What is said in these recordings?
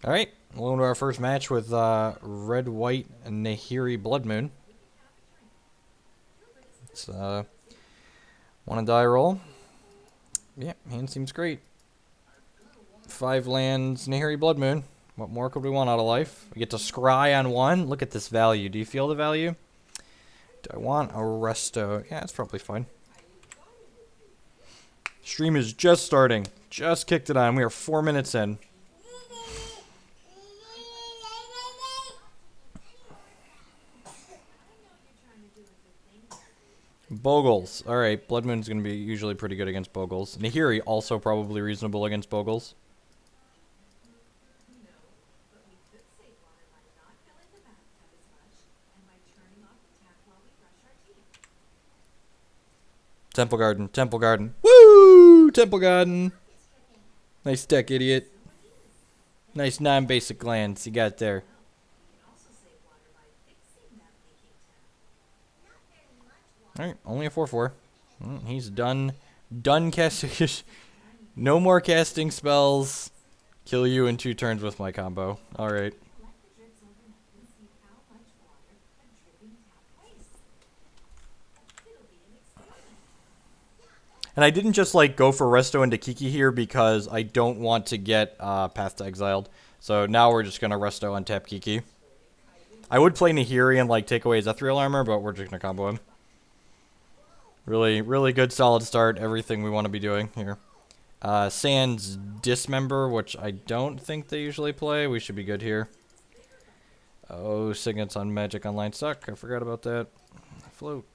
Alright, we'll go to our first match with Red, White, and Nahiri Blood Moon. It's want to die roll. Yeah, hand seems great. 5 lands, Nahiri Blood Moon. What more could we want out of life? We get to scry on 1. Look at this value. Do you feel the value? Do I want a resto? Yeah, it's probably fine. Stream is just starting. Just kicked it on. We are 4 minutes in. Bogles. Alright, Blood Moon's going to be usually pretty good against Bogles. Nahiri also probably reasonable against Bogles. Temple Garden, Temple Garden. Woo! Temple Garden. Nice deck, idiot. Nice non-basic lands you got there. Alright, only a 4/4. He's done. Done casting. No more casting spells. Kill you in 2 turns with my combo. Alright. And I didn't just, like, go for Resto into Kiki here because I don't want to get Path to Exiled. So now we're just going to Resto untap Kiki. I would play Nahiri and, like, take away his Ethereal Armor, but we're just going to combo him. Really, really good, solid start. Everything we want to be doing here. Sans Dismember, which I don't think they usually play. We should be good here. Oh, Signets on Magic Online suck. I forgot about that. Float.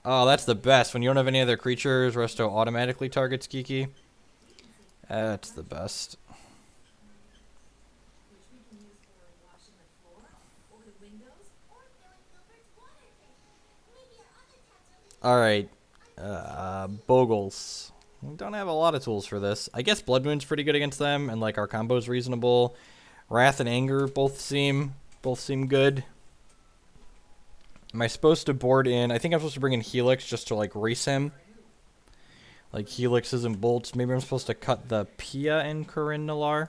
Oh, that's the best. When you don't have any other creatures, Resto automatically targets Kiki. That's the best. Alright. Bogles. We don't have a lot of tools for this. I guess Blood Moon's pretty good against them, and like our combo's reasonable. Wrath and Anger both seem good. Am I supposed to board in? I think I'm supposed to bring in Helix just to like race him. Like Helixes and bolts. Maybe I'm supposed to cut the Pia and Corinne Nalar.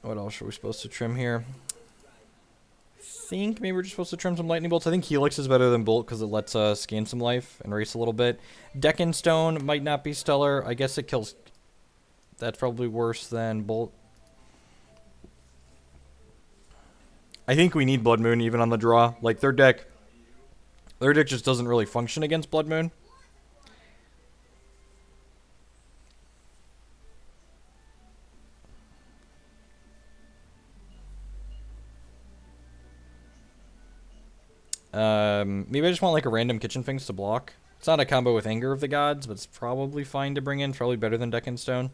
What else are we supposed to trim here? I think maybe we're just supposed to trim some lightning bolts. I think Helix is better than Bolt because it lets us gain some life and race a little bit. Deccan Stone might not be stellar. I guess it kills. That's probably worse than Bolt. I think we need Blood Moon even on the draw. Like their deck just doesn't really function against Blood Moon. Maybe I just want like a random Kitchen Finks to block. It's not a combo with Anger of the Gods, but it's probably fine to bring in. Probably better than Deccan Stone.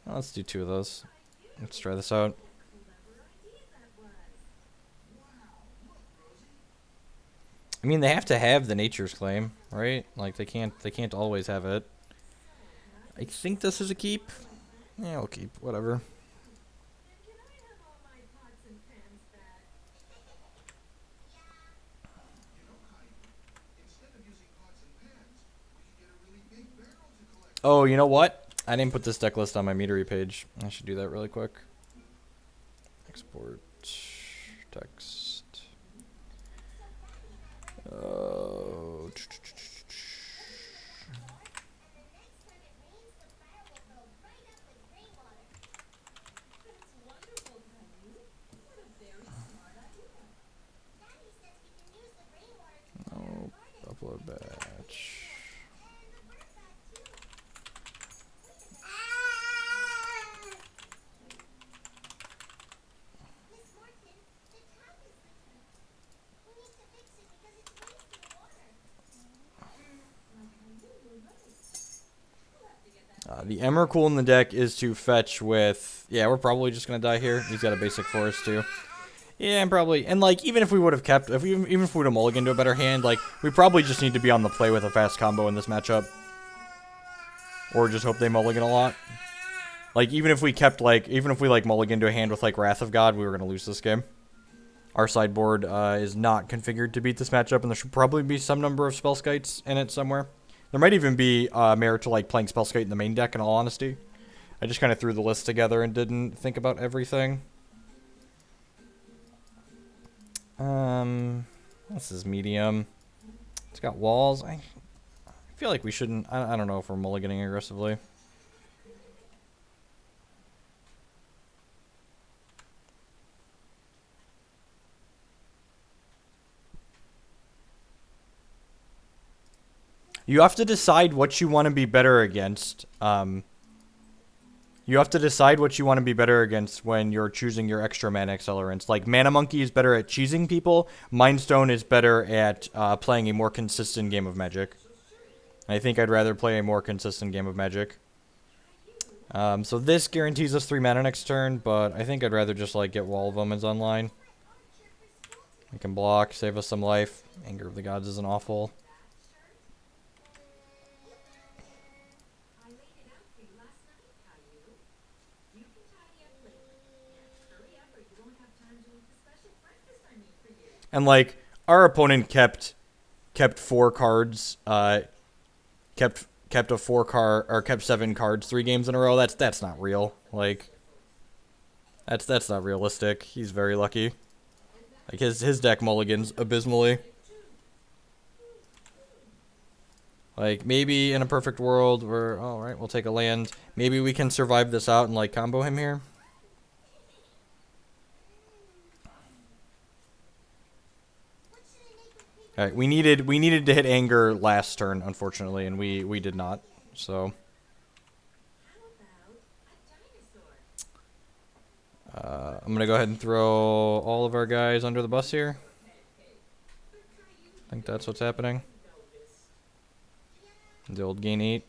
Well, let's do 2 of those. Let's try this out. I mean, they have to have the Nature's Claim, right? Like they can't always have it. I think this is a keep. Yeah, I'll keep. Whatever. Oh, you know what? I didn't put this deck list on my Meadery page. I should do that really quick. Export text. Oh, upload batch. The Emrakul in the deck is to fetch with... Yeah, we're probably just going to die here. He's got a basic forest, too. Yeah, and probably... And, like, even if we would have kept... Even if we would have mulliganed to a better hand, like, we probably just need to be on the play with a fast combo in this matchup. Or just hope they mulligan a lot. Like, even if we kept, like... Even if we, like, mulliganed to a hand with, like, Wrath of God, we were going to lose this game. our sideboard is not configured to beat this matchup, and there should probably be some number of Spellskites in it somewhere. There might even be merit to like playing Spellskite in the main deck, in all honesty. I just kind of threw the list together and didn't think about everything. This is medium. It's got walls. I feel like we shouldn't. I don't know if we're mulliganing aggressively. You have to decide what you want to be better against. You have to decide what you want to be better against when you're choosing your extra mana accelerants. Like, Mana Monkey is better at cheesing people. Mind Stone is better at playing a more consistent game of Magic. I think I'd rather play a more consistent game of Magic. So this guarantees us 3 mana next turn, but I think I'd rather just, like, get Wall of Omens online. We can block, save us some life. Anger of the Gods isn't awful. And, like, our opponent kept 4 cards, kept 7 cards 3 games in a row. That's not real. Like, that's not realistic. He's very lucky. Like, his deck mulligans abysmally. Like, maybe in a perfect world where, alright, we'll take a land. Maybe we can survive this out and, like, combo him here. Alright, we needed to hit Anger last turn, unfortunately, and we did not. So I'm gonna go ahead and throw all of our guys under the bus here. I think that's what's happening. The old gain 8.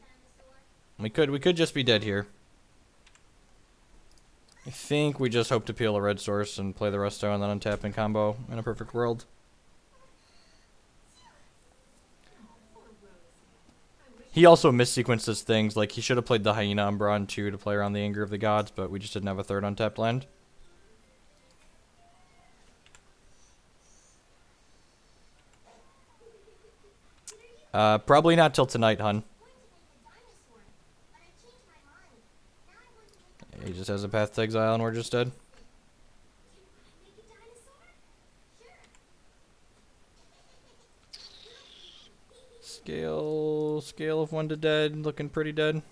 We could just be dead here. I think we just hope to peel a red source and play the resto and then untap and combo in a perfect world. He also missequences things, like he should have played the Hyena Umbra on 2 to play around the Anger of the Gods, but we just didn't have a third untapped land. Probably not till tonight, hun. He just has a path to exile and we're just dead. Scale of 1 to dead, looking pretty dead.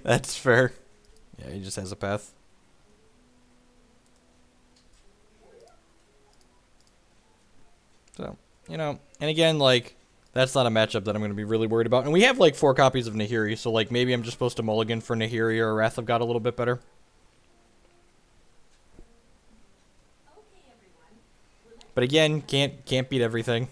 That's fair. Yeah, he just has a path. So, you know, and again, like, that's not a matchup that I'm going to be really worried about. And we have, like, 4 copies of Nahiri, so, like, maybe I'm just supposed to mulligan for Nahiri or Wrath of God a little bit better. But again, can't beat everything.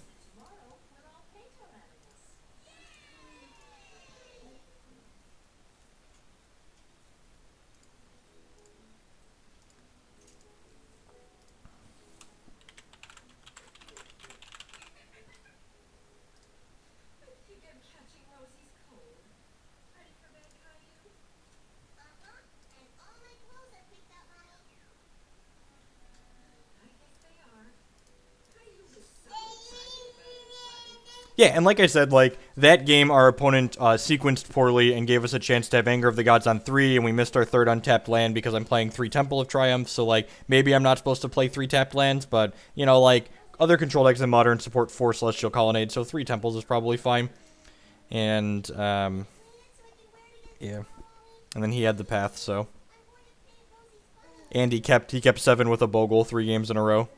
Yeah, and like I said, like, that game our opponent sequenced poorly and gave us a chance to have Anger of the Gods on 3, and we missed our third untapped land because I'm playing 3 Temple of Triumph, so, like, maybe I'm not supposed to play 3 tapped lands, but, you know, like, other control decks in Modern support 4 Celestial Colonnade, so 3 Temples is probably fine. And, yeah. And then he had the path, so. And he kept 7 with a Bogle 3 games in a row.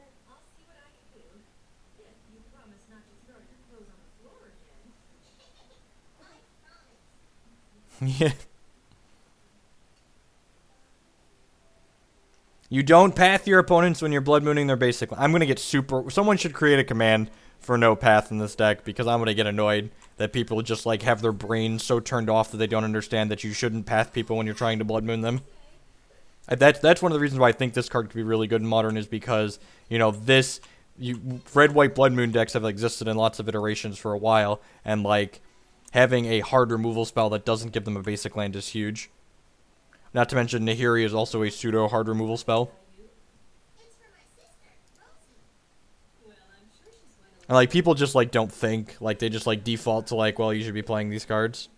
Yeah. You don't path your opponents when you're blood mooning their basic. I'm gonna get super. Someone should create a command for no path in this deck because I'm gonna get annoyed that people just like have their brains so turned off that they don't understand that you shouldn't path people when you're trying to Blood Moon them. That's one of the reasons why I think this card could be really good in Modern, is because, you know, red white Blood Moon decks have existed in lots of iterations for a while, and like having a hard removal spell that doesn't give them a basic land is huge. Not to mention Nahiri is also a pseudo hard removal spell. And like people just like don't think, like they just like default to like, well, you should be playing these cards.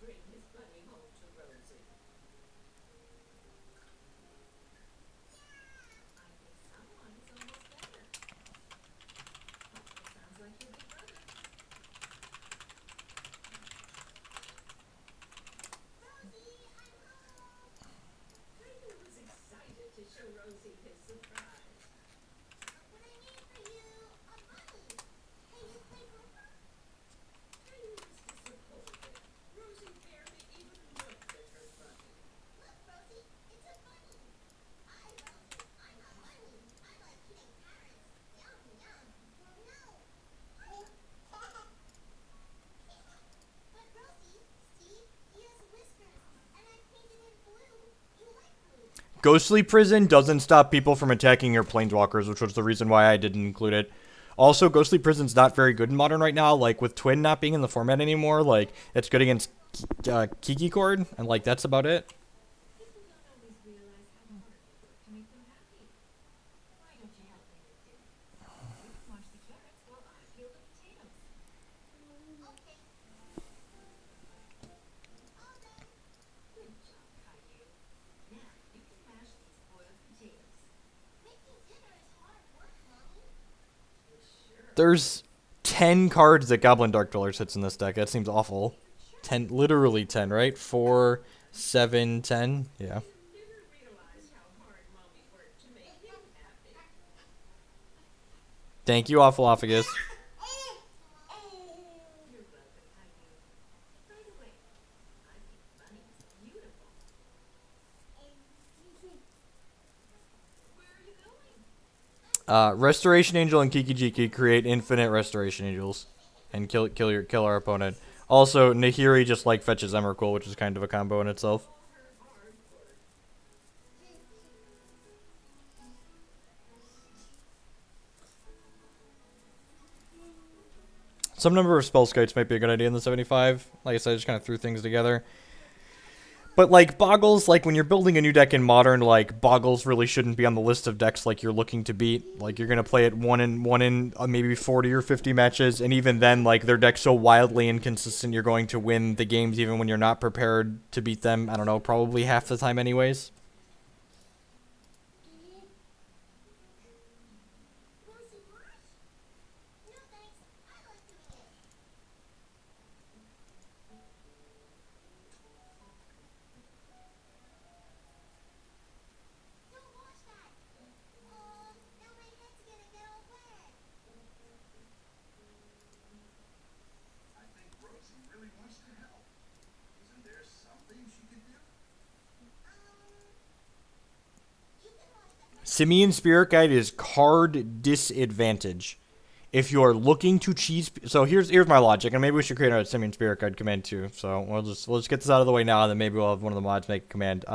Ghostly Prison doesn't stop people from attacking your Planeswalkers, which was the reason why I didn't include it. Also, Ghostly Prison's not very good in Modern right now. Like, with Twin not being in the format anymore, like, it's good against Kiki Cord, and, like, that's about it. There's 10 cards that Goblin Dark Dwellers hits in this deck. That seems awful. 10, literally 10, right? 4, 7, 10. Yeah. Thank you, Awfulophagus. Restoration Angel and Kiki Jiki create infinite Restoration Angels and kill our opponent. Also, Nahiri just like fetches Emrakul, which is kind of a combo in itself. Some number of spell skites might be a good idea in the 75. Like I said, I just kind of threw things together. But, like, Bogles, like, when you're building a new deck in Modern, like, Bogles really shouldn't be on the list of decks, like, you're looking to beat. Like, you're going to play it one in maybe 40 or 50 matches, and even then, like, their deck's so wildly inconsistent, you're going to win the games even when you're not prepared to beat them, I don't know, probably half the time anyways. Simian Spirit Guide is card disadvantage. If you're looking to cheese, so here's my logic, and maybe we should create a Simian Spirit Guide command too. So we'll just get this out of the way now, and then maybe we'll have one of the mods make a command.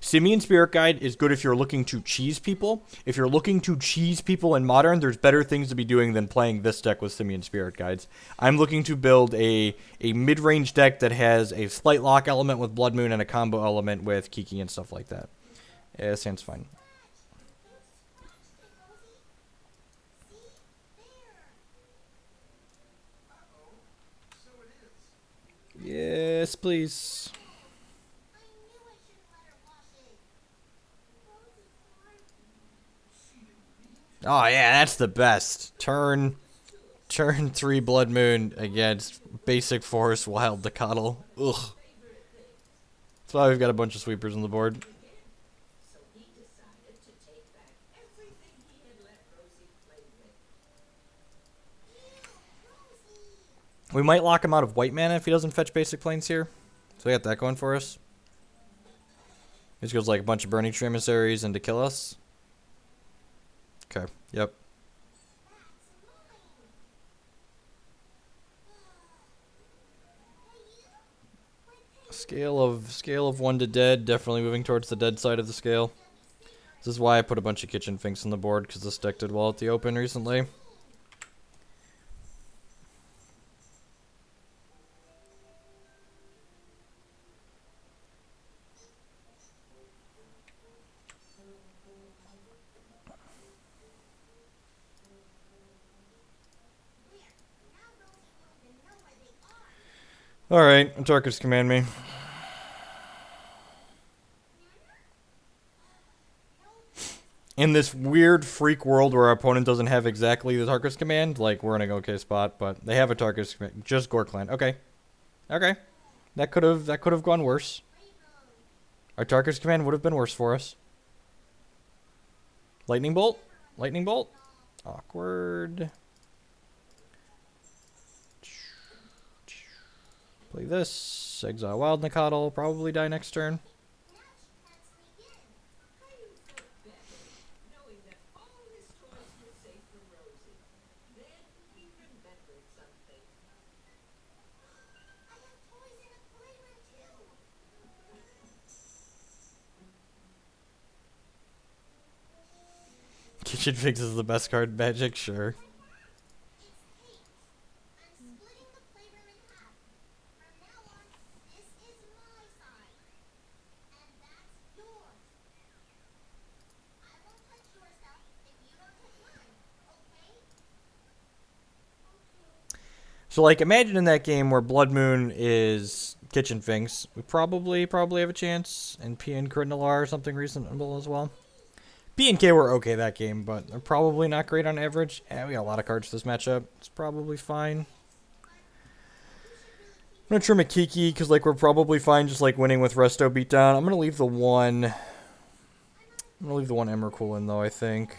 Simian Spirit Guide is good if you're looking to cheese people. If you're looking to cheese people in Modern, there's better things to be doing than playing this deck with Simian Spirit Guides. I'm looking to build a mid-range deck that has a slight lock element with Blood Moon and a combo element with Kiki and stuff like that. Yeah, it sounds fine. Yes, please. Oh yeah, that's the best. Turn 3 Blood Moon against basic Forest Wild to Coddle. Ugh. That's why we've got a bunch of sweepers on the board. We might lock him out of white mana if he doesn't fetch basic planes here. So we got that going for us. He just goes like a bunch of Burning Tree Emissaries and to kill us. Okay, yep. Scale of 1 to dead, definitely moving towards the dead side of the scale. This is why I put a bunch of kitchen finks on the board, because this deck did well at the open recently. Alright, Antarctica command me. In this weird freak world where our opponent doesn't have exactly the Tarkus command, like, we're in an okay spot, but they have a Tarkus command. Just Gorkland. Okay. Okay. That could have gone worse. Our Tarkus command would have been worse for us. Lightning Bolt? Lightning Bolt? Awkward. Play this. Exile Wild Nicottle. Probably die next turn. Kitchen Fix is the best card in Magic, sure. So, like, imagine in that game where Blood Moon is Kitchen Finks. We probably have a chance. And P and Krindler or something reasonable as well. P and K were okay that game, but they're probably not great on average. Yeah, we got a lot of cards for this matchup. It's probably fine. I'm going to trim a Kiki, because, like, we're probably fine just, like, winning with Resto Beatdown. I'm going to leave the one... I'm going to leave the one Emrakul in, though, I think.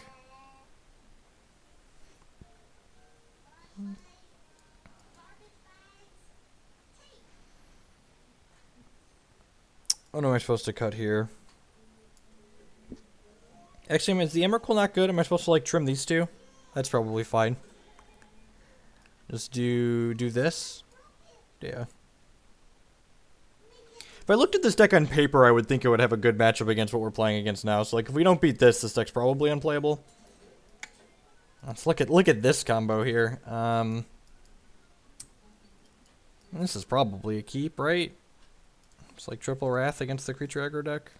What am I supposed to cut here? Actually, is the Emrakul not good? Am I supposed to, like, trim these two? That's probably fine. Just do this. Yeah. If I looked at this deck on paper, I would think it would have a good matchup against what we're playing against now. So, like, if we don't beat this deck's probably unplayable. Let's look at this combo here. This is probably a keep, right? It's like triple Wrath against the creature aggro deck.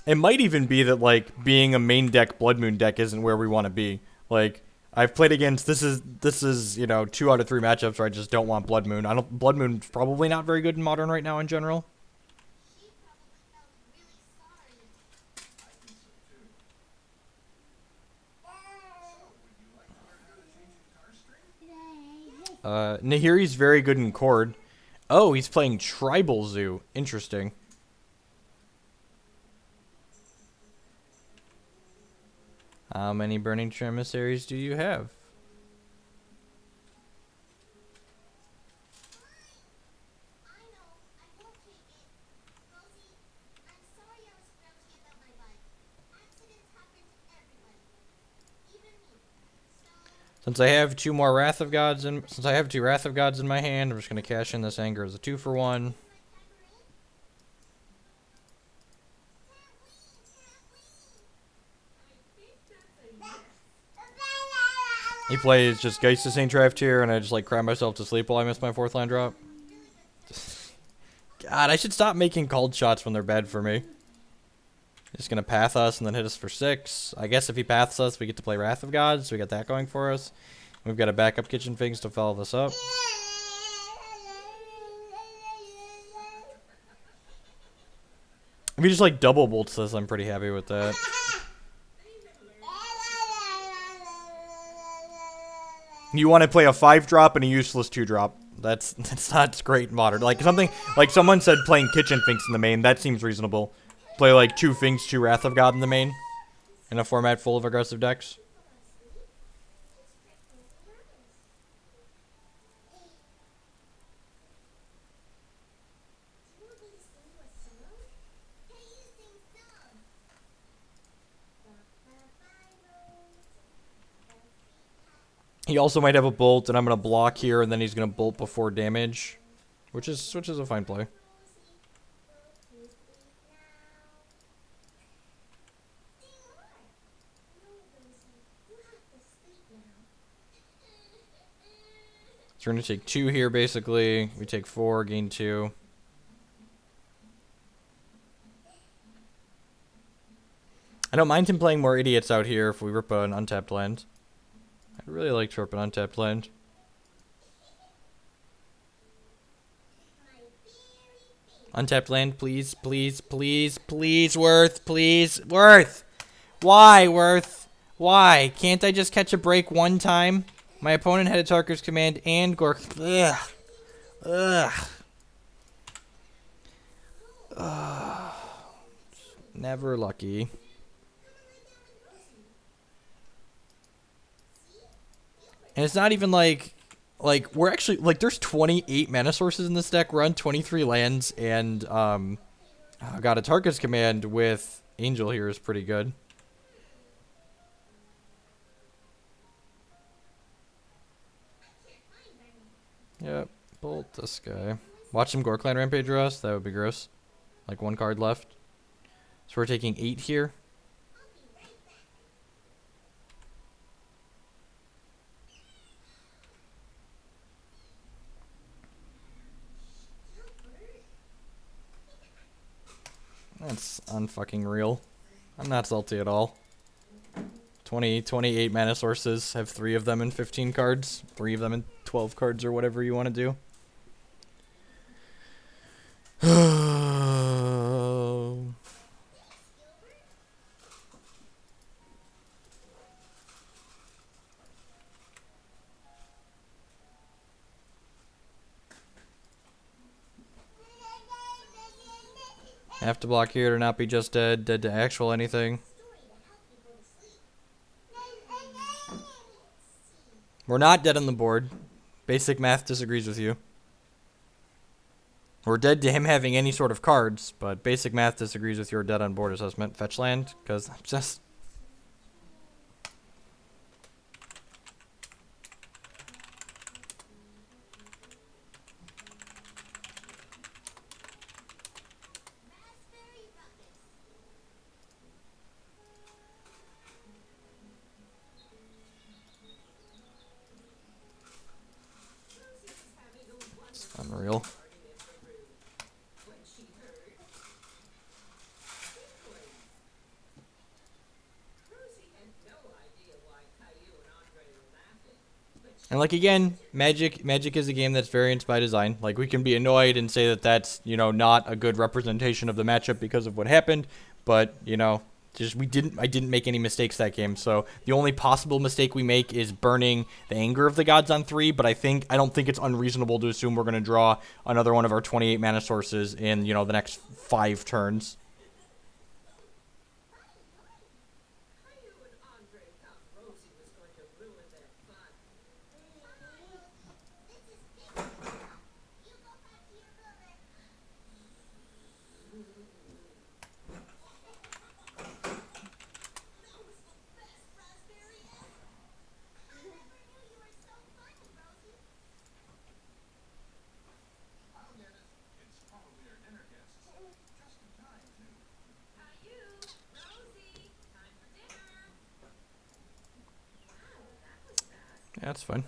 It might even be that, like, being a main deck Blood Moon deck isn't where we want to be. Like, I've played against this is you know 2 out of 3 matchups where I just don't want Blood Moon. Blood Moon's probably not very good in Modern right now in general. Nahiri's very good in Chord. Oh, he's playing Tribal Zoo. Interesting. How many Burning Emissaries do you have? Since I have 2 more Wrath of Gods in, since I have 2 Wrath of Gods in my hand, I'm just gonna cash in this Anger as a 2-for-1. He plays just Geist of Saint Draft here, and I just, like, cry myself to sleep while I miss my 4th line drop. God, I should stop making called shots when they're bad for me. He's gonna path us and then hit us for 6. I guess if he paths us, we get to play Wrath of Gods, so we got that going for us. We've got a backup Kitchen Finks to follow this up. If he just, like, double bolts this, I'm pretty happy with that. You want to play a 5-drop and a useless 2-drop. That's not great in Modern. Like, something like someone said playing Kitchen Finks in the main, that seems reasonable. Play like 2 Finks, 2 Wrath of God in the main. in a format full of aggressive decks. He also might have a bolt, and I'm gonna block here, and then he's gonna bolt before damage, which is a fine play. So we're gonna take 2 here, basically. We take 4, gain 2. I don't mind him playing more idiots out here if we rip an untapped land. I'd really like to rip an untapped land. Untapped land, please, please, please, please, Worth, please, Worth! Why, Worth? Why? Can't I just catch a break one time? My opponent had a Tarkar's Command and Gork. Ugh. Ugh. Ugh. Never lucky. And it's not even like we're actually, like, there's 28 mana sources in this deck. We're on 23 lands, and, got a Tarkar's Command with Angel here is pretty good. Yep, bolt this guy. Watch him Gorkland Rampage us, that would be gross. Like 1 card left. So we're taking 8 here. That's unfucking real. I'm not salty at all. 28 mana sources. Have 3 of them in 15 cards. 3 of them in 12 cards or whatever you want to do. Have to block here to not be just dead. Dead to actual anything. We're not dead on the board. Basic math disagrees with you. We're dead to him having any sort of cards, but basic math disagrees with your dead on board assessment. Fetch land, because I'm just... unreal. And like again, Magic is a game that's variance by design. Like we can be annoyed and say that that's, you know, not a good representation of the matchup because of what happened, but you know, just I didn't make any mistakes that game. So the only possible mistake we make is burning the Anger of the Gods on 3, but I don't think it's unreasonable to assume we're going to draw another one of our 28 mana sources in, you know, the next 5 turns. Yeah, that's fine.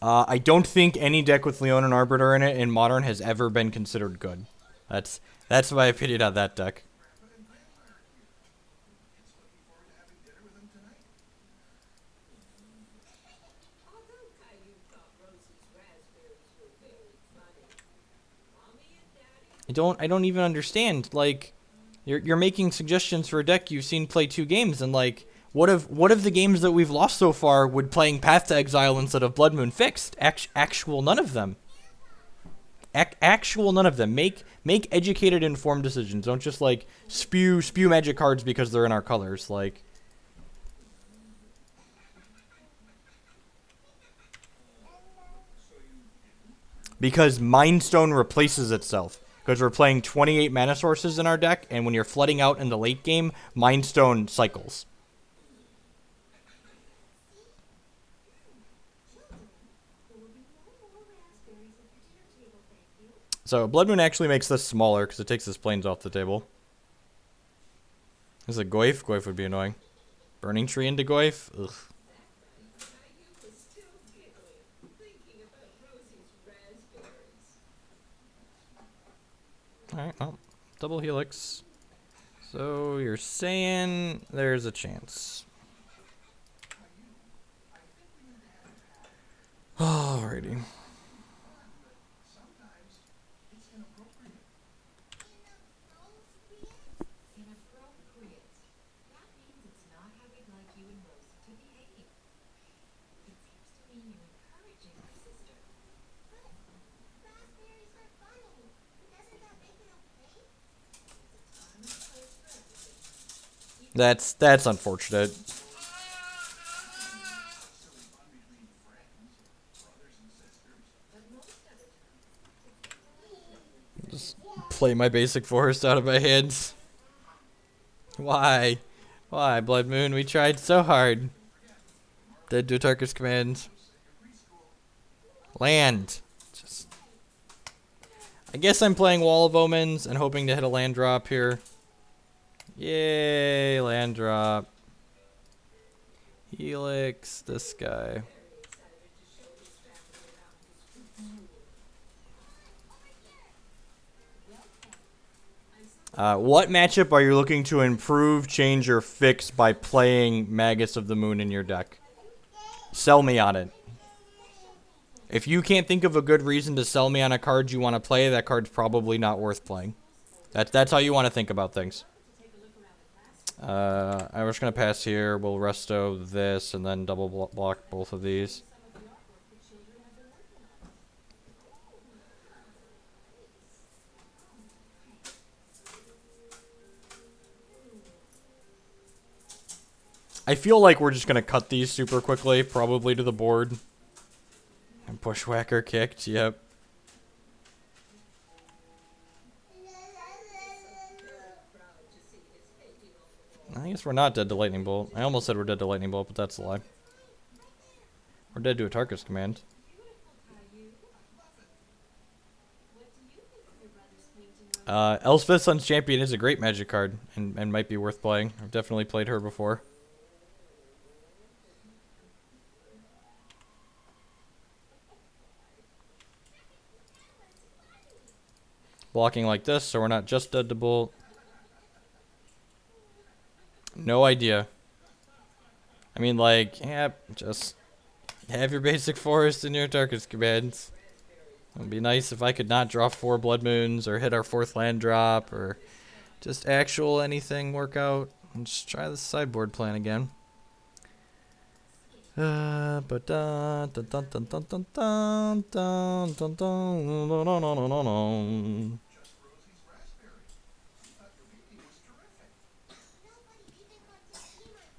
I don't think any deck with Leon and Arbiter in it in Modern has ever been considered good. That's my opinion on that deck. I don't even understand. Like, you're making suggestions for a deck you've seen play 2 games, and like, what of the games that we've lost so far would playing Path to Exile instead of Blood Moon fixed? Actual none of them. Actual none of them. Make educated, informed decisions. Don't just like spew magic cards because they're in our colors. Like, because Mind Stone replaces itself. Because we're playing 28 mana sources in our deck, and when you're flooding out in the late game, Mind Stone cycles. So Blood Moon actually makes this smaller because it takes his planes off the table. Is it Goyf? Goyf would be annoying. Burning Tree into Goyf? Ugh. Alright, well, double Helix. So you're saying there's a chance. Alrighty. That's unfortunate. Just play my basic forest out of my hands. Why? Why, Blood Moon? We tried so hard. Dead to Tarkus command. Land. Just. I guess I'm playing Wall of Omens and hoping to hit a land drop here. Yay, land drop. Helix, this guy. What matchup are you looking to improve, change, or fix by playing Magus of the Moon in your deck? Sell me on it. If you can't think of a good reason to sell me on a card you want to play, that card's probably not worth playing. That's how you want to think about things. I'm just going to pass here. We'll resto this and then double block both of these. I feel like we're just going to cut these super quickly, probably to the board. And Bushwhacker kicked, yep. I guess we're not dead to Lightning Bolt. I almost said we're dead to Lightning Bolt, but that's a lie. We're dead to a Tarkus command. Elspeth Sun's Champion is a great Magic card and might be worth playing. I've definitely played her before. Blocking like this, so we're not just dead to Bolt. No idea. I mean, like, yeah, just have your basic forest in your Tarkus commands. It would be nice if I could not draw 4 Blood Moons or hit our 4th land drop or just actual anything work out. And just try the sideboard plan again.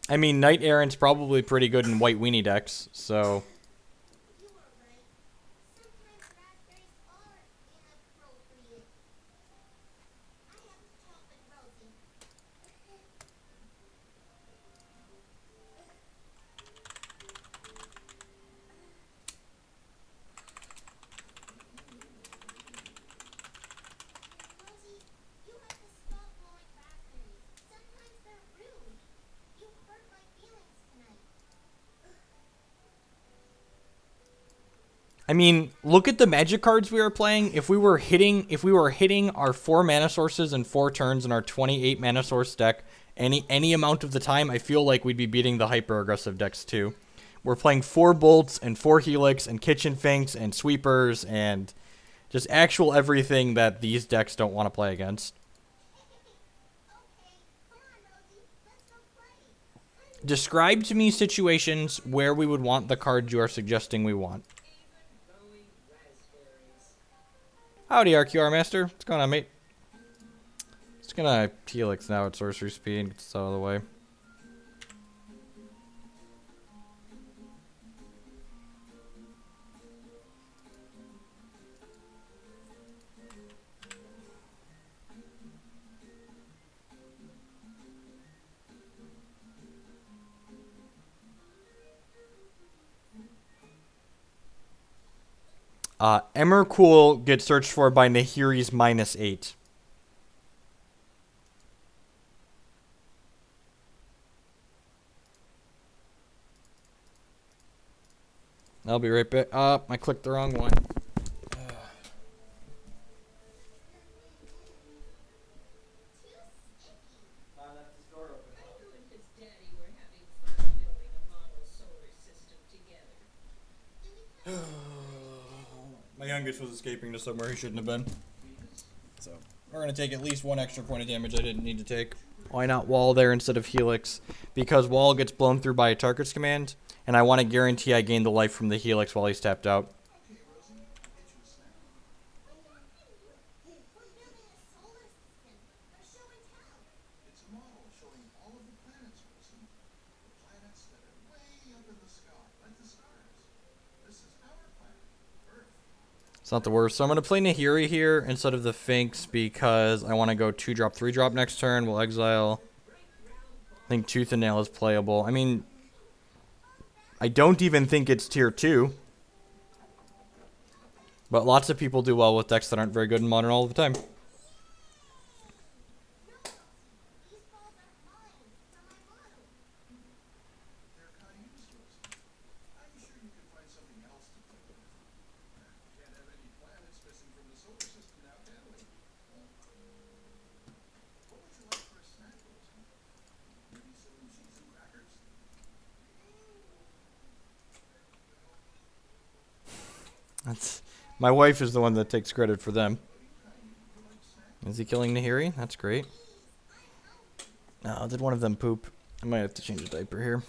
I mean, Knight Errant's probably pretty good in white weenie decks, so. I mean, look at the Magic cards we are playing. If we were hitting our 4 mana sources in 4 turns in our 28 mana source deck, any amount of the time, I feel like we'd be beating the hyper aggressive decks too. We're playing 4 bolts and 4 helix and kitchen finks and sweepers and just actual everything that these decks don't want to play against. Describe to me situations where we would want the cards you are suggesting we want. Howdy, RQR Master. What's going on, mate? Just gonna Helix now at sorcery speed. Get this out of the way. Emmercool gets searched for by Nahiri's -8. I'll be right back. I clicked the wrong one. My youngest was escaping to somewhere he shouldn't have been. So, we're going to take at least one extra point of damage I didn't need to take. Why not Wall there instead of Helix? Because Wall gets blown through by a target's command, and I want to guarantee I gain the life from the Helix while he's tapped out. It's not the worst. So I'm going to play Nahiri here instead of the Finks because I want to go 2-drop, 3-drop next turn. We'll exile. I think Tooth and Nail is playable. I mean, I don't even think it's tier 2. But lots of people do well with decks that aren't very good in Modern all the time. My wife is the one that takes credit for them. Is he killing Nahiri? That's great. Oh, did one of them poop? I might have to change a diaper here.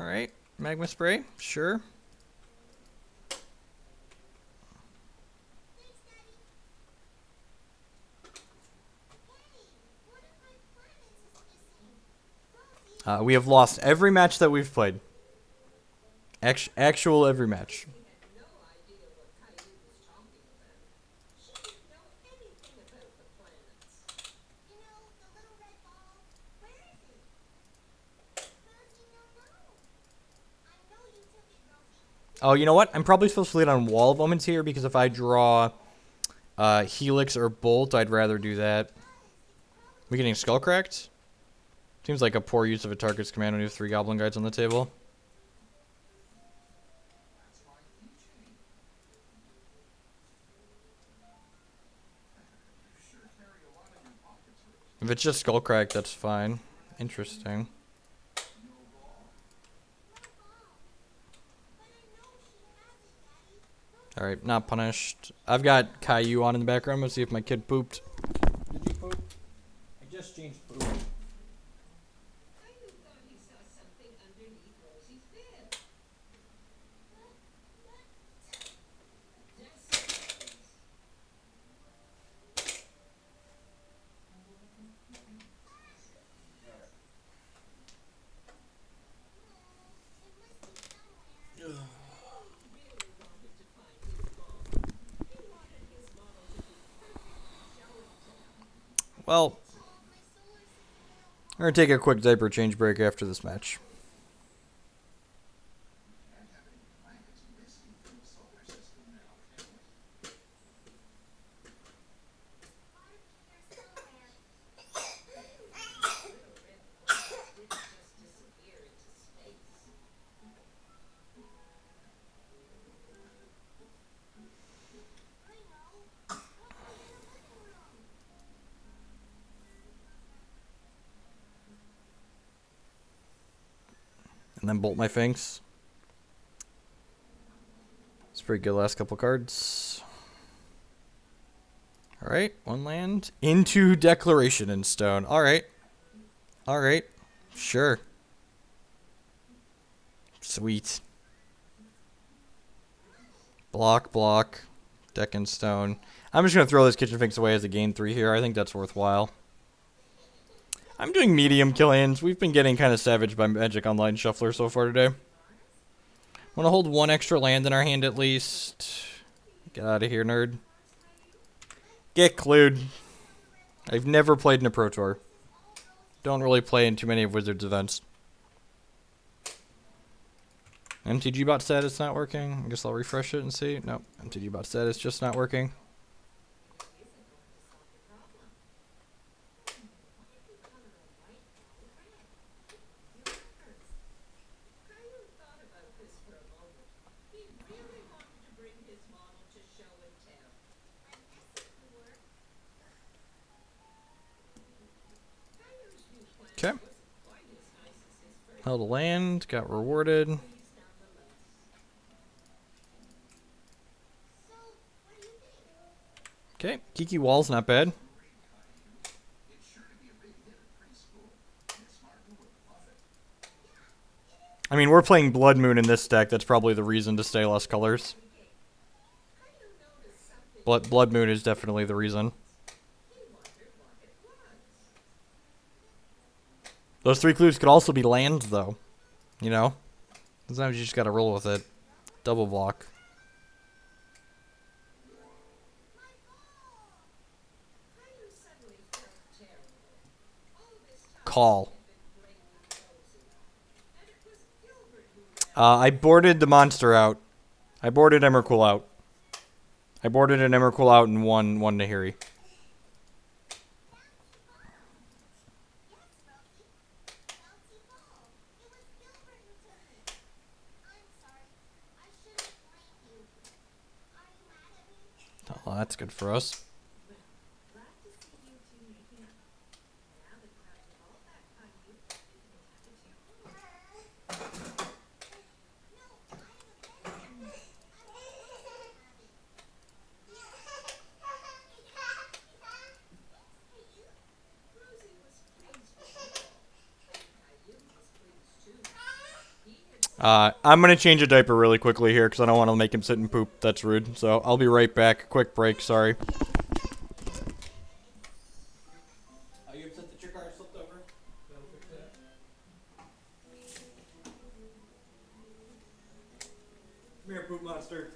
Alright, Magma Spray, sure. We have lost every match that we've played. Actual every match. Oh, you know what? I'm probably supposed to lead on Wall of Omens here because if I draw Helix or Bolt, I'd rather do that. We getting Skull Cracked? Seems like a poor use of a target's command when you have 3 Goblin Guides on the table. If it's just Skull Crack, that's fine. Interesting. Alright, not punished. I've got Caillou on in the background. Let's see if my kid pooped. Did you poop? I just changed poop. Well, we're going to take a quick diaper change break after this match. And then bolt my Finks. It's pretty good last couple cards. Alright, 1 land. Into Declaration in Stone. Alright. Alright. Sure. Sweet. Block, block. Deck and stone. I'm just going to throw this Kitchen Finks away as a gain 3 here. I think that's worthwhile. I'm doing medium kill hands. We've been getting kind of savaged by Magic Online Shuffler so far today. Want to hold 1 extra land in our hand at least. Get out of here, nerd. Get clued. I've never played in a Pro Tour. Don't really play in too many of Wizards events. MTG bot status not working. I guess I'll refresh it and see. Nope. MTG bot status just not working. Okay. Held a land, got rewarded. Okay, Kiki Wall's not bad. I mean, we're playing Blood Moon in this deck. That's probably the reason to stay less colors. Blood Moon is definitely the reason. Those 3 clues could also be lands, though. You know? Sometimes you just gotta roll with it. Double block. Call. I boarded the monster out. I boarded Emrakul out. I boarded an Emrakul out and one Nahiri. Oh, that's good for us. I'm going to change a diaper really quickly here because I don't want to make him sit and poop. That's rude. So I'll be right back. Quick break, sorry. Are you upset that your car slipped over? That'll fix that. Come here, poop monster.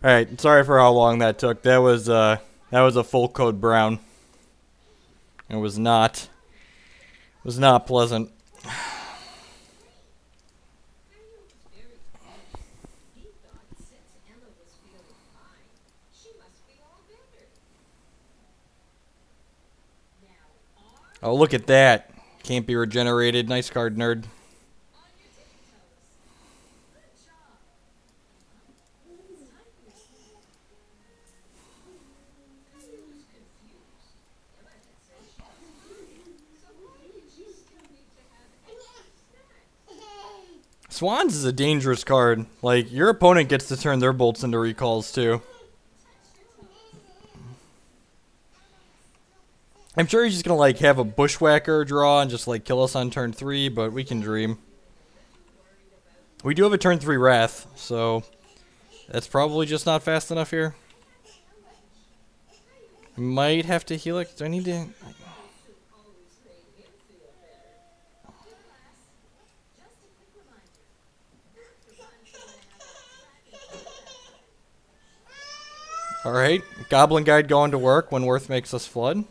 Alright, sorry for how long that took. That was a full code brown. It was not pleasant. Oh, look at that. Can't be regenerated. Nice card, nerd. Swans is a dangerous card. Like, your opponent gets to turn their bolts into recalls, too. I'm sure he's just gonna, like, have a bushwhacker draw and just, like, kill us on turn 3, but we can dream. We do have a turn 3 Wrath, so that's probably just not fast enough here. Might have to heal it. Do I need to... Alright, Goblin Guide going to work when Worth makes us flood.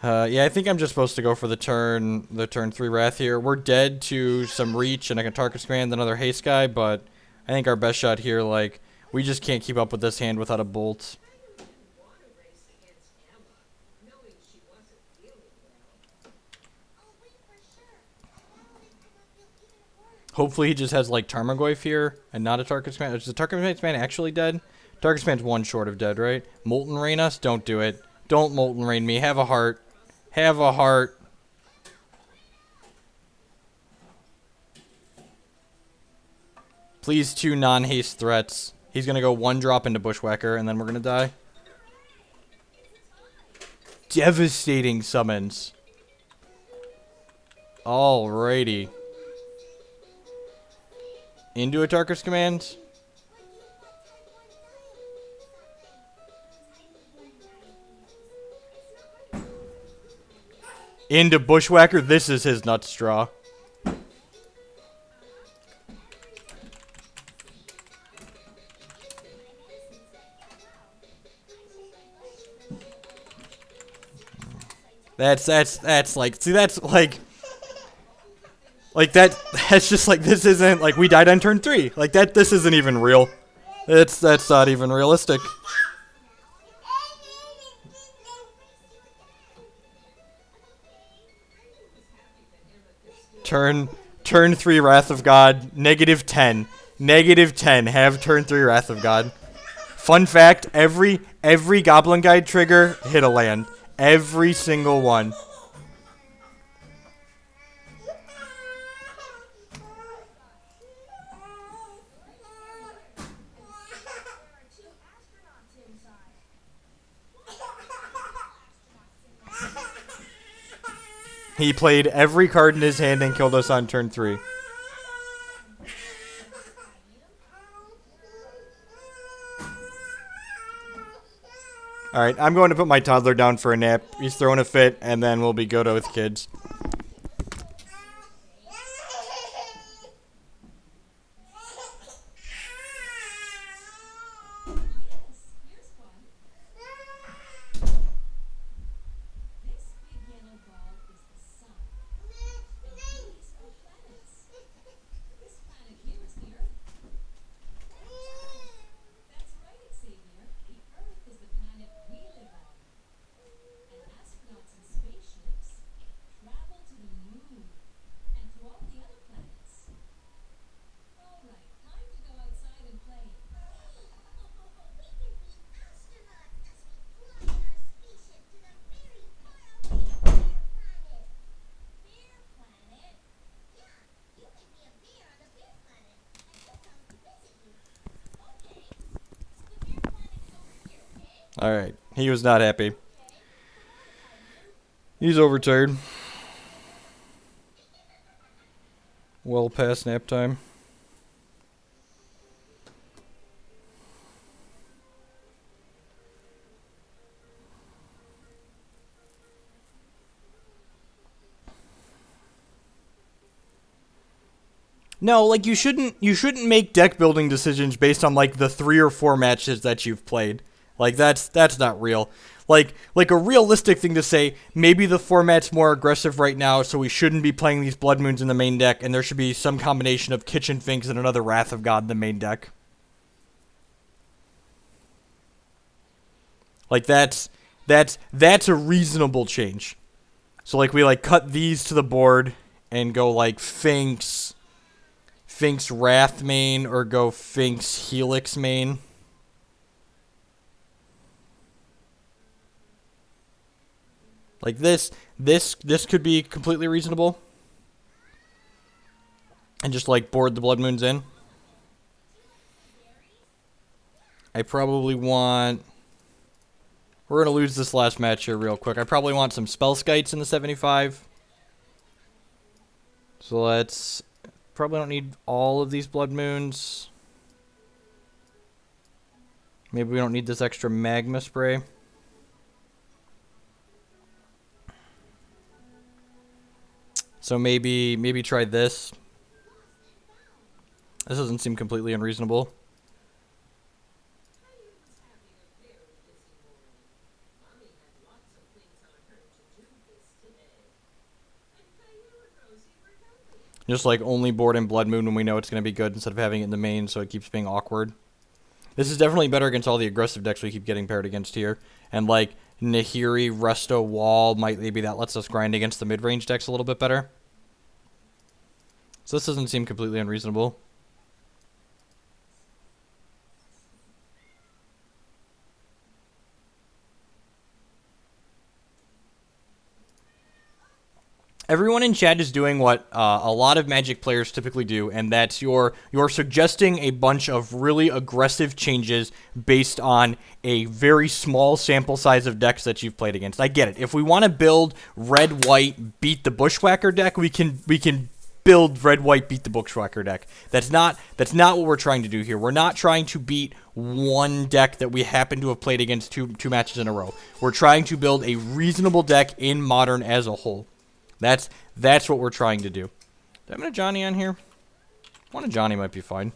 Yeah, I think I'm just supposed to go for the turn 3 Wrath here. We're dead to some Reach and I can Target's Command, another Haste guy, but I think our best shot here, like, we just can't keep up with this hand without a Bolt. Hopefully he just has, like, Tarmogoyf here and not a Target's Command. Is the Target's Command actually dead? Target's Command's one short of dead, right? Molten Rain us? Don't do it. Don't Molten Rain me. Have a heart. Have a heart. Please, 2 non-haste threats. He's going to go 1 drop into Bushwhacker, and then we're going to die. Devastating summons. Alrighty. Into a Tarkus Command. Into Bushwhacker. This is his nut straw. That's like, see, that's like that's just like, this isn't like, we died on turn 3. Like this isn't even real. That's not even realistic. Turn 3 Wrath of God, -10. -10. Have turn 3 Wrath of God. Fun fact, every Goblin Guide trigger hit a land. Every single one. He played every card in his hand and killed us on turn 3. Alright, I'm going to put my toddler down for a nap. He's throwing a fit, and then we'll be good with kids. Alright, he was not happy. He's overtired. Well past nap time. No, like you shouldn't make deck building decisions based on like the 3 or 4 matches that you've played. Like that's not real. Like a realistic thing to say, maybe the format's more aggressive right now, so we shouldn't be playing these Blood Moons in the main deck, and there should be some combination of Kitchen Finks and another Wrath of God in the main deck. Like that's a reasonable change. So like we like cut these to the board and go like Finks Wrath main, or go Finks Helix main. Like this could be completely reasonable. And just like board the Blood Moons in. I probably want... We're going to lose this last match here real quick. I probably want some Spell Skites in the 75. So let's... Probably don't need all of these Blood Moons. Maybe we don't need this extra Magma Spray. So maybe try this. This doesn't seem completely unreasonable. Just like only board in Blood Moon when we know it's going to be good instead of having it in the main, so it keeps being awkward. This is definitely better against all the aggressive decks we keep getting paired against here. And like Nahiri, Resto, Wall, maybe that lets us grind against the mid-range decks a little bit better. So this doesn't seem completely unreasonable. Everyone in chat is doing what a lot of Magic players typically do, and that's you're suggesting a bunch of really aggressive changes based on a very small sample size of decks that you've played against. I get it. If we want to build red-white beat the Bushwhacker deck, we can build red-white beat the Bushwhacker deck. That's not what we're trying to do here. We're not trying to beat one deck that we happen to have played against two matches in a row. We're trying to build a reasonable deck in Modern as a whole. That's what we're trying to do. Do I have an Ajani on here? One Ajani might be fine.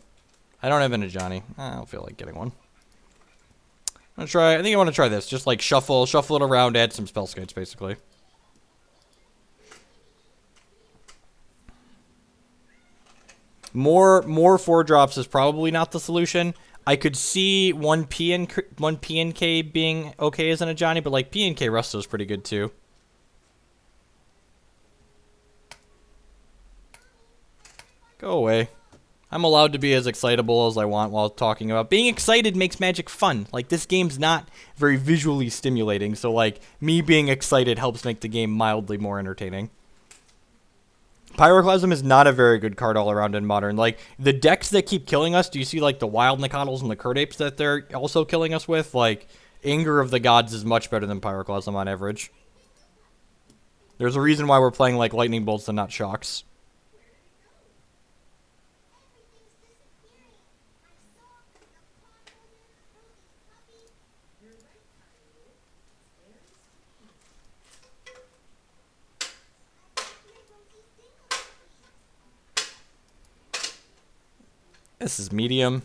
I don't have an Ajani. I don't feel like getting one. I think I want to try this. Just like shuffle it around, add some spell skites, basically. More 4-drops is probably not the solution. I could see one P and K being okay as an Ajani, but like P and K Resto is pretty good too. Go away. I'm allowed to be as excitable as I want while talking about... Being excited makes Magic fun. Like, this game's not very visually stimulating, so, like, me being excited helps make the game mildly more entertaining. Pyroclasm is not a very good card all around in Modern. Like, the decks that keep killing us, do you see, like, the Wild Nicodles and the Curdapes that they're also killing us with? Like, Anger of the Gods is much better than Pyroclasm on average. There's a reason why we're playing, like, Lightning Bolts and not Shocks. This is medium.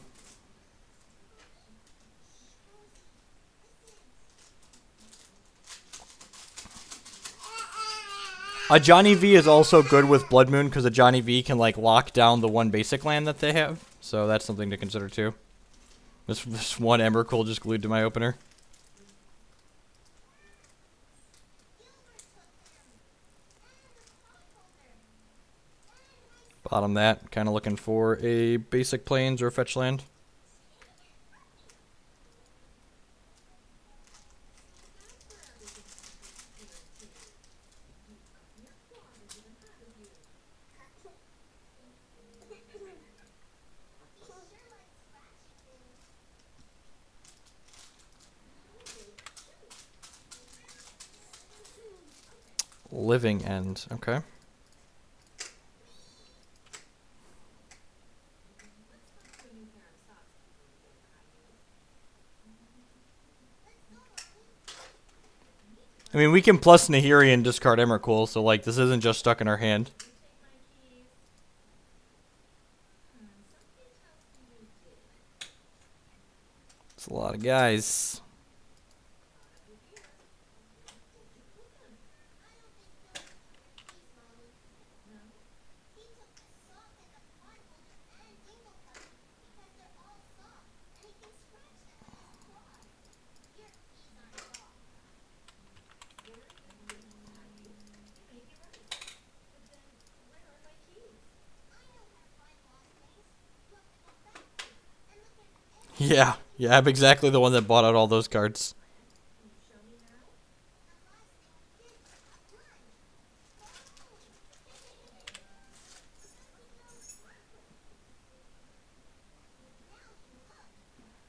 Ajani V is also good with Blood Moon because Ajani V can like lock down the one basic land that they have. So that's something to consider too. This one Emrakul just glued to my opener. Bottom that, kind of looking for a basic plains or a fetch land. Living End, okay. I mean, we can plus Nahiri and discard Emrakul, so, like, this isn't just stuck in our hand. my guys. Yeah, I'm exactly the one that bought out all those cards.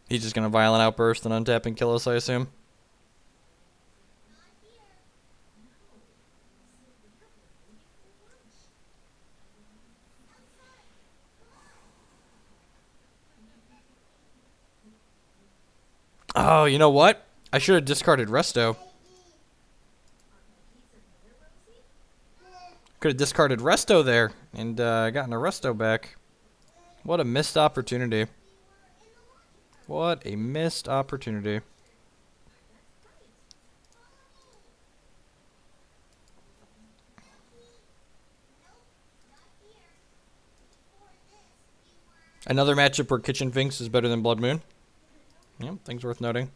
He's just gonna violent outburst and untap and kill us, I assume. Oh, you know what? I should have discarded Resto. Could have discarded Resto there and gotten a Resto back. What a missed opportunity. What a missed opportunity. Another matchup where Kitchen Finks is better than Blood Moon. Yep, things worth noting.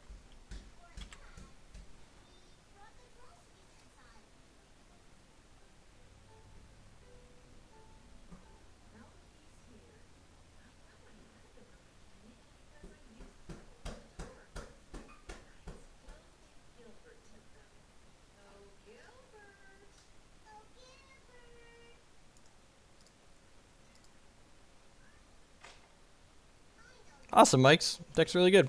Awesome, Mike's. Deck's really good.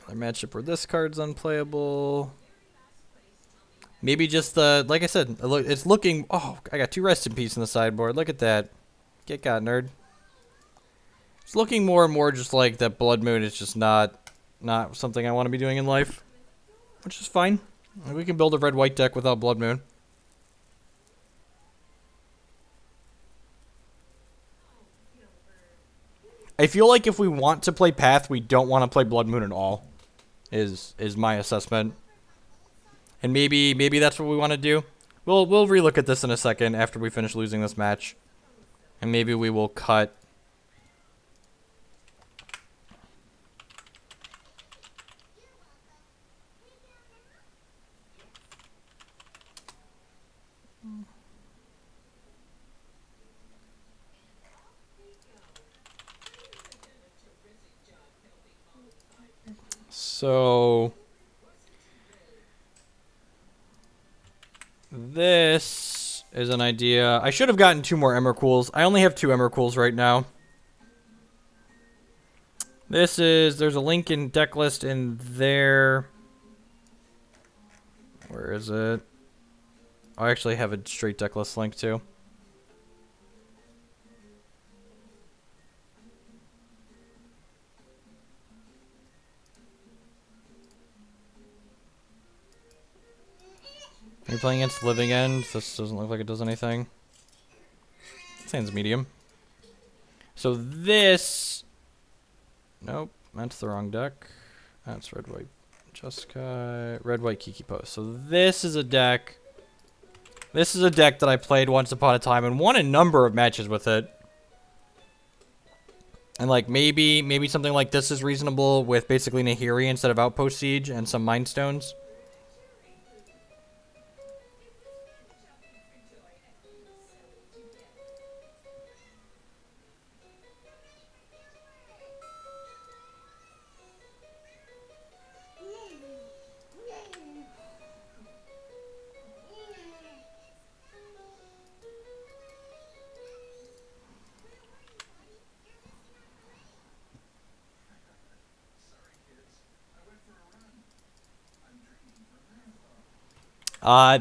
Another matchup where this card's unplayable. Maybe just the, like I said, it's looking, oh, I got 2 Rest in Peace in the sideboard. Look at that. Get got, nerd. It's looking more and more just like that Blood Moon is just not something I want to be doing in life. Which is fine. We can build a red-white deck without Blood Moon. I feel like if we want to play Path, we don't want to play Blood Moon at all. Is my assessment. And maybe that's what we want to do. We'll relook at this in a second after we finish losing this match. And maybe we will cut. So this is an idea. I should have gotten 2 more Emmercools. I only have 2 Emmercools right now. There's a link in deck list in there. Where is it? I actually have a straight deck list link too. Are you playing against Living End? This doesn't look like it does anything. Sounds medium. So this... Nope, that's the wrong deck. That's red-white Jeskai. Red-white Kiki Post. So this is a deck... This is a deck that I played once upon a time and won a number of matches with it. And like maybe something like this is reasonable with basically Nahiri instead of Outpost Siege and some Mind Stones.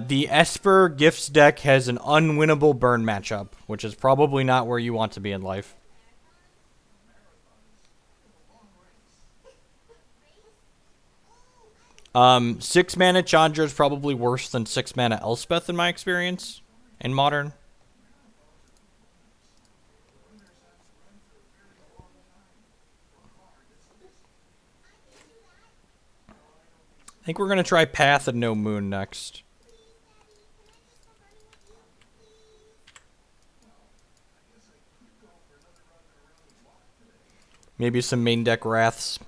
The Esper Gifts deck has an unwinnable burn matchup, which is probably not where you want to be in life. Six mana Chandra is probably worse than 6 mana Elspeth in my experience in Modern. think we're going to try Path and No Moon next. Maybe some main deck Wraths.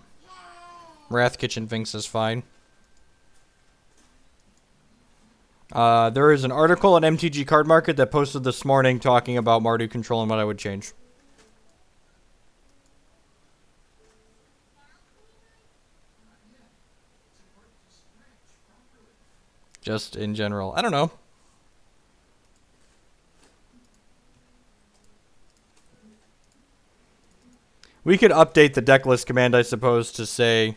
Wrath Kitchen thinks is fine. There is an article on MTG Card Market that posted this morning talking about Mardu control and what I would change. Just in general. I don't know. We could update the deck list command, I suppose, to say...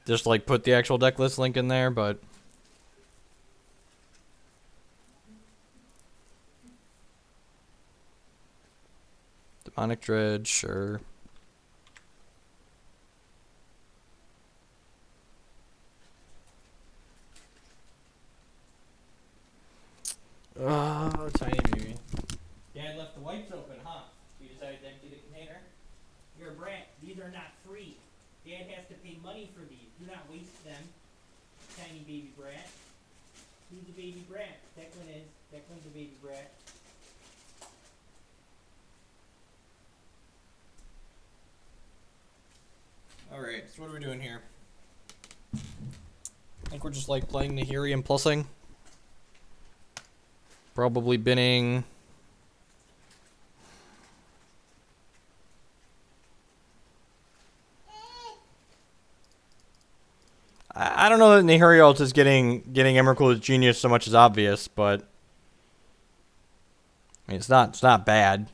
Just, like, put the actual deck list link in there, but... Demonic Dread, sure. Oh, tiny baby. Dad left the wipes open, huh? You decided to empty the container? You're a brat. These are not free. Dad has to pay money for these. Do not waste them. Tiny baby brat. Who's the baby brat? Declan is. Declan's the baby brat. Alright, so what are we doing here? I think we're just like playing Nahiri and plussing. Probably binning. I don't know that Nahiri ult is getting Emrakul's genius so much as obvious, but I mean, it's not bad.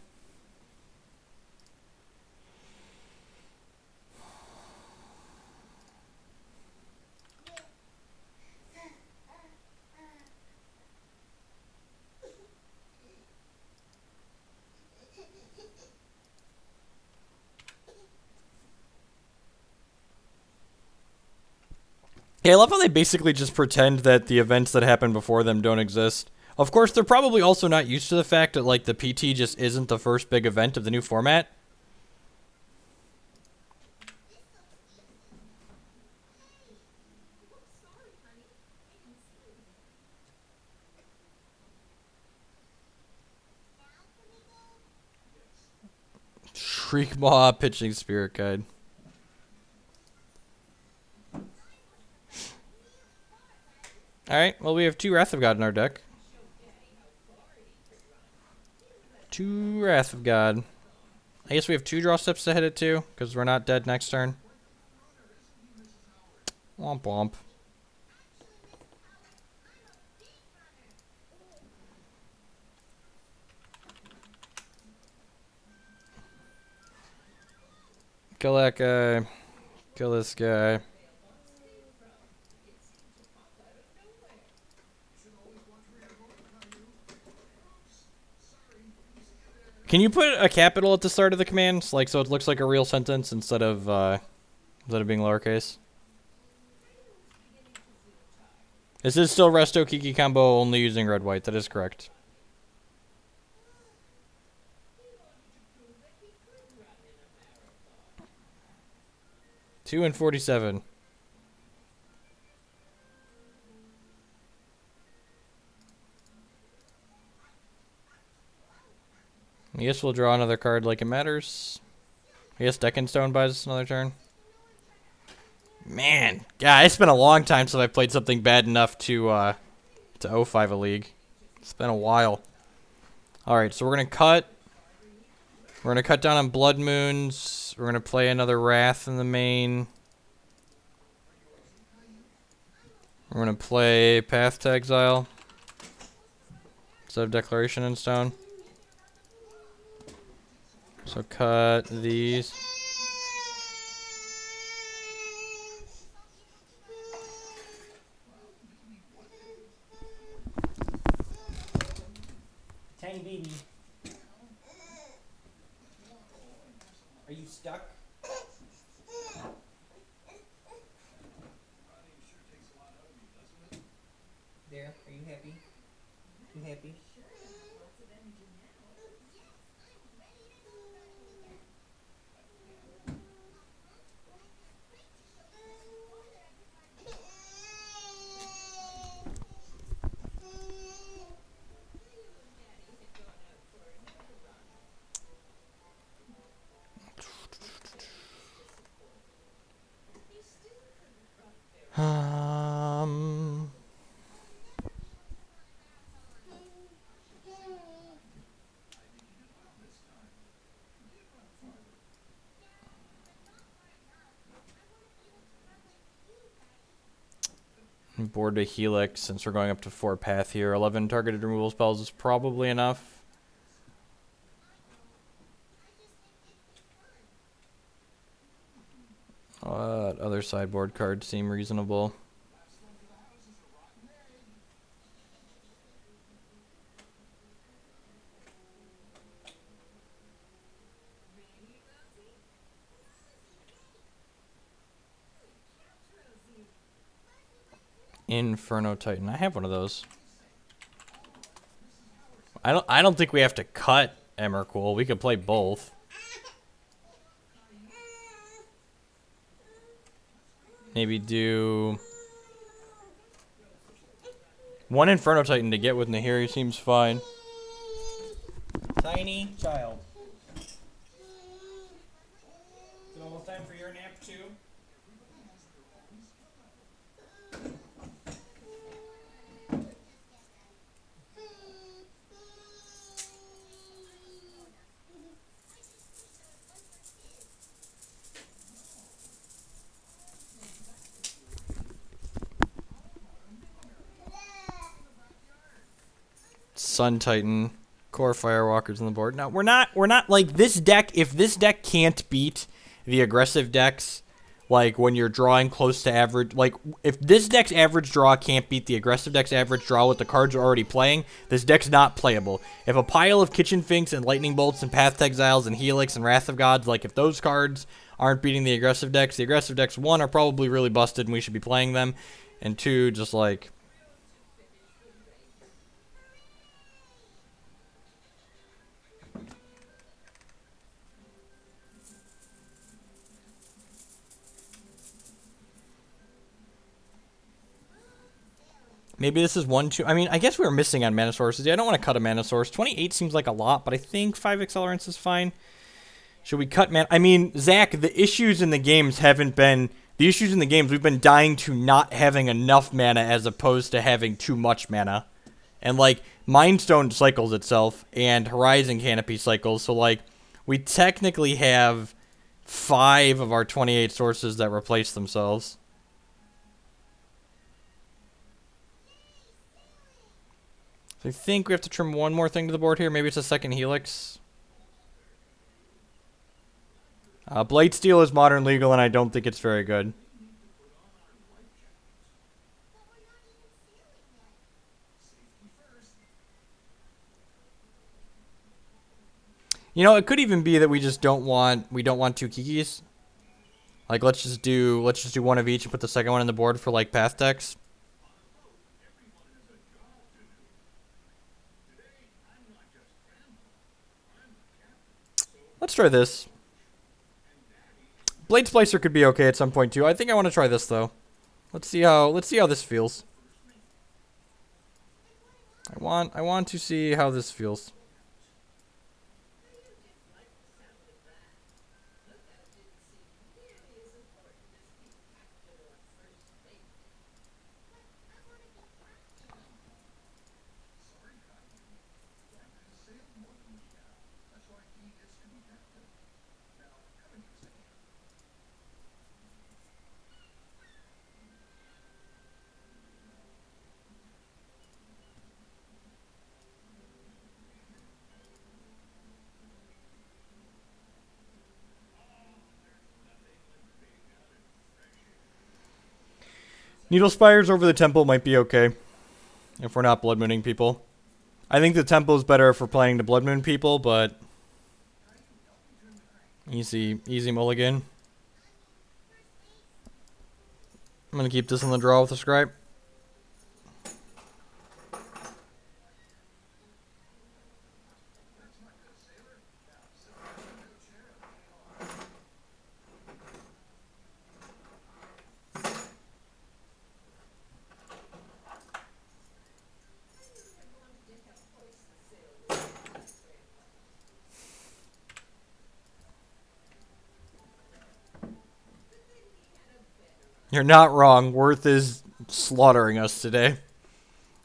Yeah, I love how they basically just pretend that the events that happened before them don't exist. Of course, they're probably also not used to the fact that, like, the PT just isn't the first big event of the new format. Shriekmaw pitching Spirit Guide. Alright, well, we have 2 Wrath of God in our deck. 2 Wrath of God. I guess we have 2 draw steps to hit it too, because we're not dead next turn. Womp womp. Kill that guy. Kill this guy. Can you put a capital at the start of the commands, like so it looks like a real sentence instead of being lowercase? This is still Resto Kiki combo only using red white. That is correct. Two and 47. I guess we'll draw another card like it matters. I guess Stone buys us another turn. Man, yeah, it's been a long time since I played something bad enough to 05 a league. It's been a while. Alright, so we're gonna cut. We're gonna cut down on Blood Moons. We're gonna play another Wrath in the main. We're gonna play Path to Exile instead of Declaration in Stone. So cut these. Tiny baby. Are you stuck? There, are you happy? You happy? Board a Helix since we're going up to 4 path here. 11 targeted removal spells is probably enough. Other sideboard cards seem reasonable. Inferno Titan. I have one of those. I don't think we have to cut Emrakul. We could play both. Maybe do one Inferno Titan to get with Nahiri seems fine. Tiny child. Is it almost time for your nap too? Sun Titan, Core Firewalkers on the board. Now we're not like this deck. If this deck can't beat the aggressive decks, like when you're drawing close to average, like if this deck's average draw can't beat the aggressive deck's average draw with the cards are already playing, this deck's not playable. If a pile of Kitchen Finks and Lightning Bolts and Path to Exiles and Helix and Wrath of Gods, like if those cards aren't beating the aggressive decks, one, are probably really busted and we should be playing them, and two, just like. Maybe this is 1, 2. I mean, I guess we were missing on mana sources. Yeah, I don't want to cut a mana source. 28 seems like a lot, but I think 5 accelerants is fine. Should we cut mana? I mean, Zach, the issues in the games haven't been... The issues in the games, we've been dying to not having enough mana as opposed to having too much mana. And, like, Mindstone cycles itself, and Horizon Canopy cycles, so, like, we technically have 5 of our 28 sources that replace themselves. So I think we have to trim one more thing to the board here. Maybe it's a second Helix. Blade Steel is modern legal, and I don't think it's very good. You know, it could even be that we just don't want 2 Kikis. Like let's just do one of each and put the second one on the board for like path decks. Let's try this. Blade Splicer could be okay at some point too. I think I want to try this though. Let's see how this feels. I want to see how this feels. Needle Spires over the Temple might be okay if we're not Blood Mooning people. I think the Temple is better if we're playing the Blood Moon people, but easy mulligan. I'm gonna keep this in the draw with the Scribe. You're not wrong. Worth is slaughtering us today.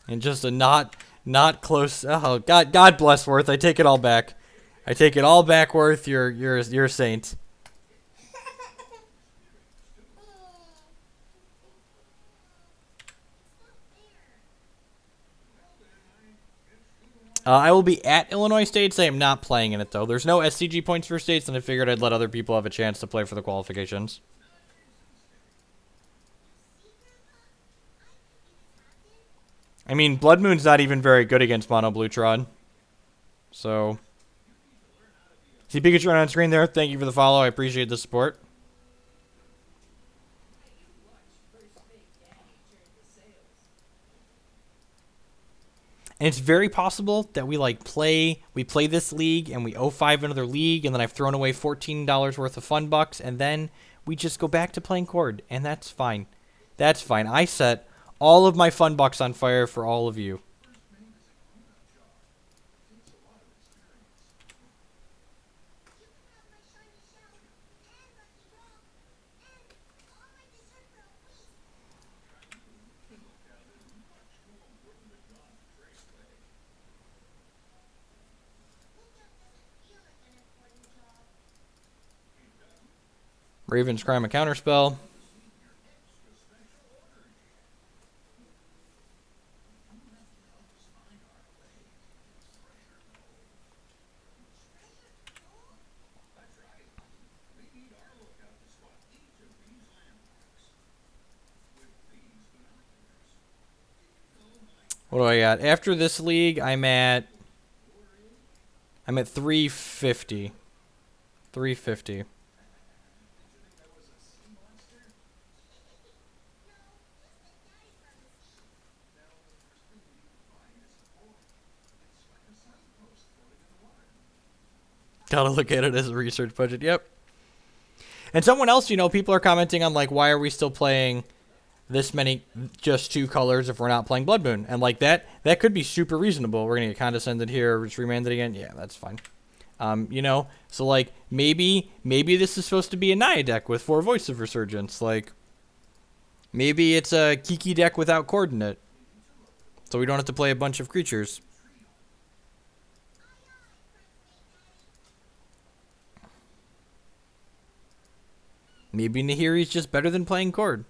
And just a not close. Oh God bless Worth. I take it all back. I take it all back, Worth. You're a saint. I will be at Illinois States. I am not playing in it, though. There's no SCG points for states, and I figured I'd let other people have a chance to play for the qualifications. I mean, Blood Moon's not even very good against Mono Bluetron. So, see Pikachu on screen there. Thank you for the follow. I appreciate the support. And it's very possible that we play this league and we 0-5 another league, and then I've thrown away $14 worth of fun bucks, and then we just go back to playing Cord, and that's fine. That's fine. I set all of my fun bucks on fire for all of you. Raven's Crime a counterspell. What do I got? After this league, I'm at 350. 350. Gotta look at it as a research budget. Yep. And someone else, people are commenting on, like, why are we still playing this many, just 2 colors if we're not playing Blood Moon? And, like, that could be super reasonable. We're gonna get condescended here, just remanded again. Yeah, that's fine. So, like, maybe this is supposed to be a Naya deck with 4 Voice of Resurgence. Like, maybe it's a Kiki deck without coordinate, so we don't have to play a bunch of creatures. Maybe Nahiri's just better than playing Cord.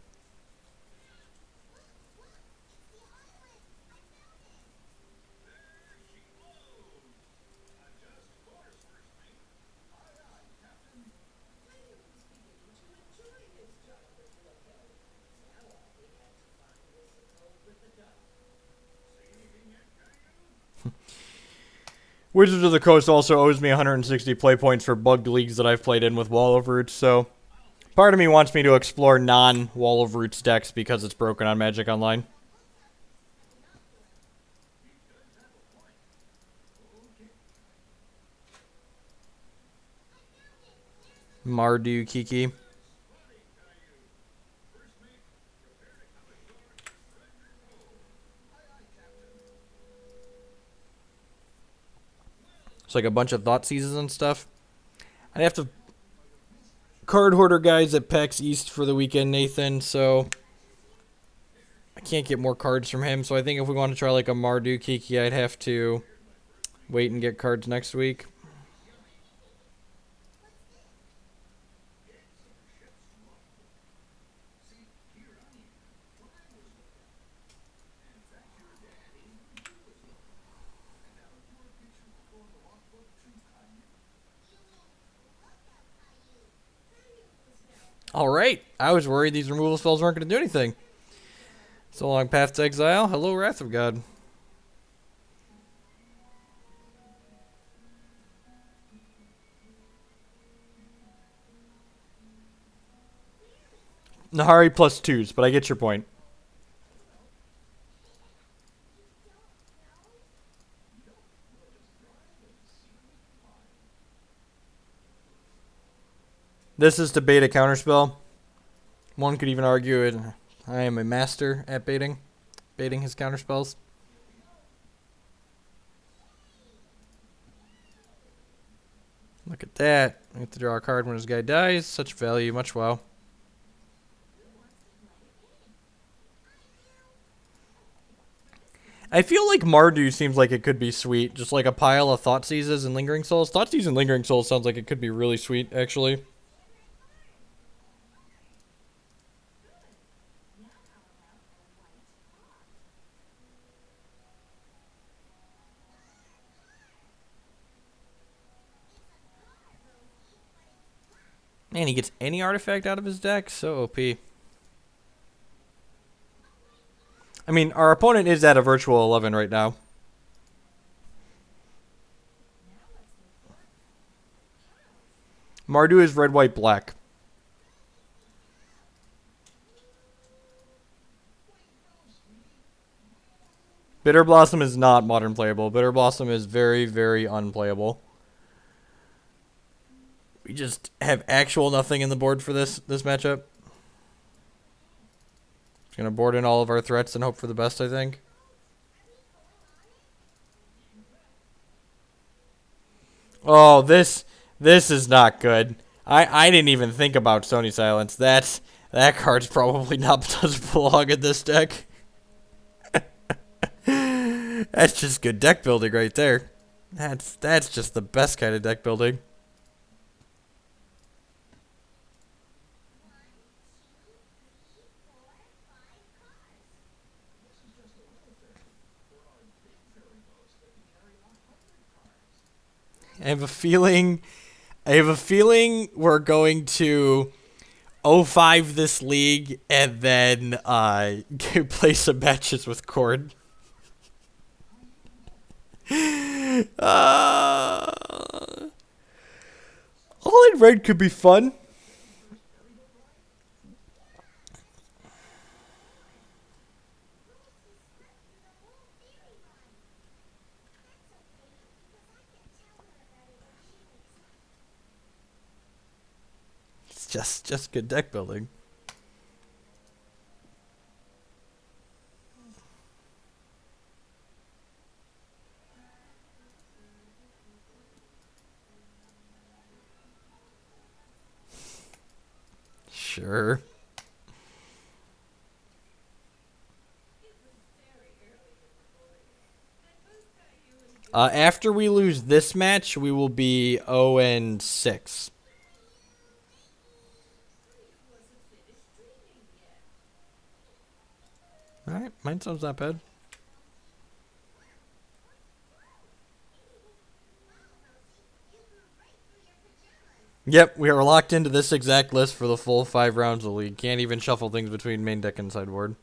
Wizards of the Coast also owes me 160 play points for bugged leagues that I've played in with Wall of Roots, so part of me wants me to explore non-Wall of Roots decks because it's broken on Magic Online. Mardu Kiki. It's like a bunch of Thought Seizes and stuff. I'd have to card hoarder guys at PAX East for the weekend, Nathan, so I can't get more cards from him. So I think if we want to try like a Mardu Kiki, I'd have to wait and get cards next week. Alright, I was worried these removal spells weren't going to do anything. So long, Path to Exile. Hello, Wrath of God. Nahiri plus 2s, but I get your point. This is to bait a counterspell. One could even argue it. I am a master at baiting his counterspells. Look at that. I get to draw a card when his guy dies. Such value, much wow. I feel like Mardu seems like it could be sweet. Just like a pile of Thought Seizes and Lingering Souls. Thought Seizes and Lingering Souls sounds like it could be really sweet, actually. Man, he gets any artifact out of his deck? So OP. I mean, our opponent is at a virtual 11 right now. Mardu is red, white, black. Bitter Blossom is not modern playable. Bitter Blossom is very, very unplayable. We just have actual nothing in the board for this matchup. Just gonna board in all of our threats and hope for the best, I think. Oh, this is not good. I didn't even think about Stony Silence. That card's probably not doesn't belong in this deck. That's just good deck building right there. That's just the best kind of deck building. I have a feeling we're going to 0-5 this league and then play some matches with Cord. All in red could be fun. It's just good deck building. Sure. After we lose this match, we will be 0-6. Alright, mine sounds not bad. Yep, we are locked into this exact list for the full 5 rounds of the league. Can't even shuffle things between main deck and sideboard.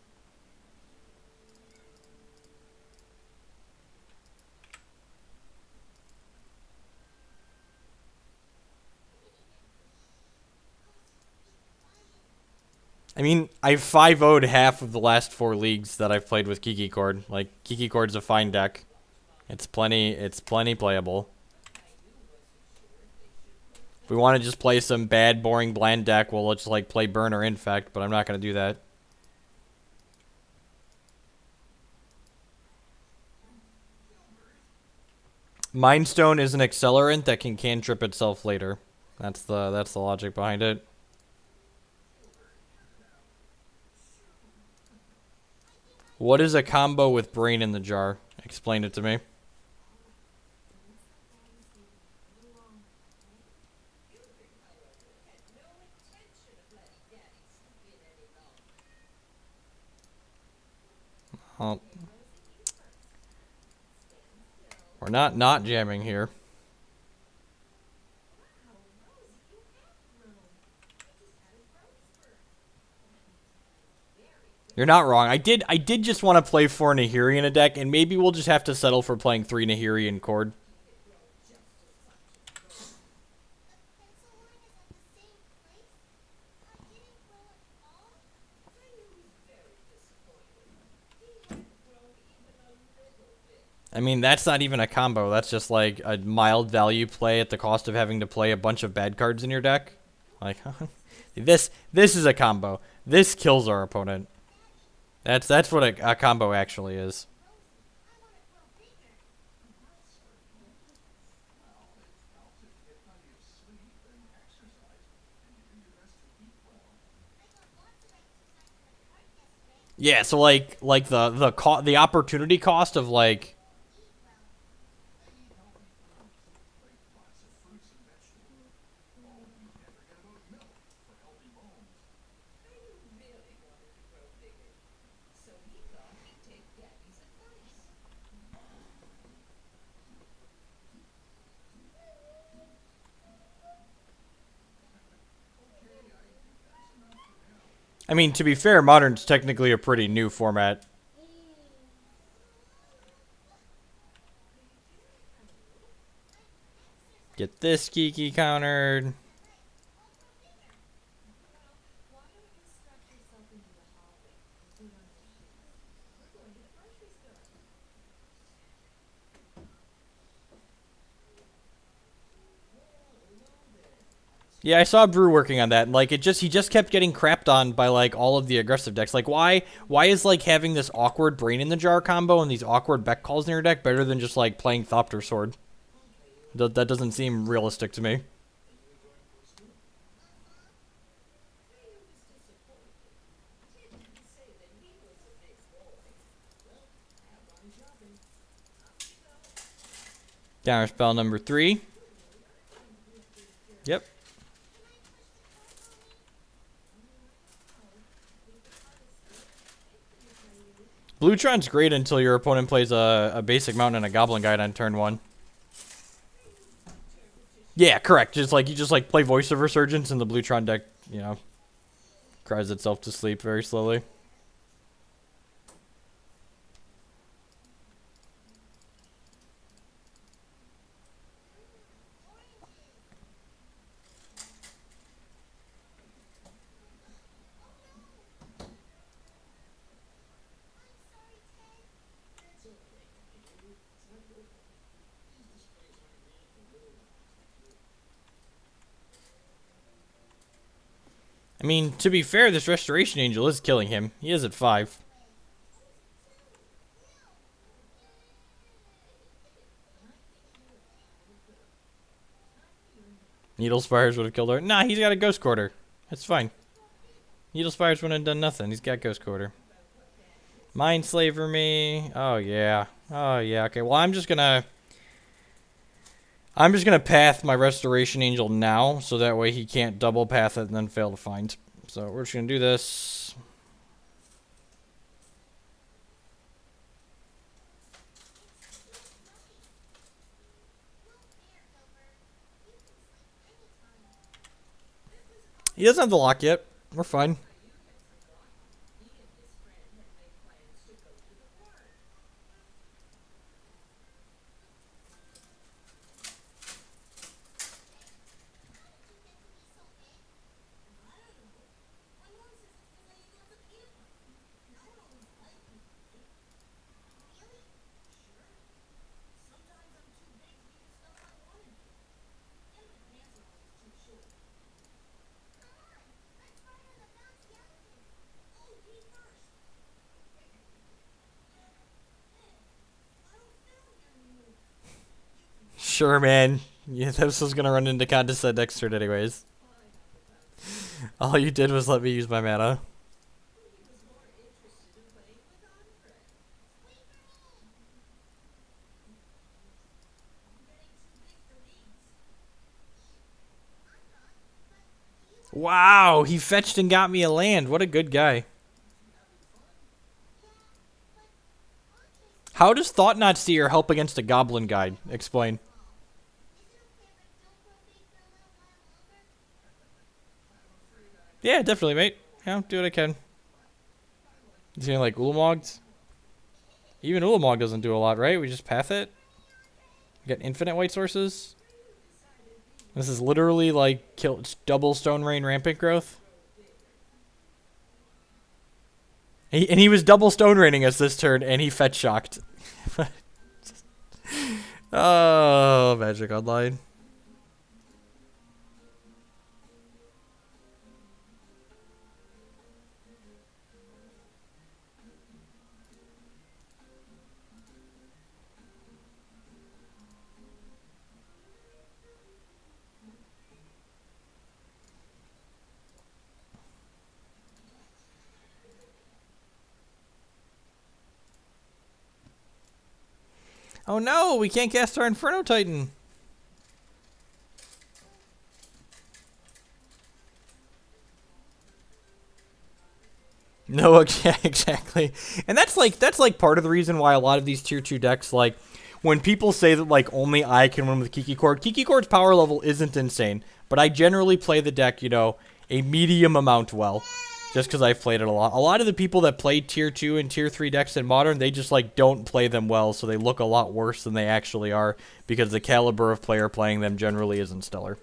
I mean, I've 5-0'd half of the last 4 leagues that I've played with Kiki Cord. Like, Kiki Cord's a fine deck. It's plenty playable. If we want to just play some bad, boring, bland deck, well, let's like play Burn or Infect, but I'm not going to do that. Mind Stone is an accelerant that can cantrip itself later. That's the logic behind it. What is a combo with Brain in the Jar? Explain it to me. Oh. We're not jamming here. You're not wrong. I did just want to play 4 Nahiri in a deck, and maybe we'll just have to settle for playing 3 Nahiri in Cord. I mean, that's not even a combo. That's just like a mild value play at the cost of having to play a bunch of bad cards in your deck. Like, this is a combo. This kills our opponent. That's what a combo actually is. Yeah, so like the opportunity cost of like I mean, to be fair, Modern's technically a pretty new format. Get this Kiki countered. Yeah, I saw Brew working on that, and like he just kept getting crapped on by like all of the aggressive decks. Like why is like having this awkward Brain in the Jar combo and these awkward Beck calls in your deck better than just like playing Thopter Sword? That doesn't seem realistic to me. Counterspell number 3. Yep. Bluetron's great until your opponent plays a basic mountain and a goblin guide on turn 1. Yeah, correct. Just like you just like play Voice of Resurgence and the Bluetron deck, you know, cries itself to sleep very slowly. I mean, to be fair, this Restoration Angel is killing him. He is at 5. Needle Spires would have killed her. Nah, he's got a Ghost Quarter. That's fine. Needle Spires wouldn't have done nothing. He's got Ghost Quarter. Mind Slaver me. Oh, yeah. Oh, yeah. Okay, well, I'm just gonna path my Restoration Angel now, so that way he can't double path it and then fail to find. So we're just gonna do this. He doesn't have the lock yet. We're fine. Sure, man. Yeah, this was gonna run into Condescend next turn anyways. All you did was let me use my mana. Wow, he fetched and got me a land. What a good guy. How does Thought Not Seer help against a Goblin Guide? Explain. Yeah, definitely, mate. Yeah, do what I can. Is he like Ulamog's? Even Ulamog doesn't do a lot, right? We just path it. We got infinite white sources. This is literally like it's double Stone Rain Rampant Growth. And he was double Stone Raining us this turn, and he fetch shocked. Oh, Magic Online. Oh no, we can't cast our Inferno Titan. No, exactly. And that's like part of the reason why a lot of these tier 2 decks, like when people say that like only I can win with Kiki Chord's power level isn't insane, but I generally play the deck, you know, a medium amount well. just because I've played it a lot. A lot of the people that play tier 2 and tier 3 decks in Modern, they just like don't play them well, so they look a lot worse than they actually are because the caliber of player playing them generally isn't stellar.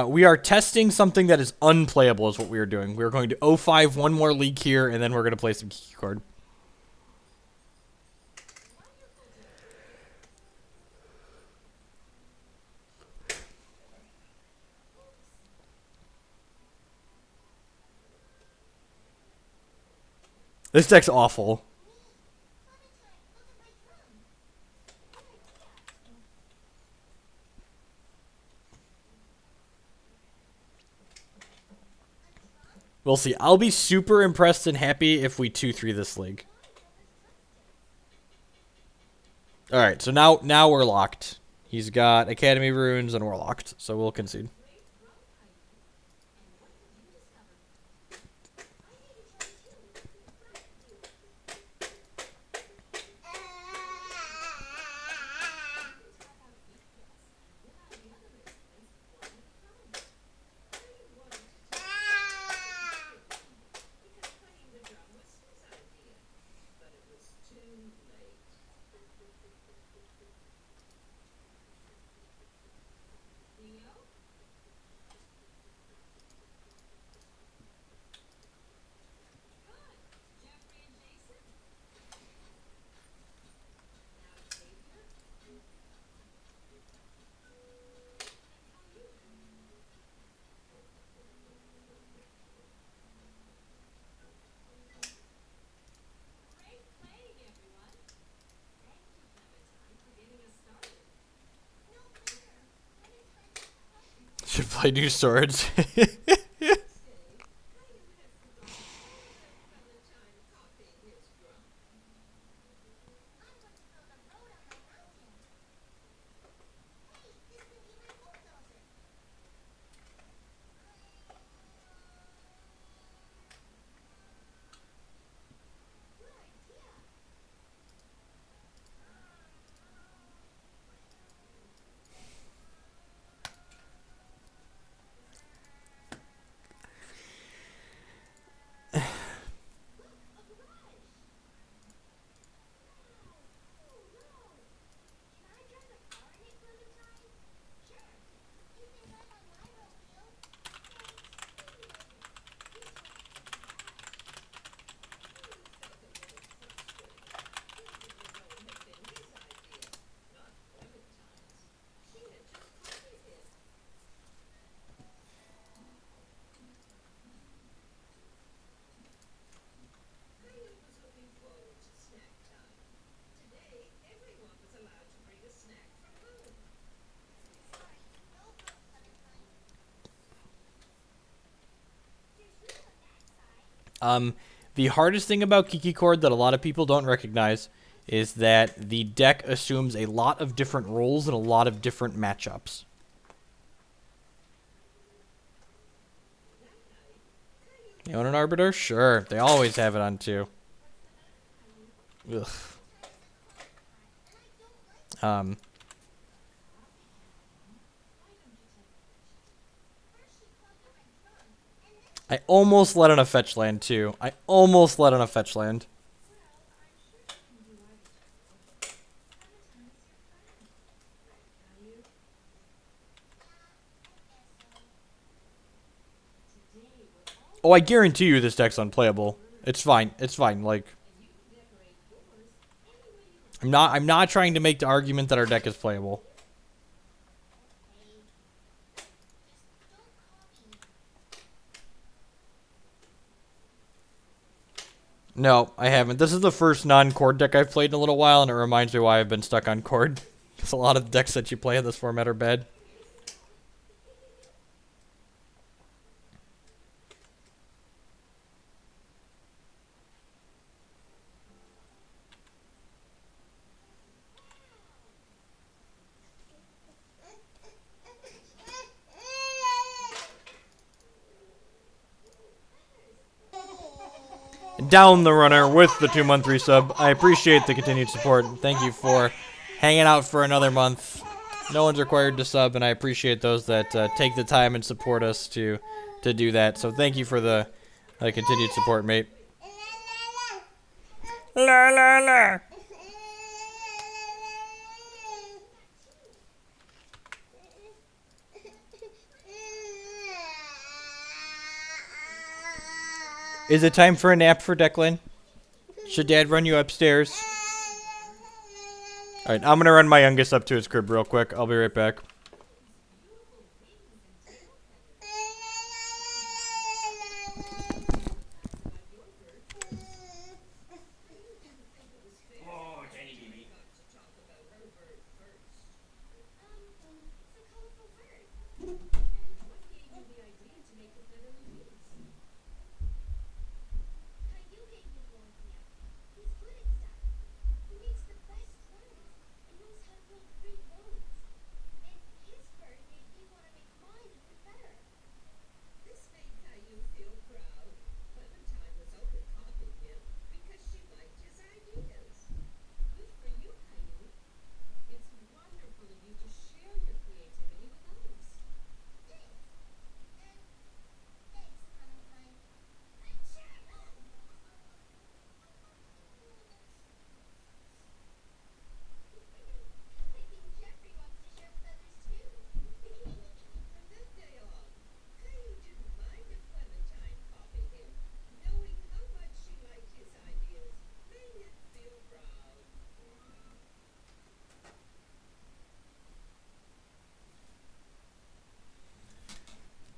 We are testing something that is unplayable is what we are doing. We are going to 0-5 one more league here, and then we're going to play some Kiki card. This deck's awful. We'll see. I'll be super impressed and happy if we 2-3 this league. Alright, so now we're locked. He's got Academy Runes and we're locked, so we'll concede. Should play new swords. The hardest thing about Kiki Chord that a lot of people don't recognize is that the deck assumes a lot of different roles and a lot of different matchups. You want an Arbiter? Sure. They always have it on 2. Ugh. I almost let on a fetch land, too. I almost let on a fetch land. Oh, I guarantee you this deck's unplayable. It's fine. It's fine. Like, I'm not trying to make the argument that our deck is playable. No, I haven't. This is the first non-Chord deck I've played in a little while, and it reminds me why I've been stuck on Chord. Because a lot of decks that you play in this format are bad. Down the runner with the 2-month resub. I appreciate the continued support. Thank you for hanging out for another month. No one's required to sub, and I appreciate those that take the time and support us to do that. So thank you for the continued support, mate. La la la. Is it time for a nap for Declan? Should Dad run you upstairs? Alright, I'm gonna run my youngest up to his crib real quick. I'll be right back. Oh, tiny baby.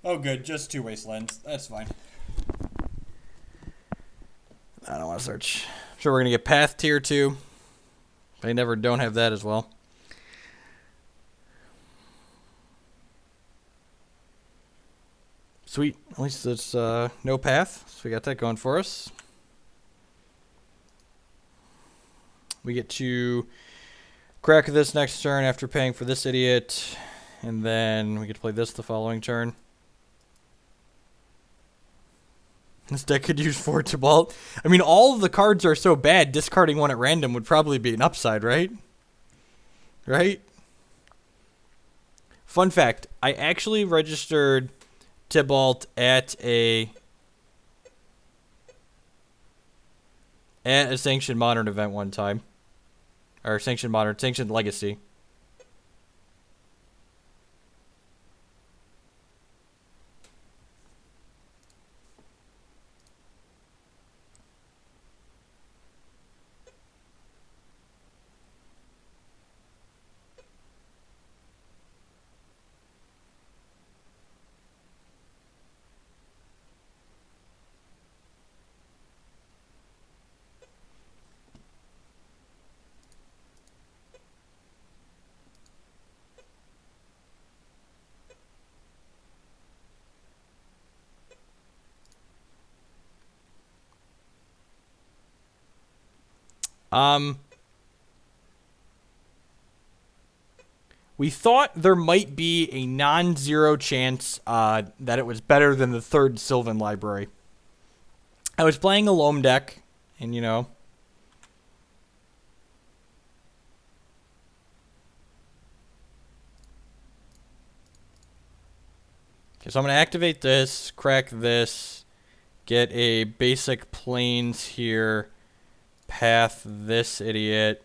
Oh, good. Just 2 wastelands. That's fine. I don't want to search. I'm sure we're going to get Path Tier 2. They never don't have that as well. Sweet. At least it's no path. So we got that going for us. We get to crack this next turn after paying for this idiot. And then we get to play this the following turn. This deck could use 4 Tibalt. I mean, all of the cards are so bad, discarding one at random would probably be an upside, right? Right? Fun fact, I actually registered Tibalt at a Sanctioned Modern event one time. Or Sanctioned Legacy. We thought there might be a non-zero chance that it was better than the 3rd Sylvan Library. I was playing a Loam deck, and you know. Okay, so I'm going to activate this, crack this, get a basic plains here, path this idiot,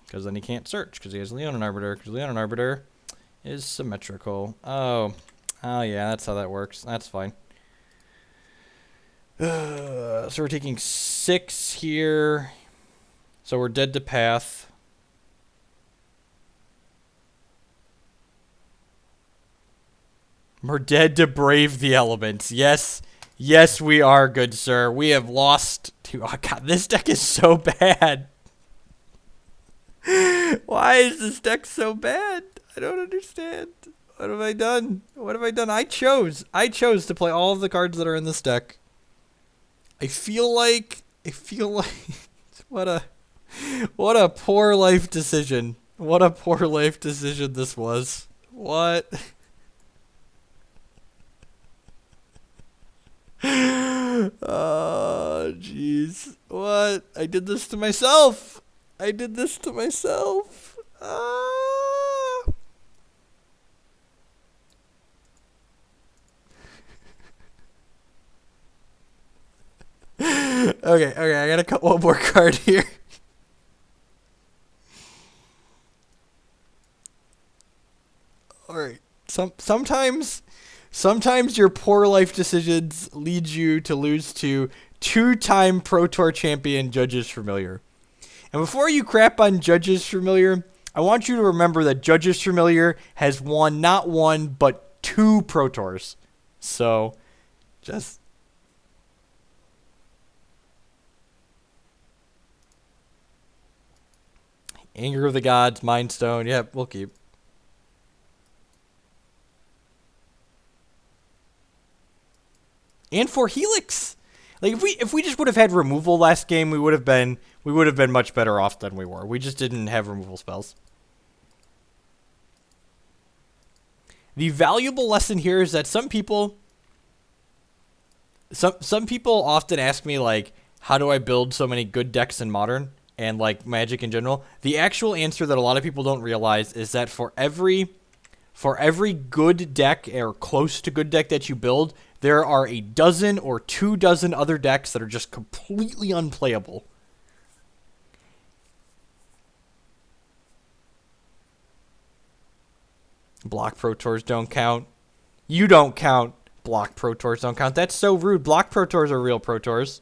because then he can't search, because he has Leonin Arbiter, because Leonin Arbiter is symmetrical. Oh, yeah, that's how that works. That's fine. So we're taking 6 here. So we're dead to path. We're dead to brave the elements. Yes. Yes, we are, good sir. We have lost to... Oh, God, this deck is so bad. Why is this deck so bad? I don't understand. What have I done? What have I done? I chose to play all of the cards that are in this deck. I feel like what a poor life decision. What a poor life decision this was. What? Oh, jeez. What? I did this to myself. I did this to myself. Okay, I gotta cut one more card here. Alright. Sometimes your poor life decisions lead you to lose to two-time Pro Tour champion Judges Familiar. And before you crap on Judges Familiar, I want you to remember that Judges Familiar has won not one, but 2 Pro Tours. So, just... Anger of the Gods, Mind Stone. Yep, we'll keep. And for Helix. Like if we just would have had removal last game, we would have been much better off than we were. We just didn't have removal spells. The valuable lesson here is that some people often ask me like, how do I build so many good decks in Modern and like Magic in general? The actual answer that a lot of people don't realize is that for every good deck or close to good deck that you build, there are a dozen or 24 other decks that are just completely unplayable. Block Pro Tours don't count. You don't count. Block Pro Tours don't count. That's so rude. Block Pro Tours are real Pro Tours.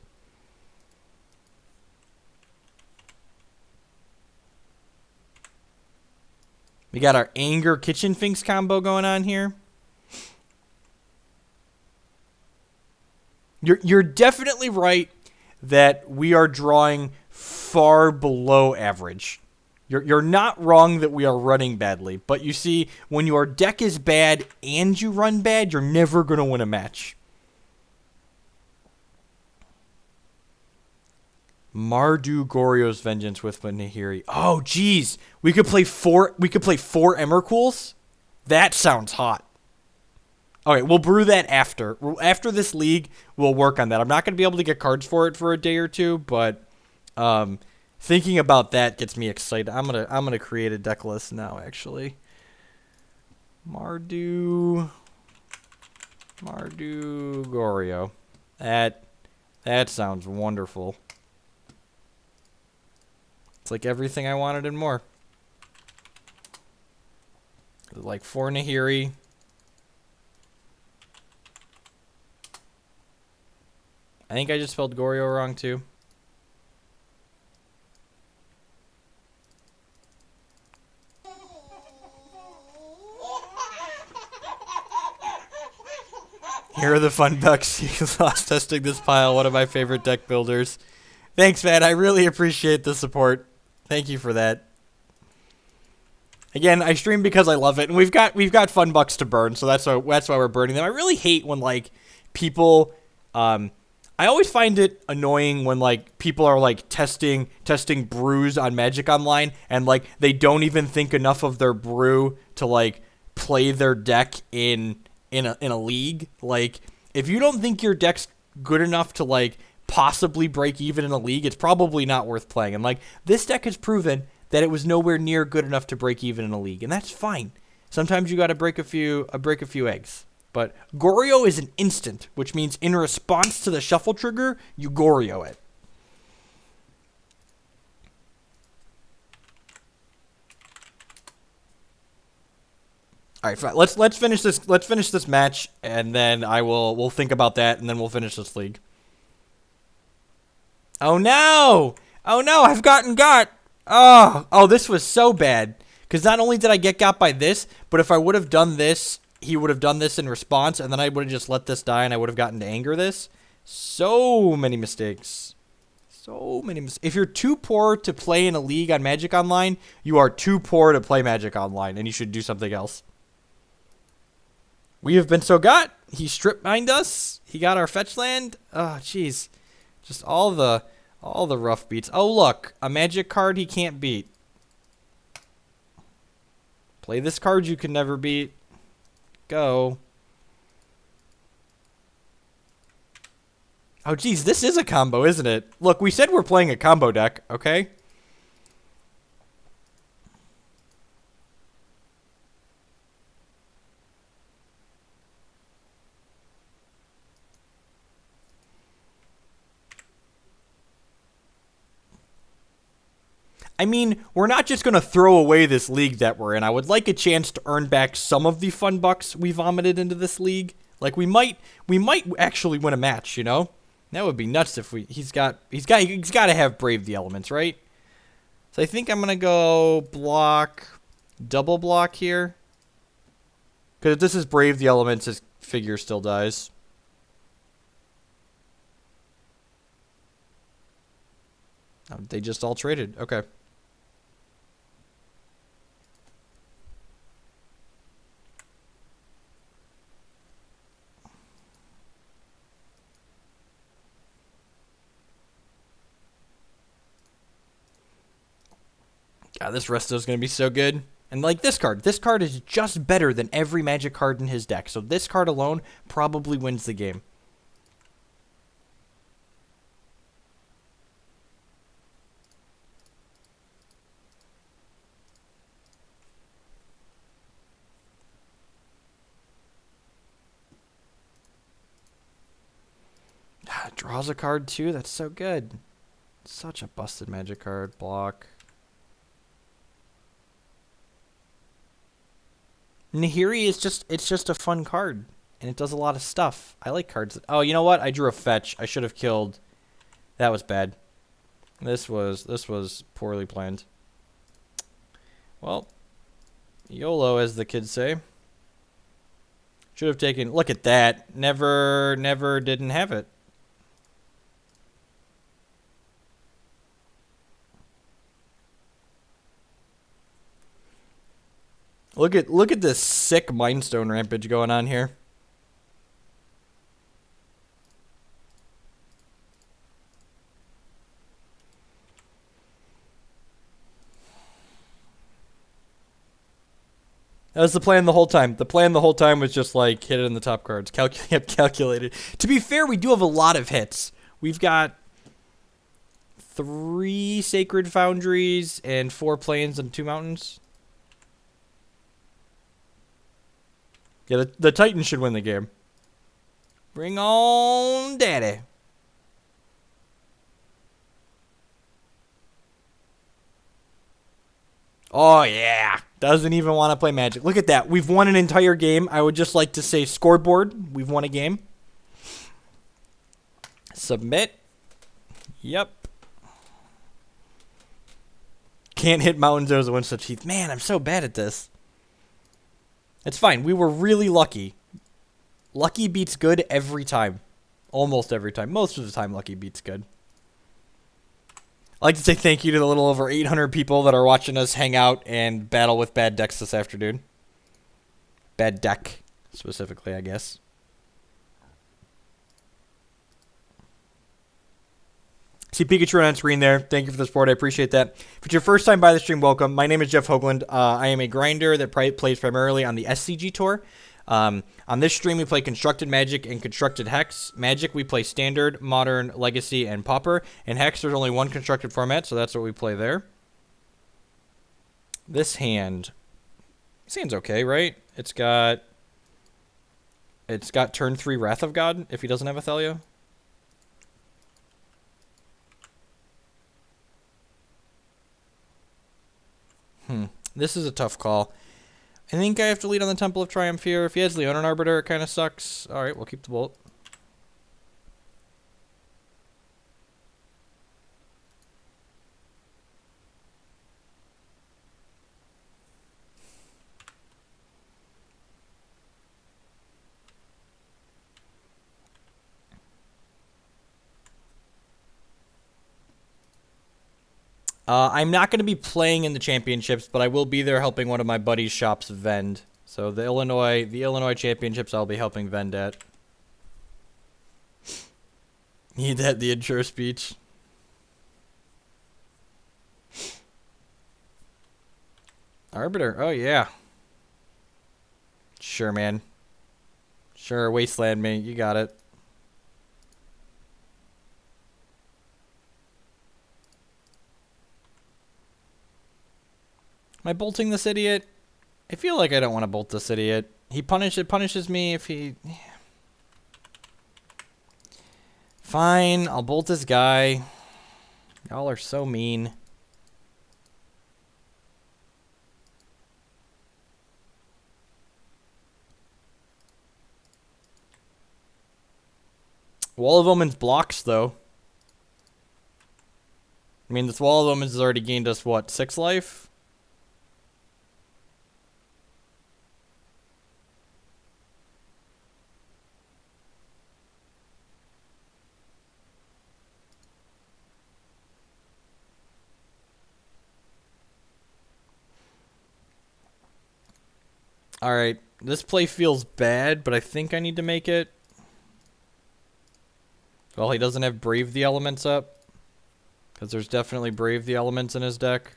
We got our Anger Kitchen Finks combo going on here. You're definitely right that we are drawing far below average. You're not wrong that we are running badly, but you see, when your deck is bad and you run bad, you're never going to win a match. Mardu Goryo's Vengeance with Nahiri. Oh, geez. We could play 4 Emmercools? That sounds hot. Okay, we'll brew that after. After this league, we'll work on that. I'm not going to be able to get cards for it for a day or two, but thinking about that gets me excited. I'm gonna create a deck list now, actually. Mardu Goryo. That sounds wonderful. It's like everything I wanted and more. Like 4 Nahiri. I think I just spelled Goryo wrong, too. Here are the fun bucks. You lost testing this pile. One of my favorite deck builders. Thanks, man. I really appreciate the support. Thank you for that. Again, I stream because I love it, and we've got fun bucks to burn, so that's why we're burning them. I really hate when like people. I always find it annoying when like people are like testing brews on Magic Online, and like they don't even think enough of their brew to like play their deck in a league. Like if you don't think your deck's good enough to like possibly break even in a league, it's probably not worth playing. And like this deck has proven that it was nowhere near good enough to break even in a league, and that's fine. Sometimes you got to break a few eggs. But Goryo is an instant, which means in response to the shuffle trigger, you Goryo it. All right, fine. Let's finish this. Let's finish this match, and then we'll think about that, and then we'll finish this league. Oh no! Oh no! I've gotten got. Oh, this was so bad. Because not only did I get got by this, but if I would have done this, he would have done this in response, and then I would have just let this die, and I would have gotten to anger this. So many mistakes. If you're too poor to play in a league on Magic Online, you are too poor to play Magic Online, and you should do something else. We have been so got. He strip mined us. He got our fetch land. Oh, jeez. Just all the rough beats. Oh, look. A magic card he can't beat. Play this card you can never beat. Go. Oh, geez, this is a combo, isn't it? Look, we said we're playing a combo deck, okay? I mean, we're not just going to throw away this league that we're in. I would like a chance to earn back some of the fun bucks we vomited into this league. Like, we might actually win a match, you know? That would be nuts if he's got to have Brave the Elements, right? So I think I'm going to go double block here. Because if this is Brave the Elements, his figure still dies. Oh, they just all traded. Okay. God, this resto is going to be so good. And like this card is just better than every Magic card in his deck. So this card alone probably wins the game. Draws a card too. That's so good. Such a busted Magic card. Block. Nahiri is just a fun card, and it does a lot of stuff. I like cards that, oh, you know what? I drew a fetch. I should have killed. That was bad. This was poorly planned. Well, YOLO, as the kids say. Should have taken, look at that. Never didn't have it. Look at this sick Mindstone rampage going on here. That was the plan the whole time. The plan the whole time was just like hit it in the top cards. Calculated. To be fair, we do have a lot of hits. We've got 3 Sacred Foundries and 4 Plains and 2 Mountains. Yeah, the Titan should win the game. Bring on daddy. Oh, yeah. Doesn't even want to play Magic. Look at that. We've won an entire game. I would just like to say scoreboard. We've won a game. Submit. Yep. Can't hit Mountain Zones and win such teeth. Man, I'm so bad at this. It's fine. We were really lucky. Lucky beats good every time. Almost every time. Most of the time, lucky beats good. I'd like to say thank you to the little over 800 people that are watching us hang out and battle with bad decks this afternoon. Bad deck, specifically, I guess. See Pikachu on screen there. Thank you for the support. I appreciate that. If it's your first time by the stream, welcome. My name is Jeff Hoagland. I am a grinder that plays primarily on the SCG Tour. On this stream, we play Constructed Magic and Constructed Hex. Magic, we play Standard, Modern, Legacy, and Pauper. In Hex, there's only one constructed format, so that's what we play there. This hand's okay, right? It's got turn 3 Wrath of God if he doesn't have Athelio. This is a tough call. I think I have to lead on the Temple of Triumph here. If he has Leonin Arbiter, it kind of sucks. Alright, we'll keep the bolt. I'm not going to be playing in the championships, but I will be there helping one of my buddies' shops vend. So the Illinois championships, I'll be helping vend at. Need that the intro speech. Arbiter, oh yeah. Sure, man. Sure, Wasteland me, you got it. Am I bolting this idiot? I feel like I don't want to bolt this idiot. It punishes me if he... Fine, I'll bolt this guy. Y'all are so mean. Wall of Omens blocks, though. I mean, this Wall of Omens has already gained us, what, 6 life? Alright, this play feels bad, but I think I need to make it. Well, he doesn't have Brave the Elements up. Because there's definitely Brave the Elements in his deck.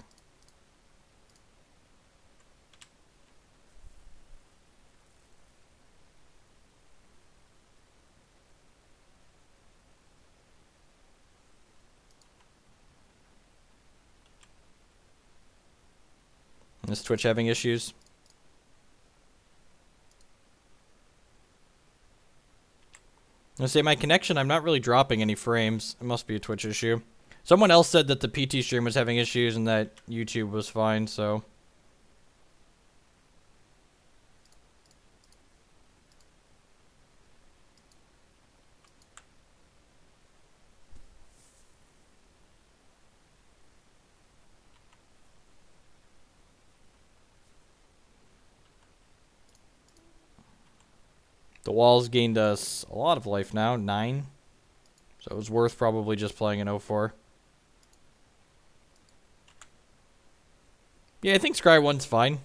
Is Twitch having issues? I'm gonna say my connection, I'm not really dropping any frames. It must be a Twitch issue. Someone else said that the PT stream was having issues and that YouTube was fine, so. The walls gained us a lot of life now, 9. So it was worth probably just playing an 0-4. Yeah, I think Scry 1's fine.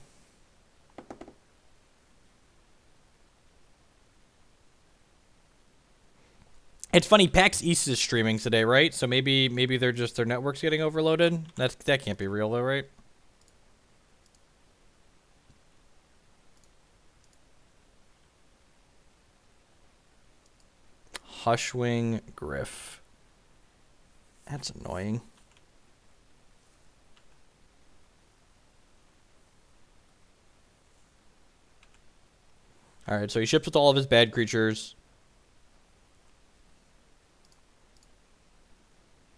It's funny, PAX East is streaming today, right? So maybe they're just their network's getting overloaded. That can't be real though, right? Hushwing Griff. That's annoying. Alright, so he ships with all of his bad creatures.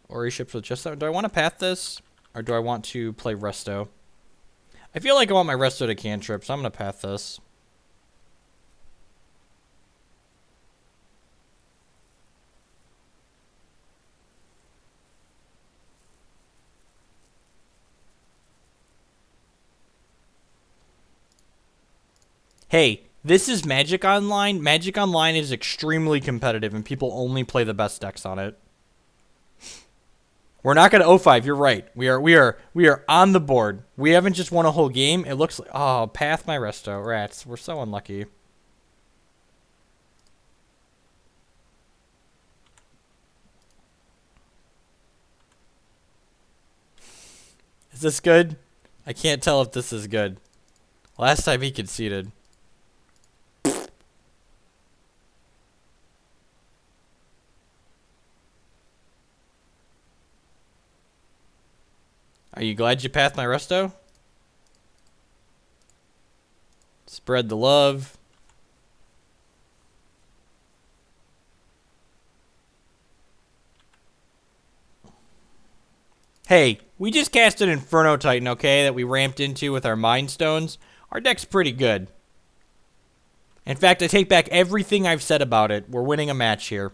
Or he ships with just that. Do I want to path this? Or do I want to play Resto? I feel like I want my Resto to cantrip, so I'm going to path this. Hey, this is Magic Online. Magic Online is extremely competitive, and people only play the best decks on it. We're not going to 0-5. You're right. We are on the board. We haven't just won a whole game. It looks like, oh, path my Resto. Rats. We're so unlucky. Is this good? I can't tell if this is good. Last time he conceded. Are you glad you pathed my Resto? Spread the love. Hey, we just cast an Inferno Titan, okay, that we ramped into with our Mind Stones. Our deck's pretty good. In fact, I take back everything I've said about it. We're winning a match here.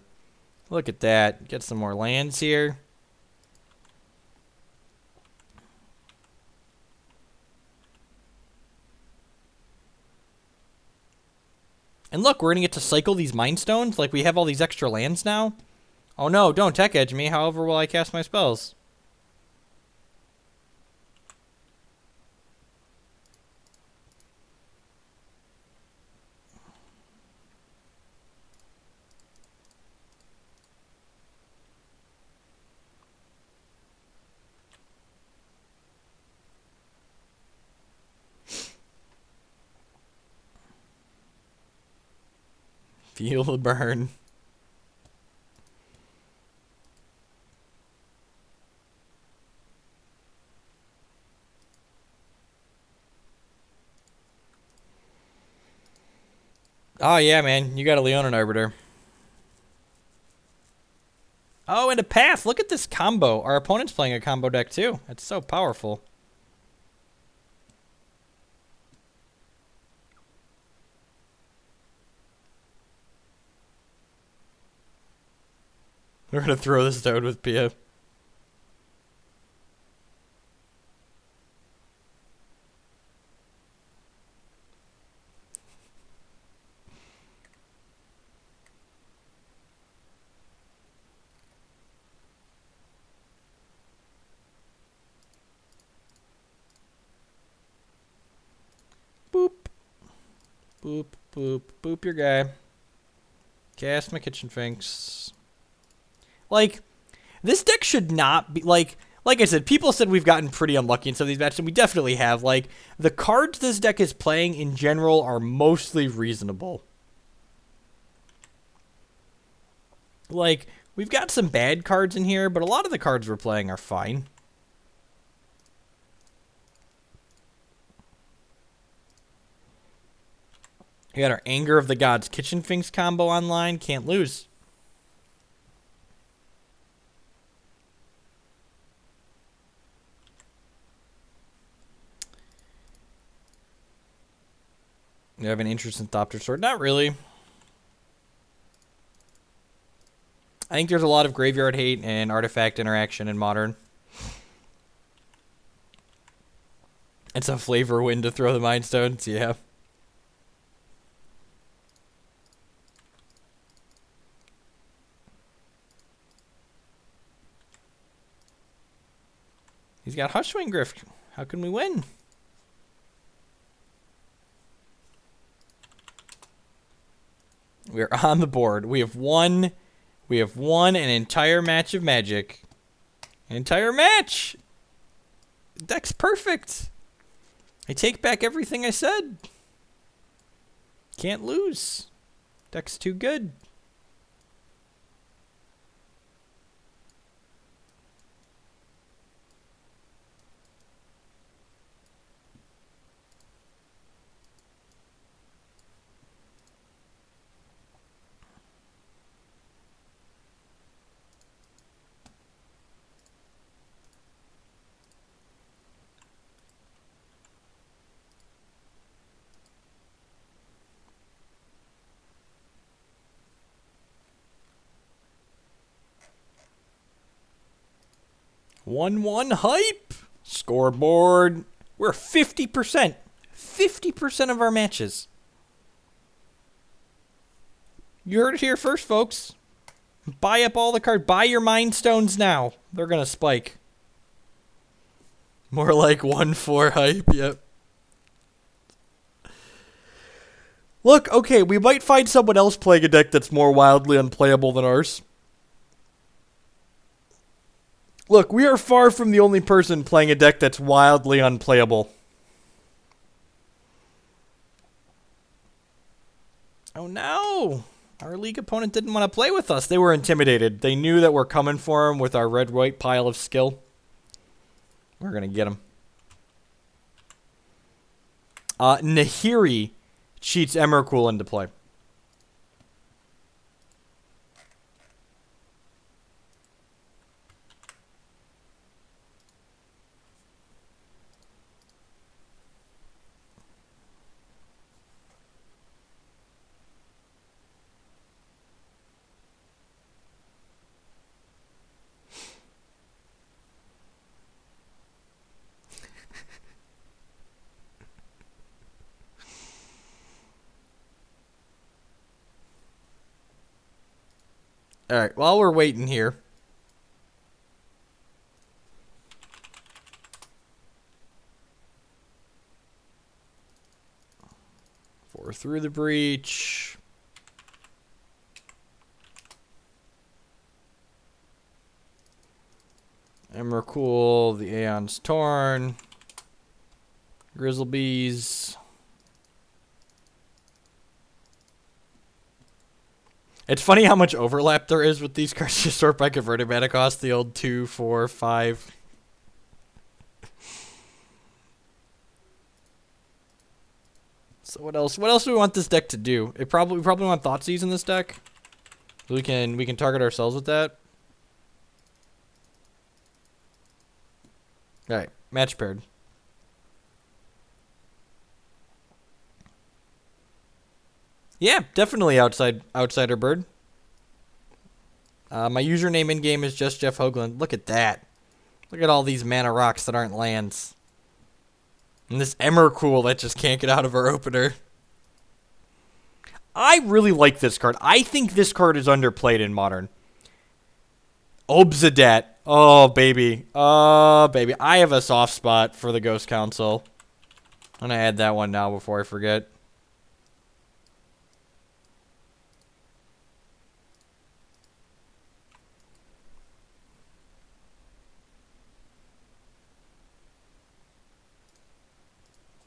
Look at that. Get some more lands here. And look, we're going to get to cycle these Mind Stones. Like, we have all these extra lands now. Oh no, don't tech edge me. However will I cast my spells? Feel the burn. Oh, yeah, man. You got a Leonin Arbiter. Oh, and a path. Look at this combo. Our opponent's playing a combo deck, too. It's so powerful. We're gonna throw this down with Pia. Boop. Boop, boop, boop your guy. Cast my kitchen finks. Like, this deck should not be, like I said, people said we've gotten pretty unlucky in some of these matches, and we definitely have. Like, the cards this deck is playing in general are mostly reasonable. Like, we've got some bad cards in here, but a lot of the cards we're playing are fine. We got our Anger of the Gods Kitchen Finks combo online. Can't lose. You have an interest in Thopter Sword? Not really. I think there's a lot of graveyard hate and artifact interaction in Modern. It's a flavor win to throw the Mind Stones, yeah. He's got Hushwing Grift. How can we win? We're on the board. We have won an entire match of Magic. An entire match! Deck's perfect. I take back everything I said. Can't lose. Deck's too good. One hype. Scoreboard. We're 50%. 50% of our matches. You heard it here first, folks. Buy up all the cards. Buy your Mind Stones now. They're going to spike. More like 1-4 hype. Yep. Look, okay, we might find someone else playing a deck that's more wildly unplayable than ours. Look, we are far from the only person playing a deck that's wildly unplayable. Oh no! Our league opponent didn't want to play with us. They were intimidated. They knew that we're coming for them with our red-white pile of skill. We're going to get them. Nahiri cheats Emrakul into play. Alright, while we're waiting here. Four through the breach. Emrakul, the Aeon's Torn. Grizzlebees. It's funny how much overlap there is with these cards. Just sort by converted mana cost, the old 2, 4, 5. So what else? What else do we want this deck to do? We probably want Thoughtseize in this deck. We can target ourselves with that. All right, match paired. Yeah, definitely outsider bird. My username in game is just Jeff Hoagland. Look at that. Look at all these mana rocks that aren't lands. And this Emrakul that just can't get out of our opener. I really like this card. I think this card is underplayed in Modern. Obsidat. Oh, baby. Oh, baby. I have a soft spot for the Ghost Council. I'm going to add that one now before I forget.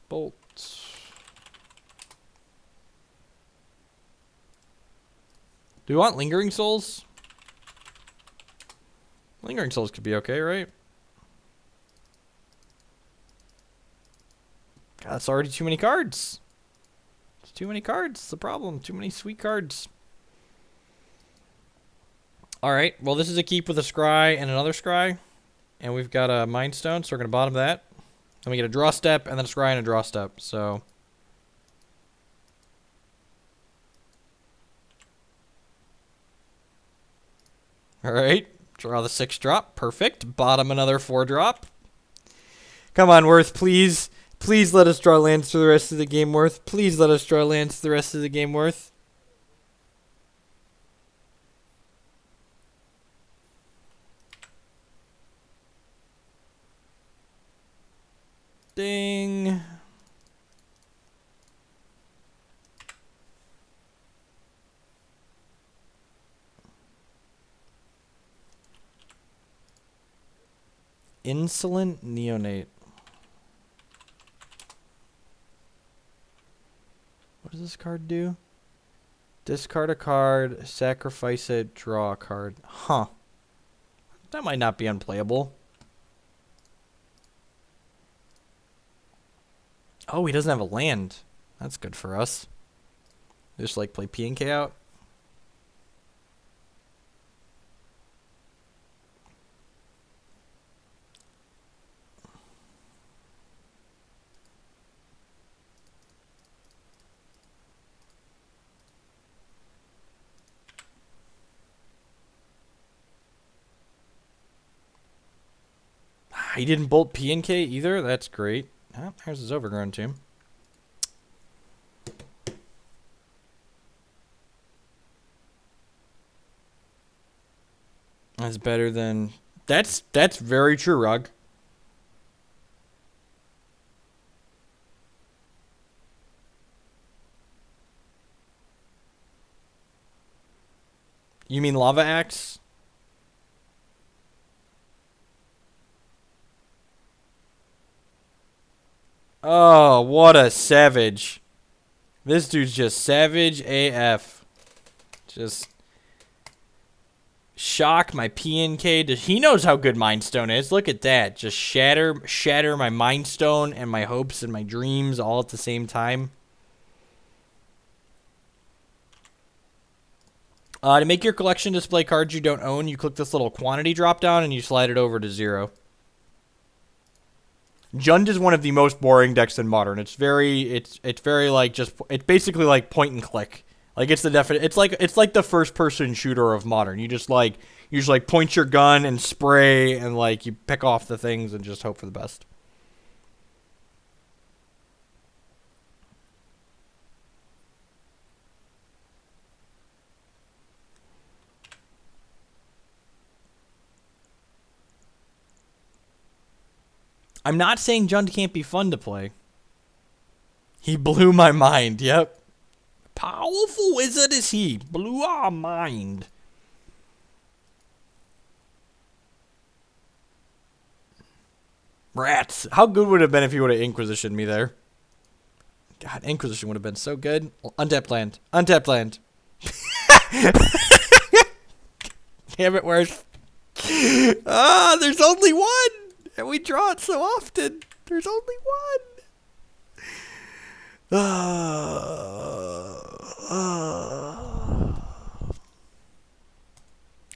Bolts. Do we want Lingering Souls? Lingering Souls could be okay, right? God, that's already too many cards. It's too many cards. It's the problem. Too many sweet cards. Alright, well this is a keep with a Scry and another Scry. And we've got a Mind Stone, so we're going to bottom that. Then we get a draw step, and then a Scry and a draw step, so... Alright, draw the 6 drop, perfect. Bottom another 4 drop. Come on, Worth, please. Please let us draw lands for the rest of the game, Worth. Please let us draw lands for the rest of the game, Worth. Ding. Insolent Neonate. What does this card do? Discard a card, sacrifice it, draw a card. Huh. That might not be unplayable. Oh, he doesn't have a land. That's good for us. Just like play P and K out. He didn't bolt P and K either. That's great. Oh, there's his Overgrown Tomb. That's better than... That's very true, Rug. You mean Lava Axe? Oh, what a savage. This dude's just savage AF. Just shock my PNK. He knows how good Mind Stone is. Look at that. Just shatter my Mind Stone and my hopes and my dreams all at the same time. To make your collection display cards you don't own, you click this little quantity drop down and you slide it over to 0. Jund is one of the most boring decks in Modern. It's very like just it's basically like point and click. Like it's the definite. It's like the first person shooter of Modern. You just like point your gun and spray and like you pick off the things and just hope for the best. I'm not saying Jund can't be fun to play. He blew my mind, yep. Powerful wizard is he. Blew our mind. Rats. How good would it have been if he would have Inquisitioned me there? God, Inquisition would have been so good. Untapped land. Untapped land. Damn it, Worth. Ah, there's only one. And we draw it so often. There's only one.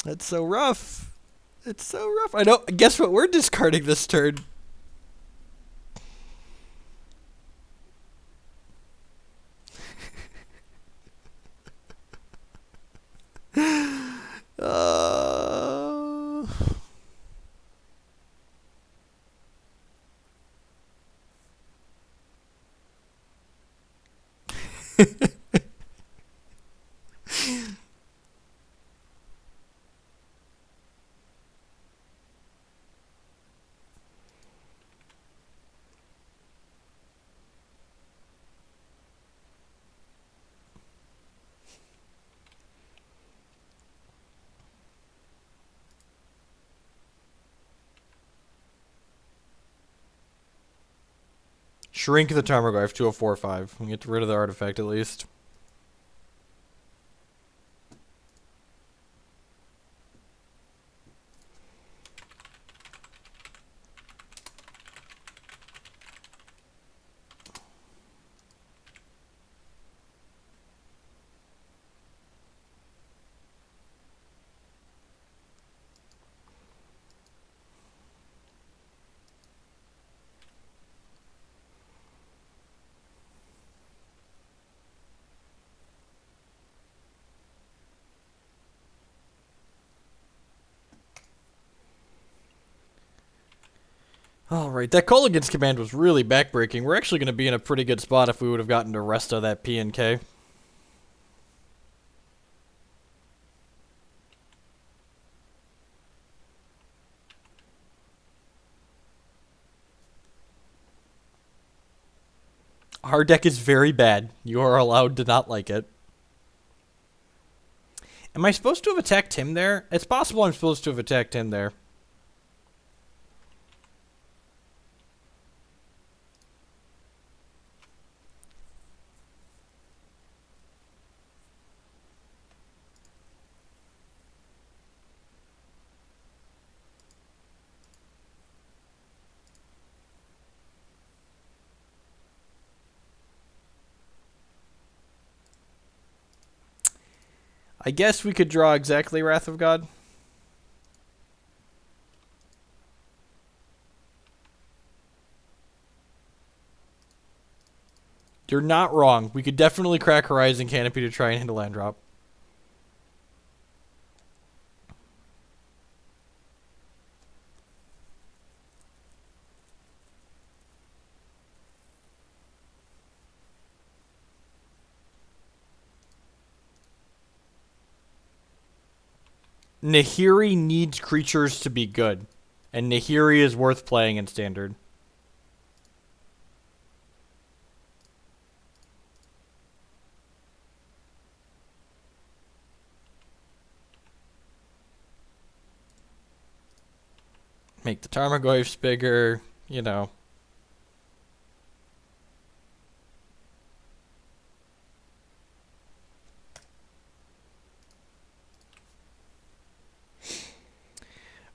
That's so rough. It's so rough. I know. Guess what we're discarding this turn? Shrink the Tarmogoyf to a 4/5. We get rid of the artifact at least. Alright, that Colligan's command was really backbreaking. We're actually going to be in a pretty good spot if we would have gotten to resto that P and K. Our deck is very bad. You are allowed to not like it. Am I supposed to have attacked him there? It's possible I'm supposed to have attacked him there. I guess we could draw exactly Wrath of God. You're not wrong. We could definitely crack Horizon Canopy to try and hit a land drop. Nahiri needs creatures to be good, and Nahiri is worth playing in Standard. Make the Tarmogoyfs bigger, you know.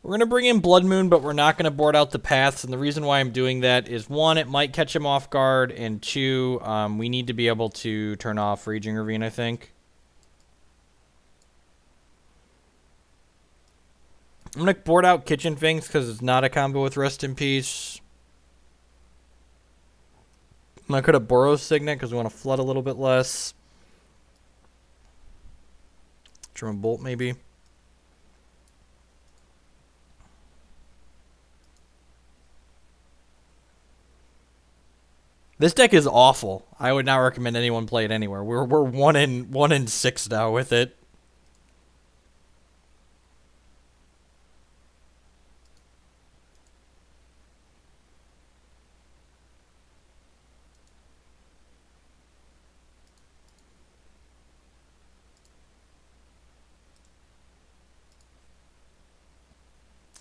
We're going to bring in Blood Moon, but we're not going to board out the paths, and the reason why I'm doing that is, one, it might catch him off guard, and two, we need to be able to turn off Raging Ravine, I think. I'm going to board out Kitchen Finks because it's not a combo with Rest in Peace. I could have Boros Signet because we want to flood a little bit less. German Bolt, maybe. This deck is awful. I would not recommend anyone play it anywhere. We're 1-6 now with it.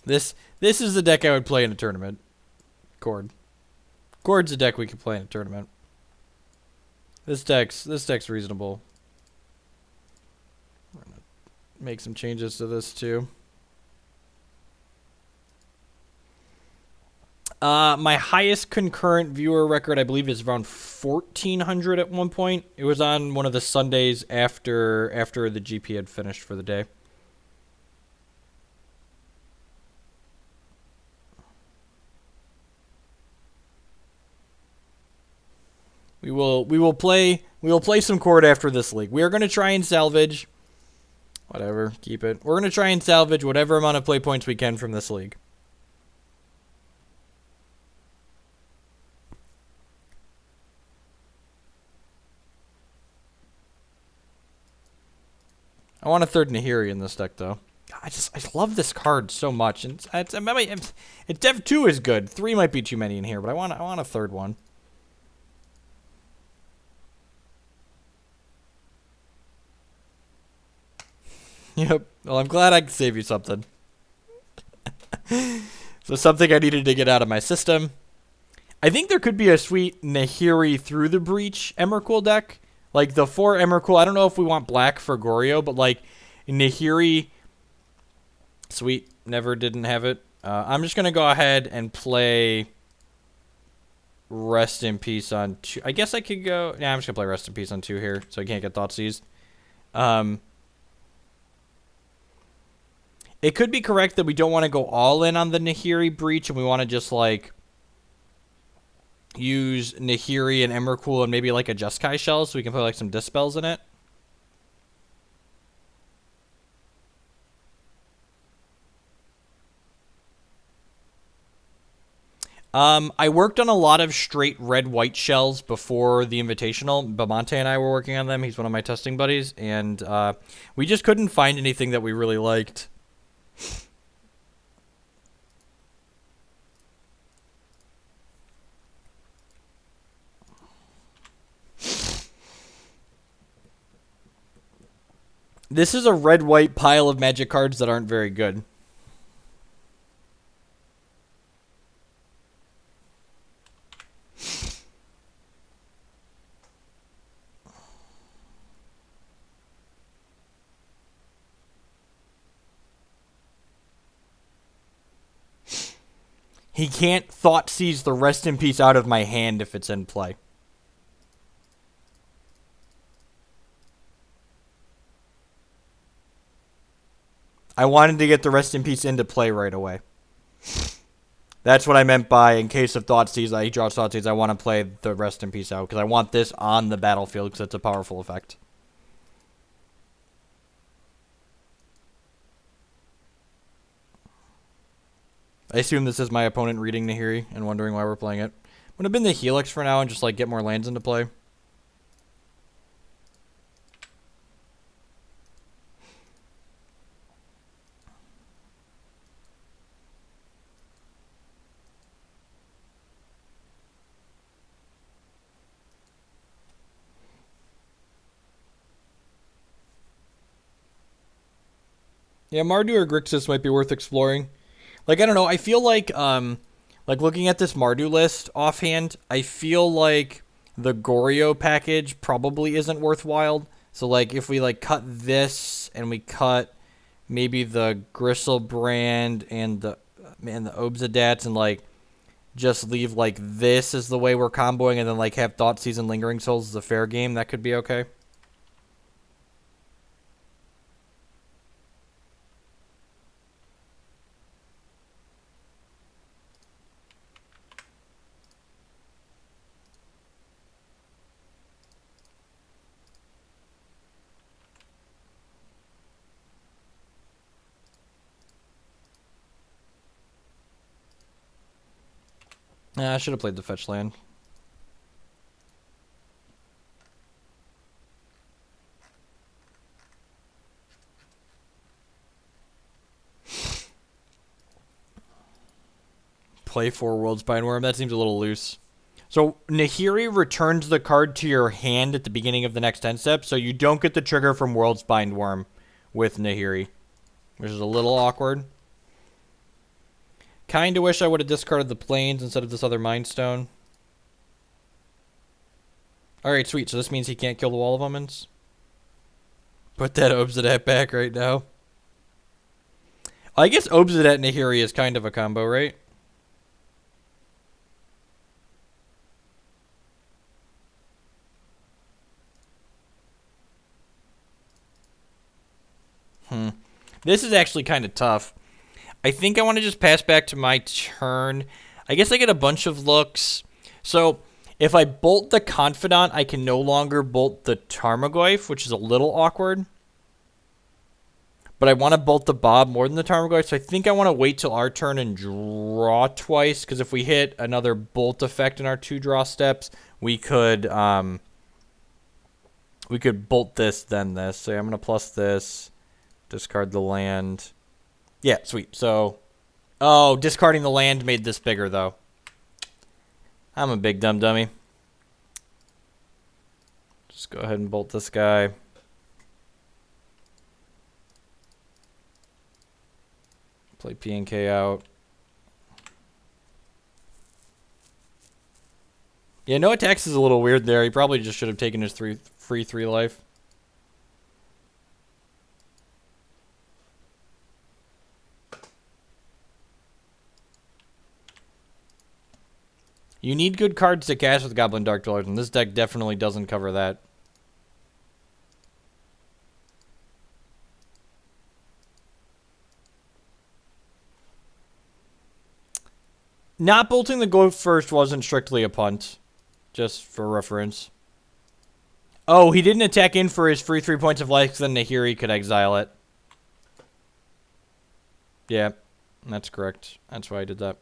This is the deck I would play in a tournament. Cord. Cord's a deck we could play in a tournament. This deck's reasonable. We're gonna make some changes to this too. My highest concurrent viewer record, I believe, is around 1,400 at one point. It was on one of the Sundays after the GP had finished for the day. We will play some Cord after this league. We are going to try and salvage whatever, keep it. We're going to try and salvage whatever amount of play points we can from this league. I want a third Nahiri in this deck though. I love this card so much, and it's Dev 2 is good. 3 might be too many in here, but I want a third one. Yep. Well, I'm glad I could save you something. So something I needed to get out of my system. I think there could be a sweet Nahiri through the breach Emrakul deck. Like the 4 Emrakul, I don't know if we want black for Goryo, but like Nahiri, sweet, never didn't have it. I'm just going to go ahead and play Rest in Peace on 2. I guess I could go, yeah, I'm just going to play Rest in Peace on 2 here, so I can't get Thoughtseize. It could be correct that we don't want to go all in on the Nahiri breach, and we want to just like use Nahiri and Emrakul and maybe like a Jeskai shell so we can put like some Dispels in it. I worked on a lot of straight red-white shells before the Invitational. Bamonte and I were working on them. He's one of my testing buddies, and we just couldn't find anything that we really liked. This is a red-white pile of Magic cards that aren't very good. He can't Thoughtseize the Rest in Peace out of my hand if it's in play. I wanted to get the Rest in Peace into play right away. That's what I meant by, in case of Thoughtseize, he draws Thoughtseize, I want to play the Rest in Peace out, because I want this on the battlefield, because it's a powerful effect. I assume this is my opponent reading Nahiri and wondering why we're playing it. Would have been the Helix for now and just like get more lands into play. Yeah, Mardu or Grixis might be worth exploring. Like, I don't know, I feel like looking at this Mardu list offhand, I feel like the Goryo package probably isn't worthwhile. So, like, if we, like, cut this and we cut maybe the Gristlebrand and the Obzadats and, like, just leave, like, this as the way we're comboing and then, like, have Thoughtseize and Lingering Souls as a fair game, that could be okay. I should have played the fetch land. Play 4 World's Bindworm. That seems a little loose. So Nahiri returns the card to your hand at the beginning of the next 10 steps, so you don't get the trigger from World's Bindworm with Nahiri, which is a little awkward. Kinda wish I would have discarded the Plains instead of this other Mind Stone. Alright, sweet. So this means he can't kill the Wall of Omens. Put that Obzadat back right now. I guess Obzadat Nahiri is kind of a combo, right? This is actually kind of tough. I think I want to just pass back to my turn. I guess I get a bunch of looks. So if I bolt the Confidant, I can no longer bolt the Tarmogoyf, which is a little awkward. But I want to bolt the Bob more than the Tarmogoyf, so I think I want to wait till our turn and draw twice, because if we hit another bolt effect in our 2 draw steps, we could bolt this, then this. So I'm going to plus this, discard the land. Yeah, sweet. So, oh, discarding the land made this bigger, though. I'm a big dumb dummy. Just go ahead and bolt this guy. Play P and K out. Yeah, no attacks is a little weird there. He probably just should have taken his free 3 life. You need good cards to cast with Goblin Dark Dwellers, and this deck definitely doesn't cover that. Not bolting the goat first wasn't strictly a punt, just for reference. Oh, he didn't attack in for his free 3 points of life, then Nahiri could exile it. Yeah, that's correct. That's why I did that.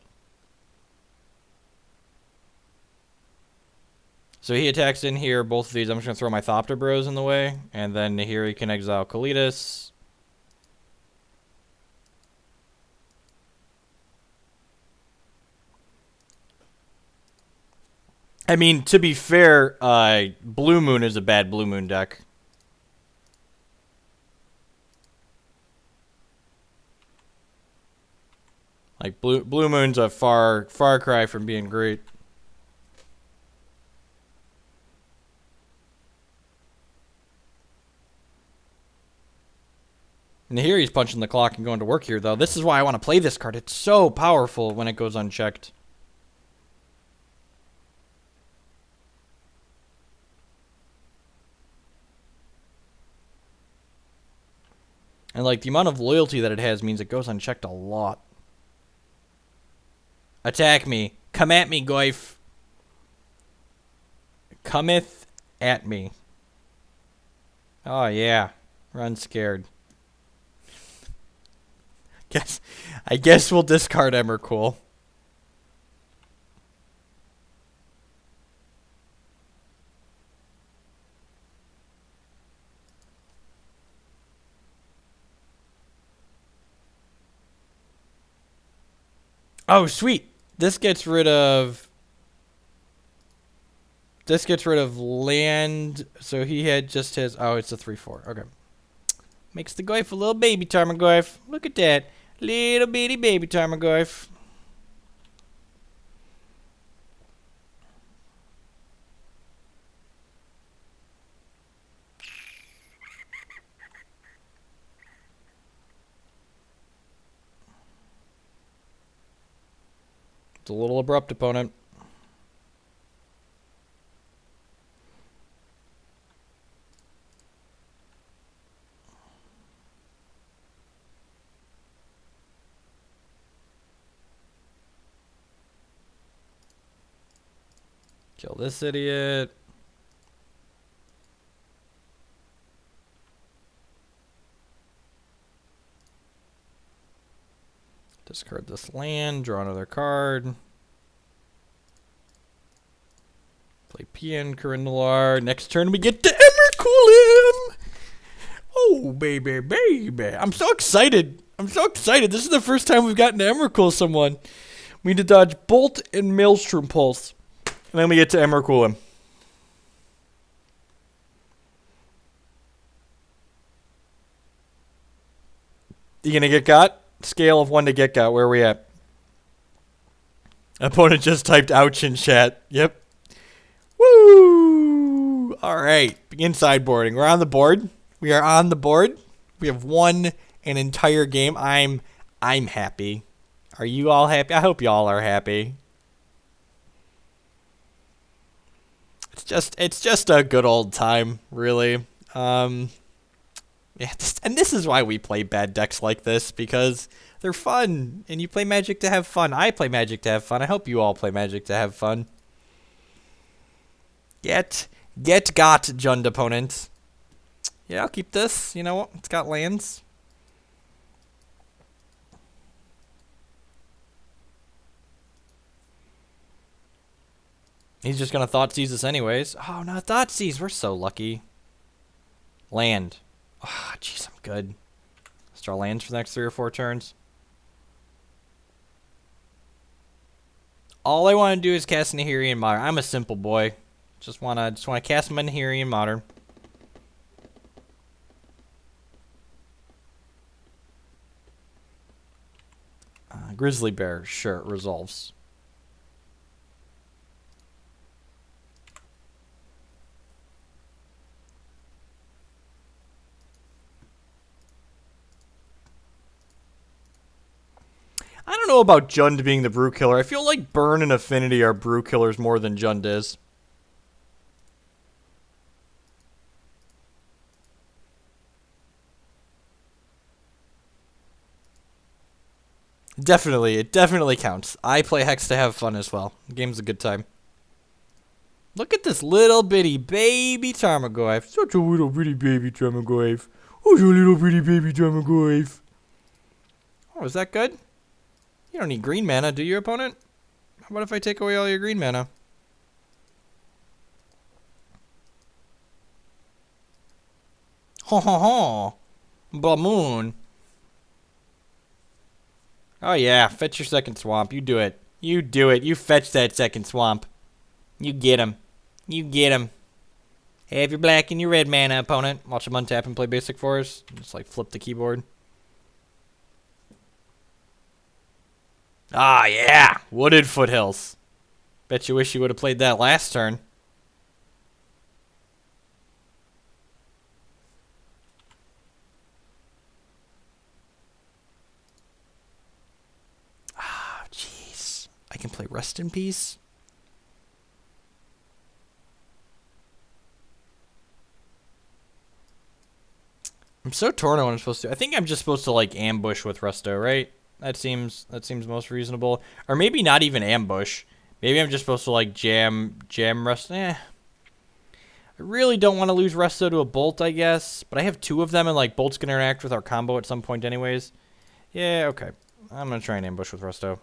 So he attacks in here, both of these. I'm just going to throw my Thopter Bros in the way, and then Nahiri can exile Kalitas. I mean, to be fair, Blue Moon is a bad Blue Moon deck. Like, Blue Moon's a far cry from being great. Nahiri's punching the clock and going to work here, though. This is why I want to play this card. It's so powerful when it goes unchecked. And, like, the amount of loyalty that it has means it goes unchecked a lot. Attack me. Come at me, Goyf. Cometh at me. Oh, yeah. Run scared. I guess we'll discard Emrakul. Oh, sweet. This gets rid of land, so he had just his... Oh, it's a 3/4. Okay. Makes the Goyf a little baby Tarmogoyf. Look at that. Little bitty baby Tarmogoyf. It's a little abrupt, opponent. Kill this idiot. Discard this land, draw another card. Play PN Corindalar. Next turn we get to Emrakul. Oh, baby, baby. I'm so excited. This is the first time we've gotten to Emrakul someone. We need to dodge Bolt and Maelstrom Pulse. And then we get to Emrakul. You gonna get got? Scale of 1 to get got. Where are we at? Opponent just typed ouch in chat. Yep. Woo! Alright. Begin sideboarding. We're on the board. We are on the board. We have won an entire game. I'm happy. Are you all happy? I hope y'all are happy. It's just a good old time, really. Yeah, and this is why we play bad decks like this, because they're fun, and you play Magic to have fun. I play Magic to have fun. I hope you all play Magic to have fun. Get got, Jund opponent. Yeah, I'll keep this. You know what? It's got lands. He's just going to Thoughtseize us anyways. Oh, no, Thoughtseize. We're so lucky. Land. Oh, jeez, I'm good. Let's draw lands for the next 3 or 4 turns. All I want to do is cast Nahiri in Modern. I'm a simple boy. Just wanna cast my Nahiri in Modern. Grizzly Bear, sure, it resolves. know about Jund being the brew killer. I feel like Burn and Affinity are brew killers more than Jund is. Definitely, it definitely counts. I play Hex to have fun as well. The game's a good time. Look at this little bitty baby Tarmogoyf. Such a little bitty baby Tarmogoyf. Who's a little bitty baby Tarmogoyf? Oh, is that good? You don't need green mana, do you, opponent? How about if I take away all your green mana? Ho ho ho. Bamoon. Oh yeah, fetch your second swamp. You do it. You do it. You fetch that second swamp. You get him. You get him. Have your black and your red mana, opponent. Watch him untap and play basic for us. Just like flip the keyboard. Ah yeah, Wooded Foothills. Bet you wish you would have played that last turn. Ah, jeez. I can play Rest in Peace. I'm so torn on what I'm supposed to. I think I'm just supposed to like ambush with Resto, right? That seems most reasonable. Or maybe not even ambush. Maybe I'm just supposed to like jam Resto. I really don't want to lose Resto to a Bolt, I guess. But I have two of them, and like Bolt's gonna interact with our combo at some point, anyways. Yeah, okay. I'm gonna try and ambush with Resto.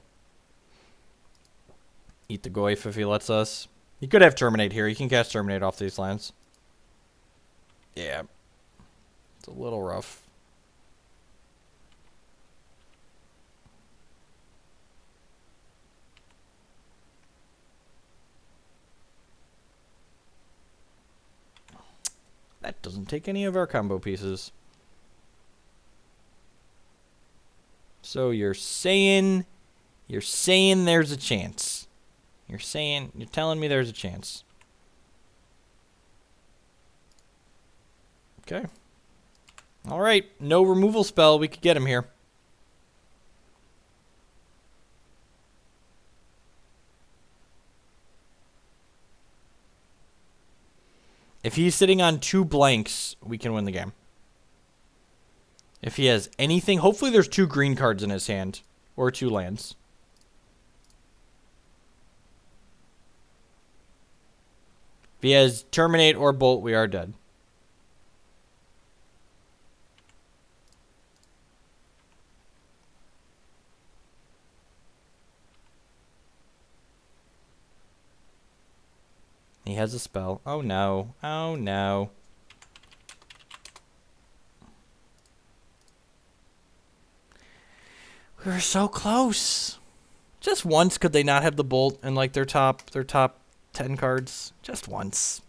Eat the Goyf if he lets us. He could have Terminate here. He can cast Terminate off these lands. Yeah. It's a little rough. That doesn't take any of our combo pieces. So you're saying there's a chance. You're telling me there's a chance. Okay. All right, no removal spell. We could get him here. If he's sitting on 2 blanks, we can win the game. If he has anything, hopefully there's 2 green cards in his hand. Or 2 lands. If he has Terminate or Bolt, we are dead. He has a spell. Oh no. Oh no. We were so close. Just once could they not have the Bolt in like their top 10 cards? Just once.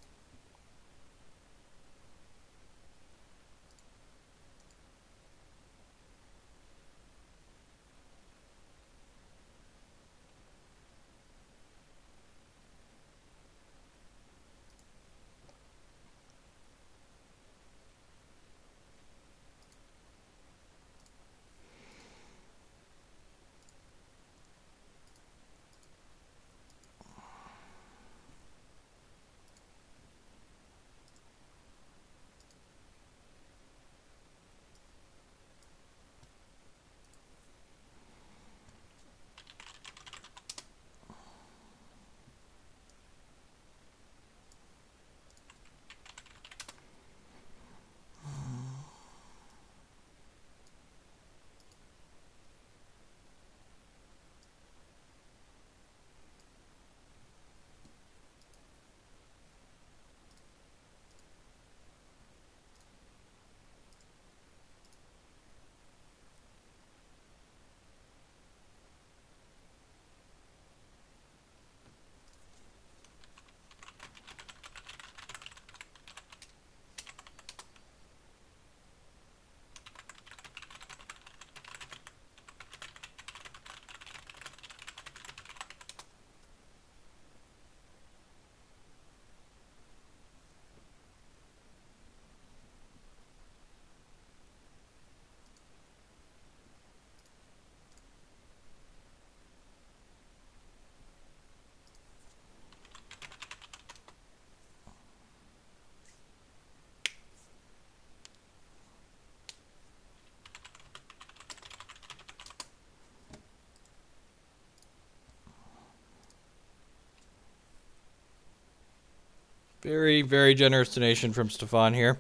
Very, very generous donation from Stefan here.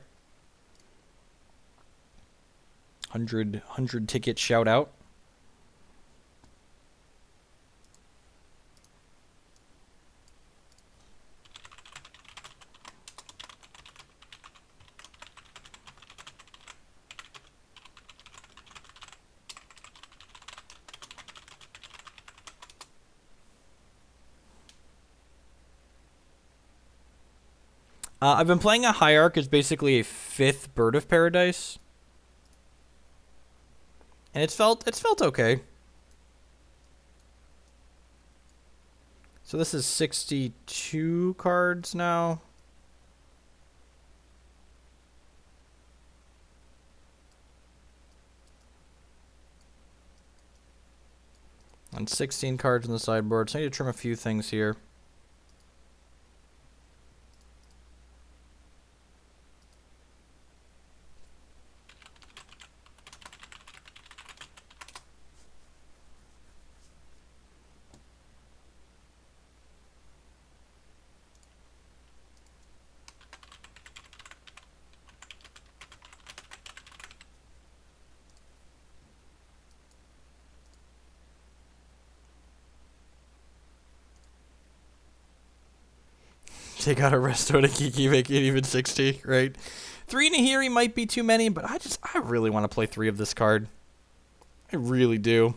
100 ticket shout out. I've been playing a Hierarch. It's basically a 5th Bird of Paradise. And it's felt okay. So this is 62 cards now. And 16 cards in the sideboard. So I need to trim a few things here. Take out a Resto to Kiki, make it even 60, right? 3 Nahiri might be too many, but I really want to play 3 of this card. I really do.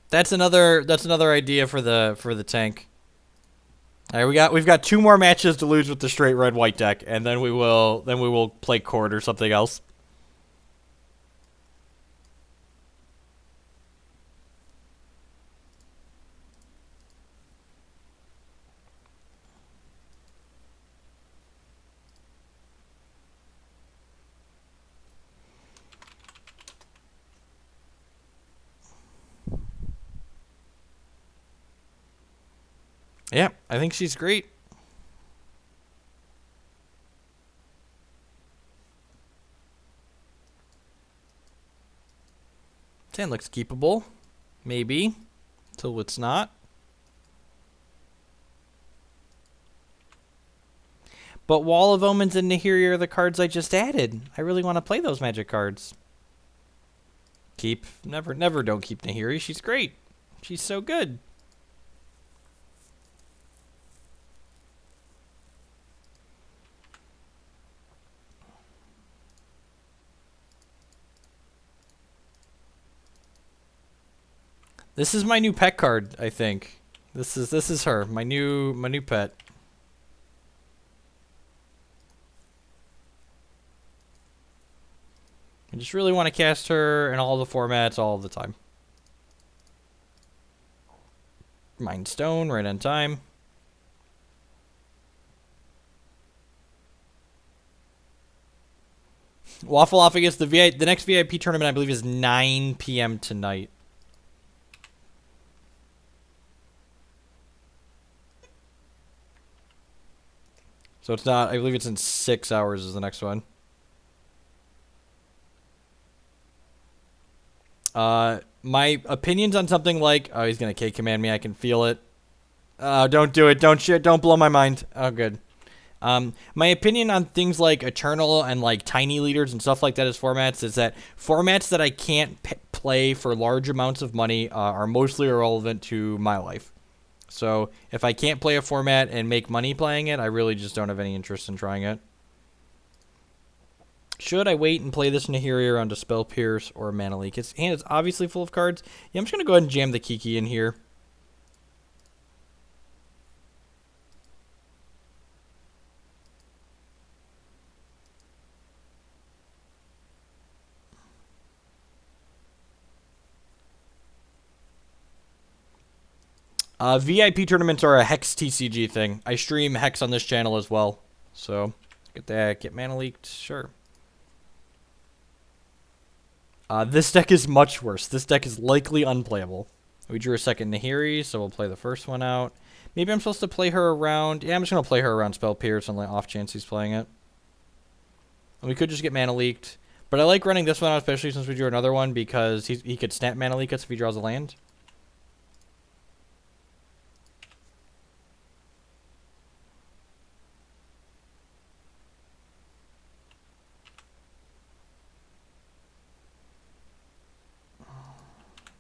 That's another idea for the tank. All right, we've got 2 more matches to lose with the straight red white deck, and then we will play Court or something else. Yeah, I think she's great. 10 looks keepable. Maybe. Till it's not. But Wall of Omens and Nahiri are the cards I just added. I really want to play those magic cards. Keep. Never don't keep Nahiri. She's great. She's so good. This is my new pet card, I think. This is her, my new pet. I just really want to cast her in all the formats all the time. Mind Stone, right on time. Waffle Off against the next VIP tournament, I believe, is 9 p.m. tonight. So it's not, I believe it's in 6 hours is the next one. My opinions on something like, oh, he's going to K-command me, I can feel it. Don't do it, don't blow my mind. Oh, good. My opinion on things like Eternal and like Tiny Leaders and stuff like that as formats is that formats that I can't play for large amounts of money are mostly irrelevant to my life. So if I can't play a format and make money playing it, I really just don't have any interest in trying it. Should I wait and play this Nahiri around a Spell Pierce or a Mana Leak? Its hand is obviously full of cards. Yeah, I'm just going to go ahead and jam the Kiki in here. VIP tournaments are a Hex TCG thing. I stream Hex on this channel as well. So, get that. Get Mana Leaked. Sure. This deck is much worse. This deck is likely unplayable. We drew a second Nahiri, so we'll play the first one out. Maybe I'm supposed to play her around... Yeah, I'm just going to play her around Spell Pierce on the off chance he's playing it. And we could just get Mana Leaked. But I like running this one out, especially since we drew another one, because he could snap mana leak us if he draws a land.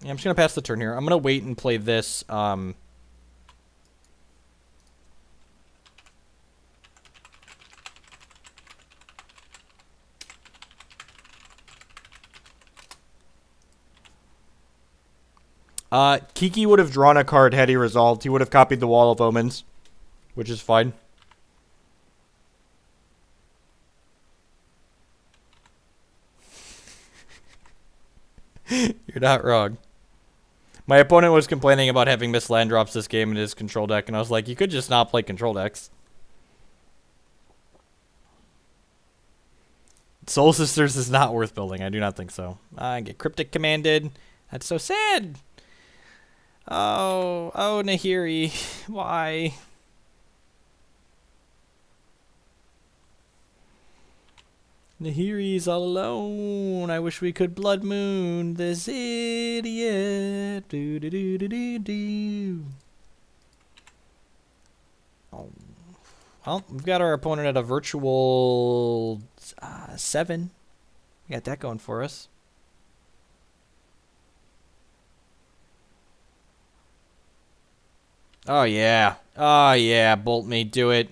Yeah, I'm just going to pass the turn here. I'm going to wait and play this. Kiki would have drawn a card had he resolved. He would have copied the Wall of Omens, which is fine. You're not wrong. My opponent was complaining about having missed land drops this game in his control deck, and I was like, you could just not play control decks. Soul Sisters is not worth building. I do not think so. I get Cryptic Commanded. That's so sad. Oh, Nahiri. Why? Nahiri's all alone. I wish we could Blood Moon this idiot. Do do do do do do. Oh. Well, we've got our opponent at a virtual 7. We got that going for us. Oh, yeah. Oh, yeah. Bolt me. Do it.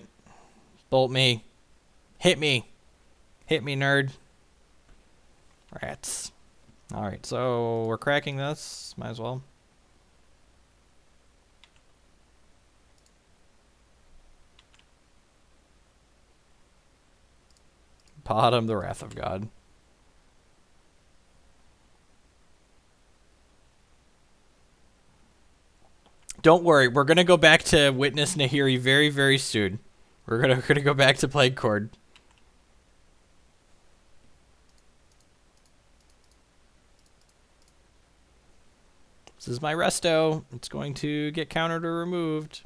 Bolt me. Hit me. Hit me, nerd. Rats. Alright, so we're cracking this. Might as well. Bottom the Wrath of God. Don't worry, we're gonna go back to Witness Nahiri very, very soon. We're gonna go back to Plague Chord. This is my resto. It's going to get countered or removed.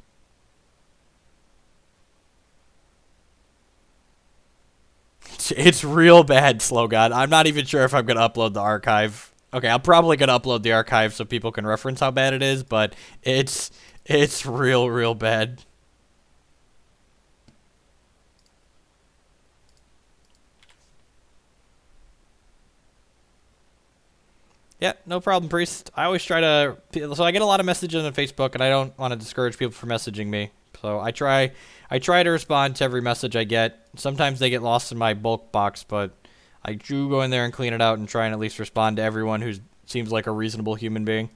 It's real bad, Slow God. I'm not even sure if I'm gonna upload the archive. Okay, I'm probably gonna upload the archive so people can reference how bad it is, but it's real bad. Yeah, no problem, Priest. I always try to... So I get a lot of messages on Facebook, and I don't want to discourage people from messaging me. So I try to respond to every message I get. Sometimes they get lost in my bulk box, but I do go in there and clean it out and try and at least respond to everyone who seems like a reasonable human being.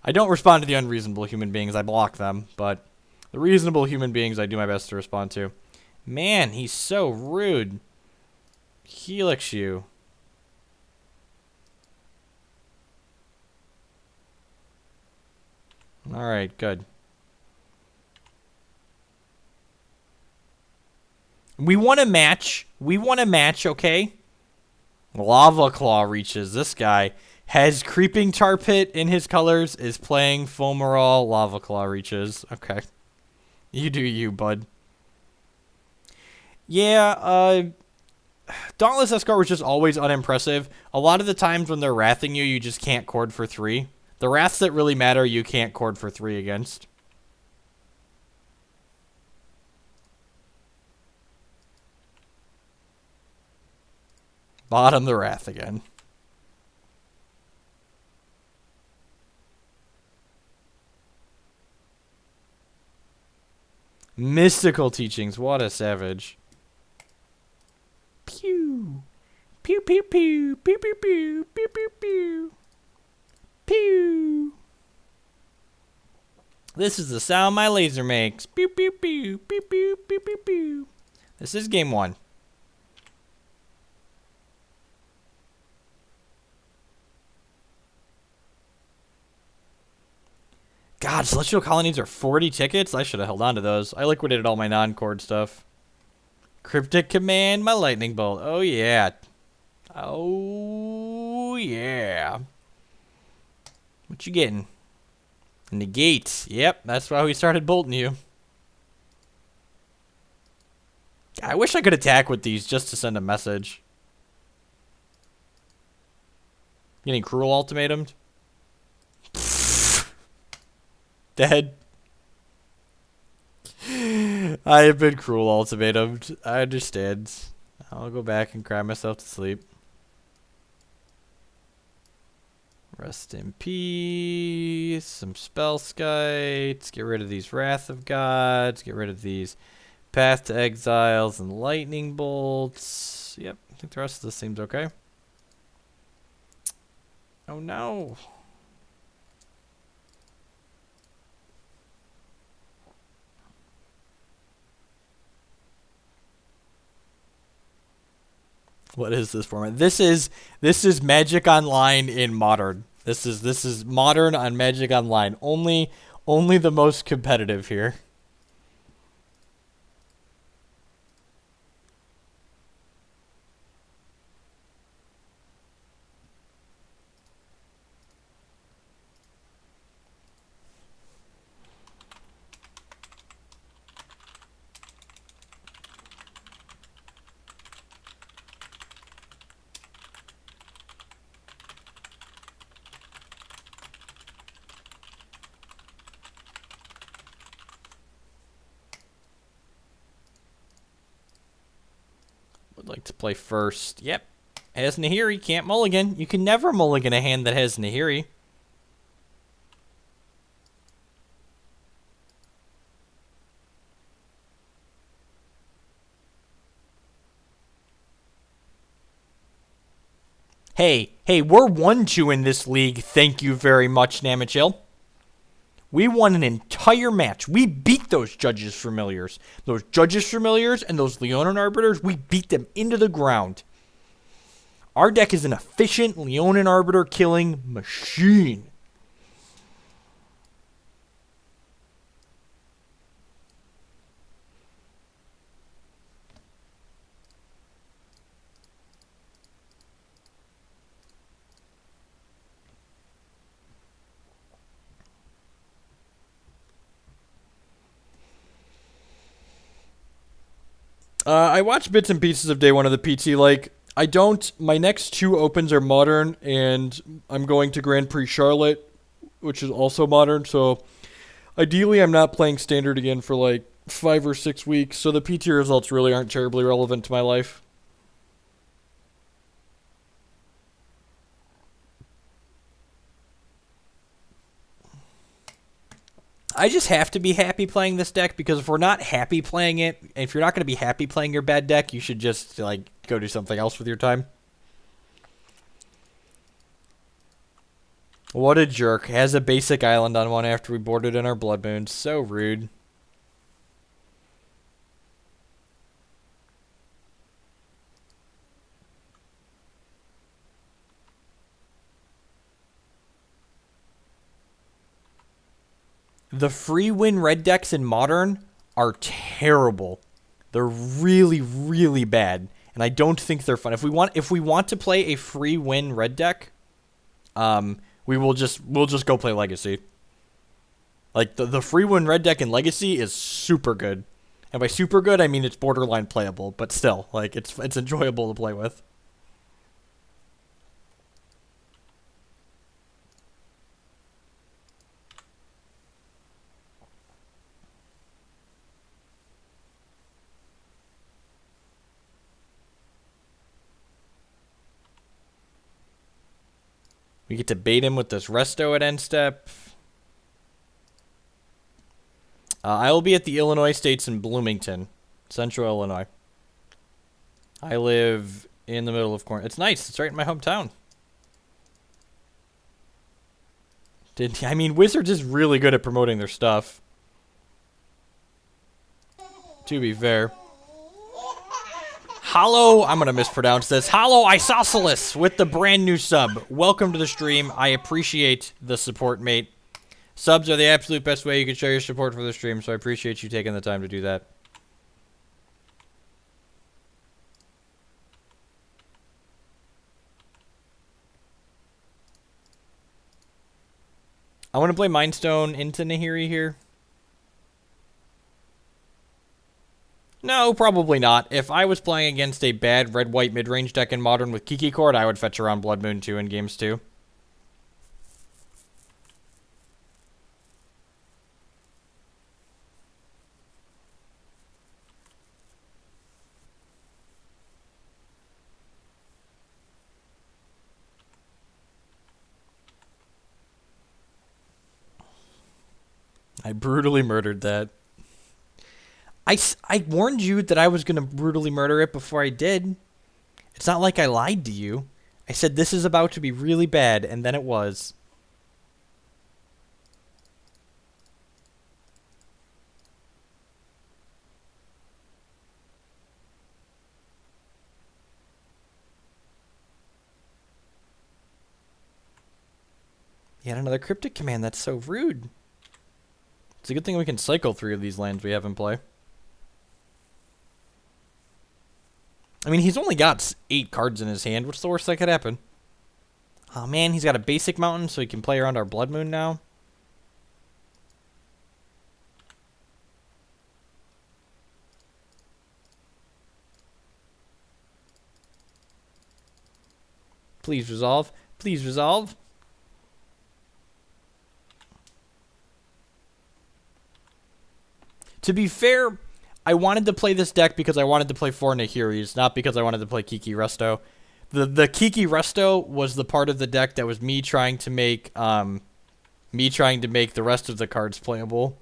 I don't respond to the unreasonable human beings. I block them, but the reasonable human beings I do my best to respond to. Man, he's so rude. Helix you. Alright, good. We want a match. We want a match, okay? Lava Claw reaches. This guy has Creeping Tar Pit in his colors, is playing Fomerol. Lava Claw reaches. Okay. You do you, bud. Yeah, Dauntless Escort was just always unimpressive. A lot of the times when they're wrathing you, you just can't chord for 3. The wraths that really matter, you can't chord for 3 against. Bottom the Wrath again. Mystical Teachings. What a savage. Pew. Pew, pew, pew. Pew, pew, pew. Pew, pew, pew. Pew. This is the sound my laser makes. Pew, pew, pew. Pew, pew, pew, pew, pew. This is game 1. God, Celestial Colonies are 40 tickets? I should have held on to those. I liquidated all my non-chord stuff. Cryptic Command, my Lightning Bolt. Oh, yeah. Oh, yeah. What you getting? Negate. Yep, that's why we started bolting you. I wish I could attack with these just to send a message. Getting cruel ultimatumed. Dead. I have been cruel ultimatumed. I understand. I'll go back and cry myself to sleep. Rest in peace. Some spell skites. Get rid of these Wrath of Gods. Get rid of these Path to Exiles and Lightning Bolts. Yep, I think the rest of this seems okay. Oh no. What is this format? This is Magic Online in Modern. This is Modern on Magic Online. Only the most competitive here. Would like to play first. Yep. Has Nahiri. Can't mulligan. You can never mulligan a hand that has Nahiri. Hey, we're 1-2 in this league. Thank you very much, Namichil. We won an entire match. We beat those Judges Familiars. Those Judges Familiars and those Leonin Arbiters, we beat them into the ground. Our deck is an efficient Leonin Arbiter killing machine. I watched bits and pieces of day one of the PT. Like, my next 2 opens are Modern, and I'm going to Grand Prix Charlotte, which is also Modern, so ideally I'm not playing Standard again for like 5 or 6 weeks, so the PT results really aren't terribly relevant to my life. I just have to be happy playing this deck, because if we're not happy playing it, if you're not going to be happy playing your bad deck, you should just like go do something else with your time. What a jerk. Has a basic island on one after we boarded in our Blood Moon. So rude. The free win red decks in Modern are terrible. They're really, really bad, and I don't think they're fun. If we want to play a free win red deck, we'll just go play Legacy. Like the free win red deck in Legacy is super good, and by super good I mean it's borderline playable, but still, like it's enjoyable to play with. We get to bait him with this resto at end step. I will be at the Illinois States in Bloomington, Central Illinois. I live in the middle of corn. It's nice. It's right in my hometown. I mean, Wizards is really good at promoting their stuff. To be fair. Hollow, I'm going to mispronounce this. Hollow Isosceles with the brand new sub. Welcome to the stream. I appreciate the support, mate. Subs are the absolute best way you can show your support for the stream, so I appreciate you taking the time to do that. I want to play Mind Stone into Nahiri here. No, probably not. If I was playing against a bad red-white mid-range deck in Modern with Kiki Court, I would fetch around Blood Moon 2 in games 2. I brutally murdered that. I warned you that I was going to brutally murder it before I did. It's not like I lied to you. I said this is about to be really bad, and then it was. Yet another cryptic command. That's so rude. It's a good thing we can cycle 3 of these lands we have in play. I mean, he's only got 8 cards in his hand. What's the worst that could happen? Oh man, he's got a basic mountain, so he can play around our Blood Moon now. Please resolve. Please resolve. To be fair, I wanted to play this deck because I wanted to play 4 Nahiris, not because I wanted to play Kiki Resto. The Kiki Resto was the part of the deck that was me trying to make the rest of the cards playable.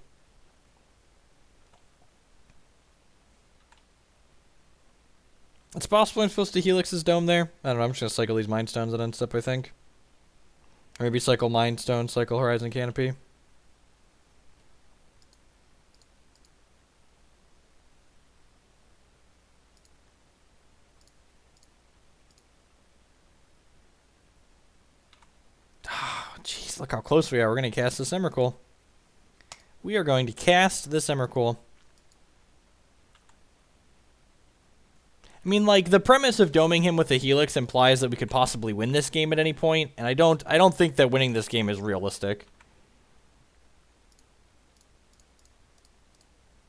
It's possible I'm supposed to Helix his Dome there. I don't know, I'm just going to cycle these Mind Stones and unstep, I think. Or maybe cycle Mind Stone, cycle Horizon Canopy. Jeez, look how close we are. We're going to cast this Emrakul. We are going to cast this Emrakul. I mean, like, the premise of doming him with a Helix implies that we could possibly win this game at any point, and I don't think that winning this game is realistic.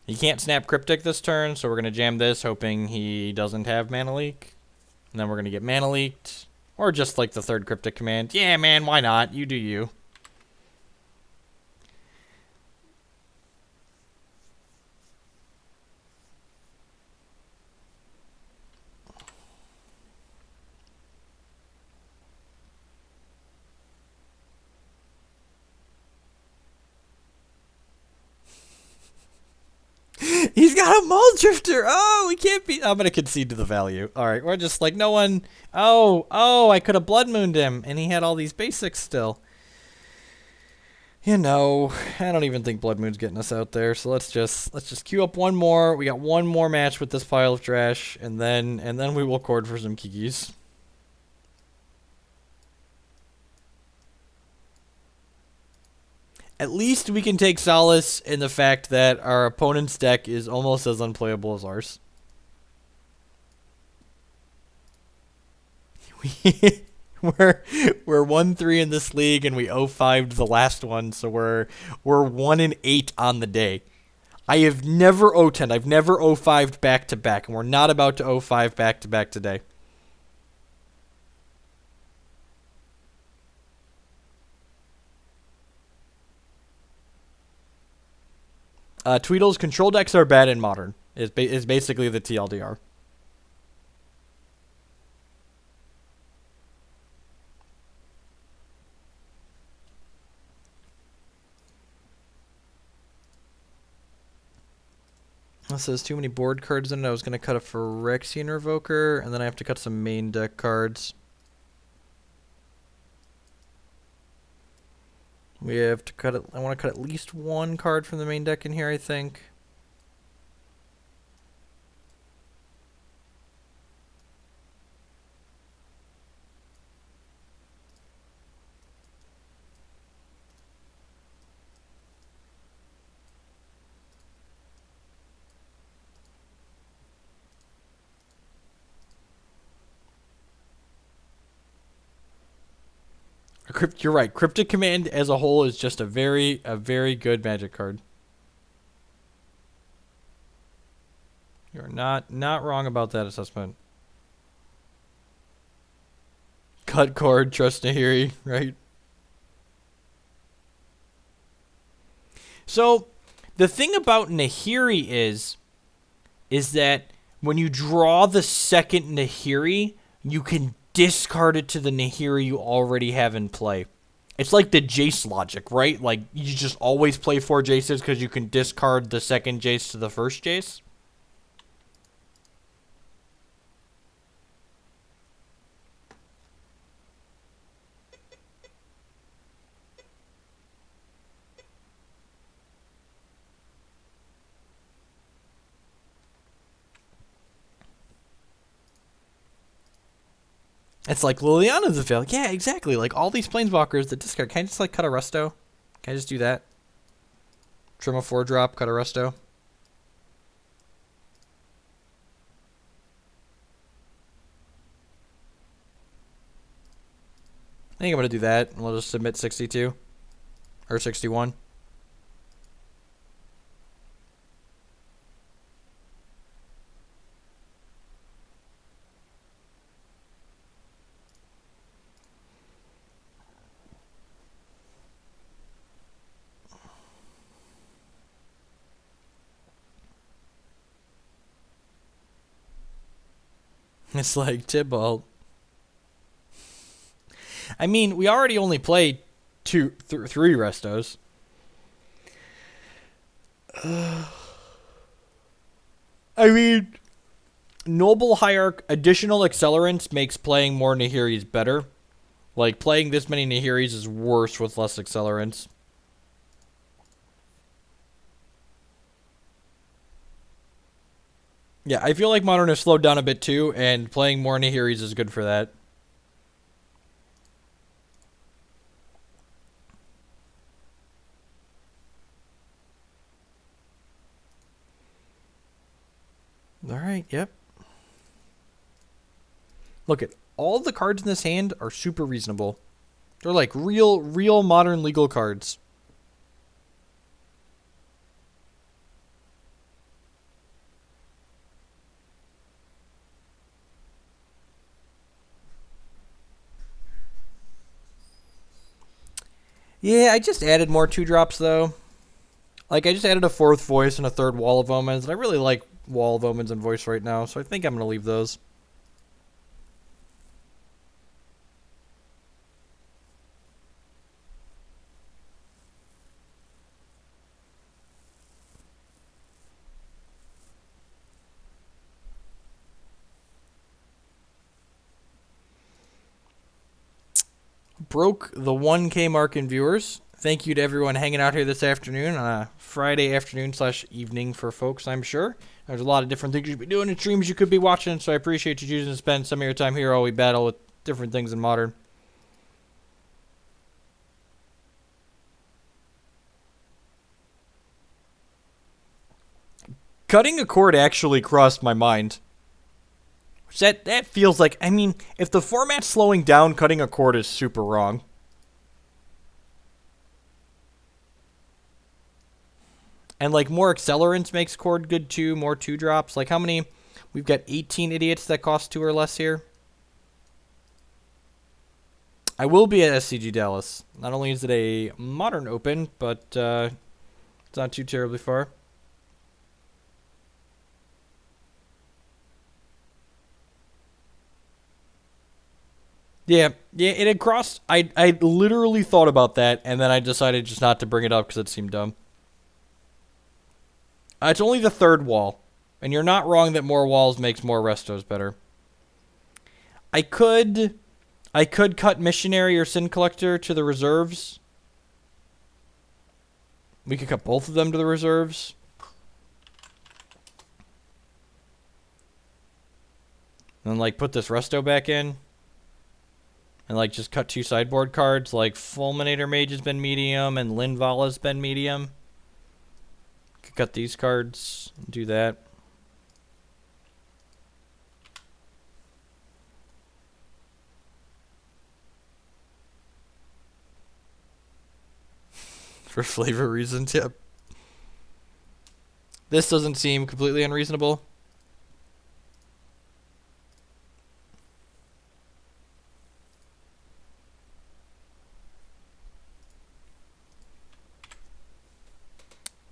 He can't snap Cryptic this turn, so we're going to jam this, hoping he doesn't have Mana Leak. And then we're going to get Mana Leaked. Or just, like, the 3rd Cryptic command. Yeah, man, why not? You do you. He's got a Mull Drifter. Oh, we can't be. I'm going to concede to the value. All right, we're just like, no one. Oh, I could have Blood Mooned him, and he had all these basics still. You know, I don't even think Blood Moon's getting us out there. So let's just queue up one more. We got one more match with this pile of trash, and then we will cord for some Kikis. At least we can take solace in the fact that our opponent's deck is almost as unplayable as ours. We're 1-3 in this league, and we 0-5'd the last one, so we're 1-8 on the day. I have never 0-10'd. I've never 0-5'd back to back, and we're not about to 0-5 back to back today. Tweedle's control decks are bad in Modern. Is basically the TLDR. This says too many board cards in it. I was going to cut a Phyrexian Revoker, and then I have to cut some main deck cards. We have to cut it. I want to cut at least one card from the main deck in here, I think. You're right. Cryptic Command as a whole is just a very good Magic card. You're not wrong about that assessment. Cut cord, trust Nahiri, right? So, the thing about Nahiri is that when you draw the second Nahiri, you can discard it to the Nahiri you already have in play. It's like the Jace logic, right? Like, you just always play 4 Jaces because you can discard the second Jace to the first Jace. It's like Liliana's a fail. Yeah, exactly. Like, all these Planeswalkers that discard. Can I just, like, cut a Resto? Can I just do that? Trim a 4-drop, cut a Resto. I think I'm going to do that. And we'll just submit 62. Or 61. It's like Tybalt. I mean, we already only played 3 Restos. I mean, Noble Hierarch additional accelerants makes playing more Nahiris better. Like, playing this many Nahiris is worse with less accelerants. Yeah, I feel like Modern has slowed down a bit too, and playing more Nahiris is good for that. Alright, yep. Look at all the cards in this hand are super reasonable. They're like real modern legal cards. Yeah, I just added more 2-drops though. Like, I just added a 4th Voice and a 3rd Wall of Omens, and I really like Wall of Omens and Voice right now, so I think I'm going to leave those. Broke the 1K mark in viewers. Thank you to everyone hanging out here this afternoon on a Friday afternoon / evening for folks, I'm sure. There's a lot of different things you could be doing and streams you could be watching, so I appreciate you choosing to spend some of your time here while we battle with different things in Modern. Cutting a cord actually crossed my mind. That feels like, I mean, if the format's slowing down, cutting a cord is super wrong. And, like, more accelerants makes cord good too, more 2-drops. Like, how many? We've got 18 idiots that cost 2 or less here. I will be at SCG Dallas. Not only is it a Modern Open, but it's not too terribly far. Yeah, it had crossed. I literally thought about that, and then I decided just not to bring it up because it seemed dumb. It's only the 3rd wall, and you're not wrong that more walls makes more restos better. I could cut Missionary or Sin Collector to the reserves. We could cut both of them to the reserves. And, like, put this resto back in. And, like, just cut 2 sideboard cards. Like, Fulminator Mage has been medium, and Linvala's been medium. Could cut these cards. Do that. For flavor reasons, yep. This doesn't seem completely unreasonable.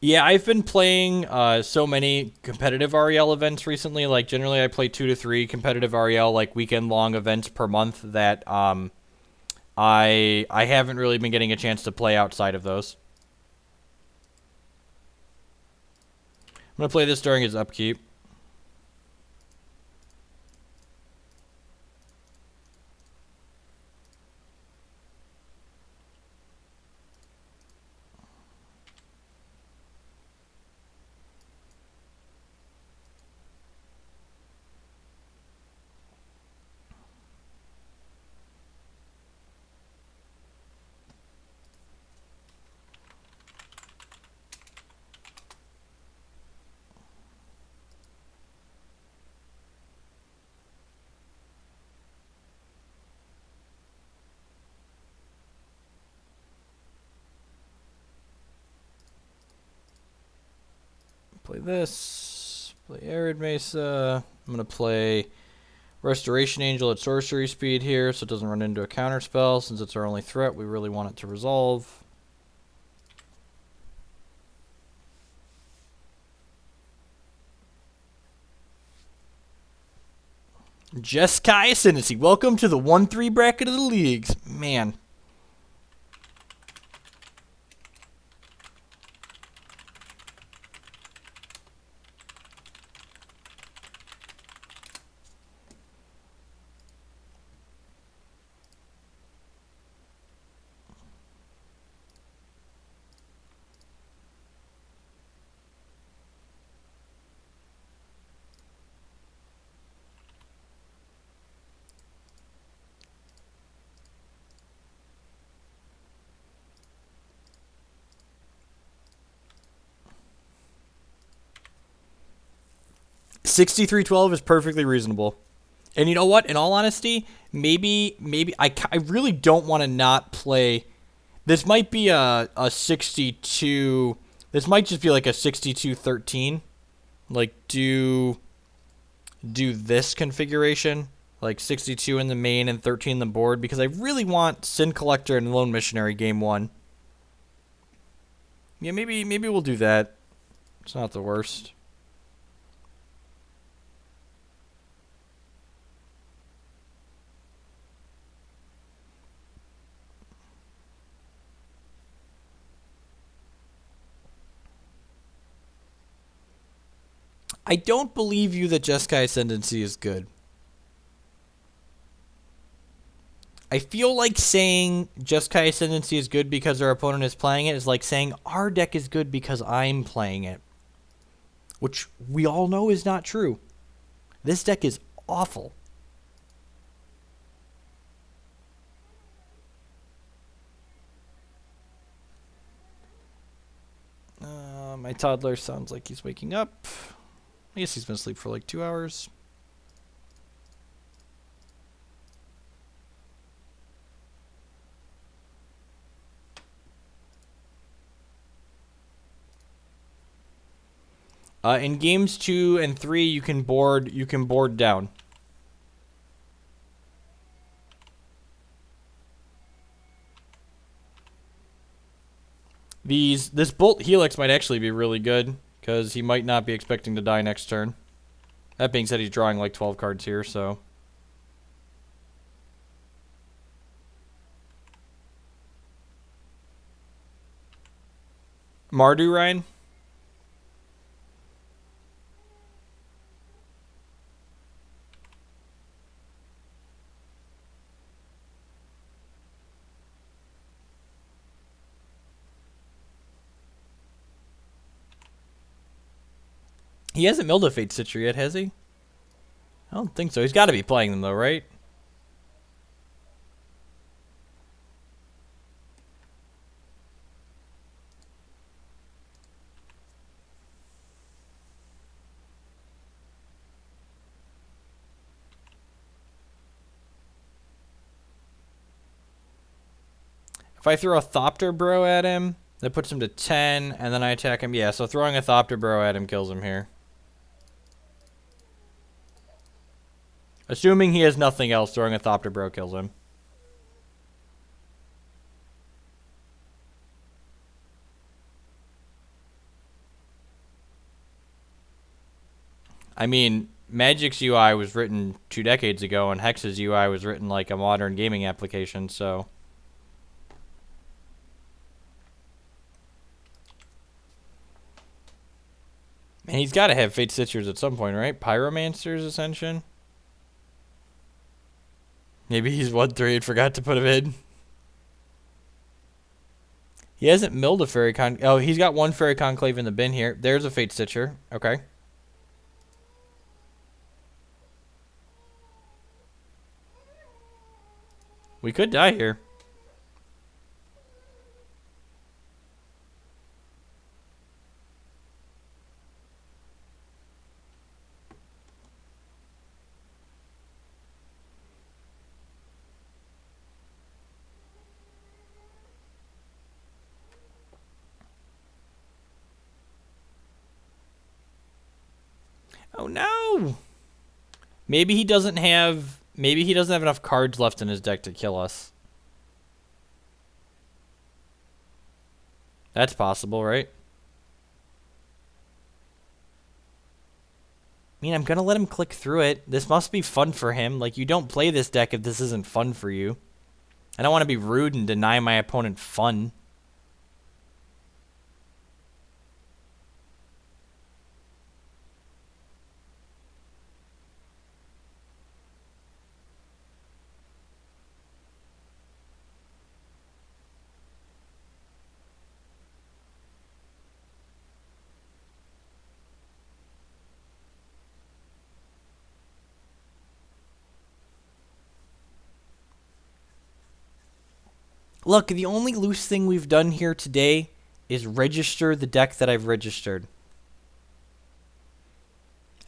Yeah, I've been playing so many competitive REL events recently. Like, generally I play 2 to 3 competitive REL, like, weekend-long events per month that I haven't really been getting a chance to play outside of those. I'm going to play this during his upkeep. Play this. Play Arid Mesa. I'm going to play Restoration Angel at sorcery speed here so it doesn't run into a counter spell. Since it's our only threat, we really want it to resolve. Jeskai Ascendancy. Welcome to the 1-3 bracket of the leagues. Man. $63.12 is perfectly reasonable. And you know what? In all honesty, maybe I really don't want to not play. This might be a 62. This might just be like a 62-13. Like do this configuration, like 62 in the main and 13 in the board, because I really want Sin Collector and Lone Missionary game 1. Yeah, maybe we'll do that. It's not the worst. I don't believe you that Jeskai Ascendancy is good. I feel like saying Jeskai Ascendancy is good because our opponent is playing it is like saying our deck is good because I'm playing it. Which we all know is not true. This deck is awful. My toddler sounds like he's waking up. I guess he's been asleep for like 2 hours. In games 2 and 3, you can board down. This Bolt Helix might actually be really good, because he might not be expecting to die next turn. That being said, he's drawing like 12 cards here, so. Mardu, Ryan? He hasn't milled a Fate Citra yet, has he? I don't think so. He's got to be playing them, though, right? If I throw a Thopter Bro at him, that puts him to 10, and then I attack him. Yeah, so throwing a Thopter Bro at him kills him here. Assuming he has nothing else, throwing a Thopter Bro kills him. I mean, Magic's UI was written 2 decades ago, and Hex's UI was written like a modern gaming application, so And he's got to have Fate Stitchers at some point, right? Pyromancer's Ascension? Maybe he's 1-3 and forgot to put him in. He hasn't milled a Fairy Conclave. Oh, he's got one Fairy Conclave in the bin here. There's a Fate Stitcher. Okay. We could die here. Oh no! Maybe he doesn't have enough cards left in his deck to kill us. That's possible, right? I mean, I'm gonna let him click through it. This must be fun for him. Like, you don't play this deck if this isn't fun for you. I don't want to be rude and deny my opponent fun. Look, the only loose thing we've done here today is register the deck that I've registered.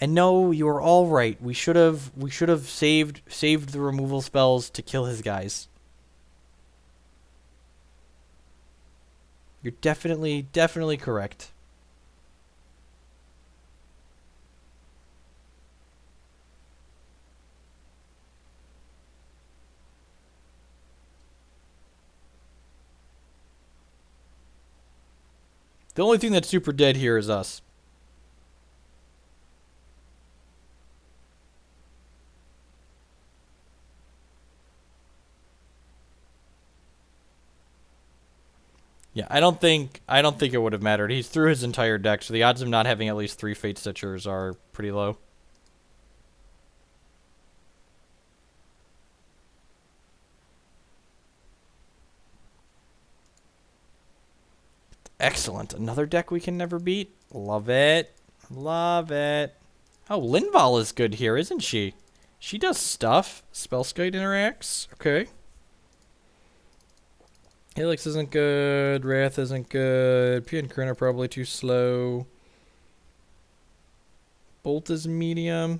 And no, you are all right. We should have saved the removal spells to kill his guys. You're definitely correct. The only thing that's super dead here is us. Yeah, I don't think it would have mattered. He's through his entire deck, so the odds of not having at least 3 Fate Stitchers are pretty low. Excellent. Another deck we can never beat. Love it. Love it. Oh, Linval is good here, isn't she? She does stuff. Spellskite interacts. Okay. Helix isn't good. Wrath isn't good. P and Kryn are probably too slow. Bolt is medium.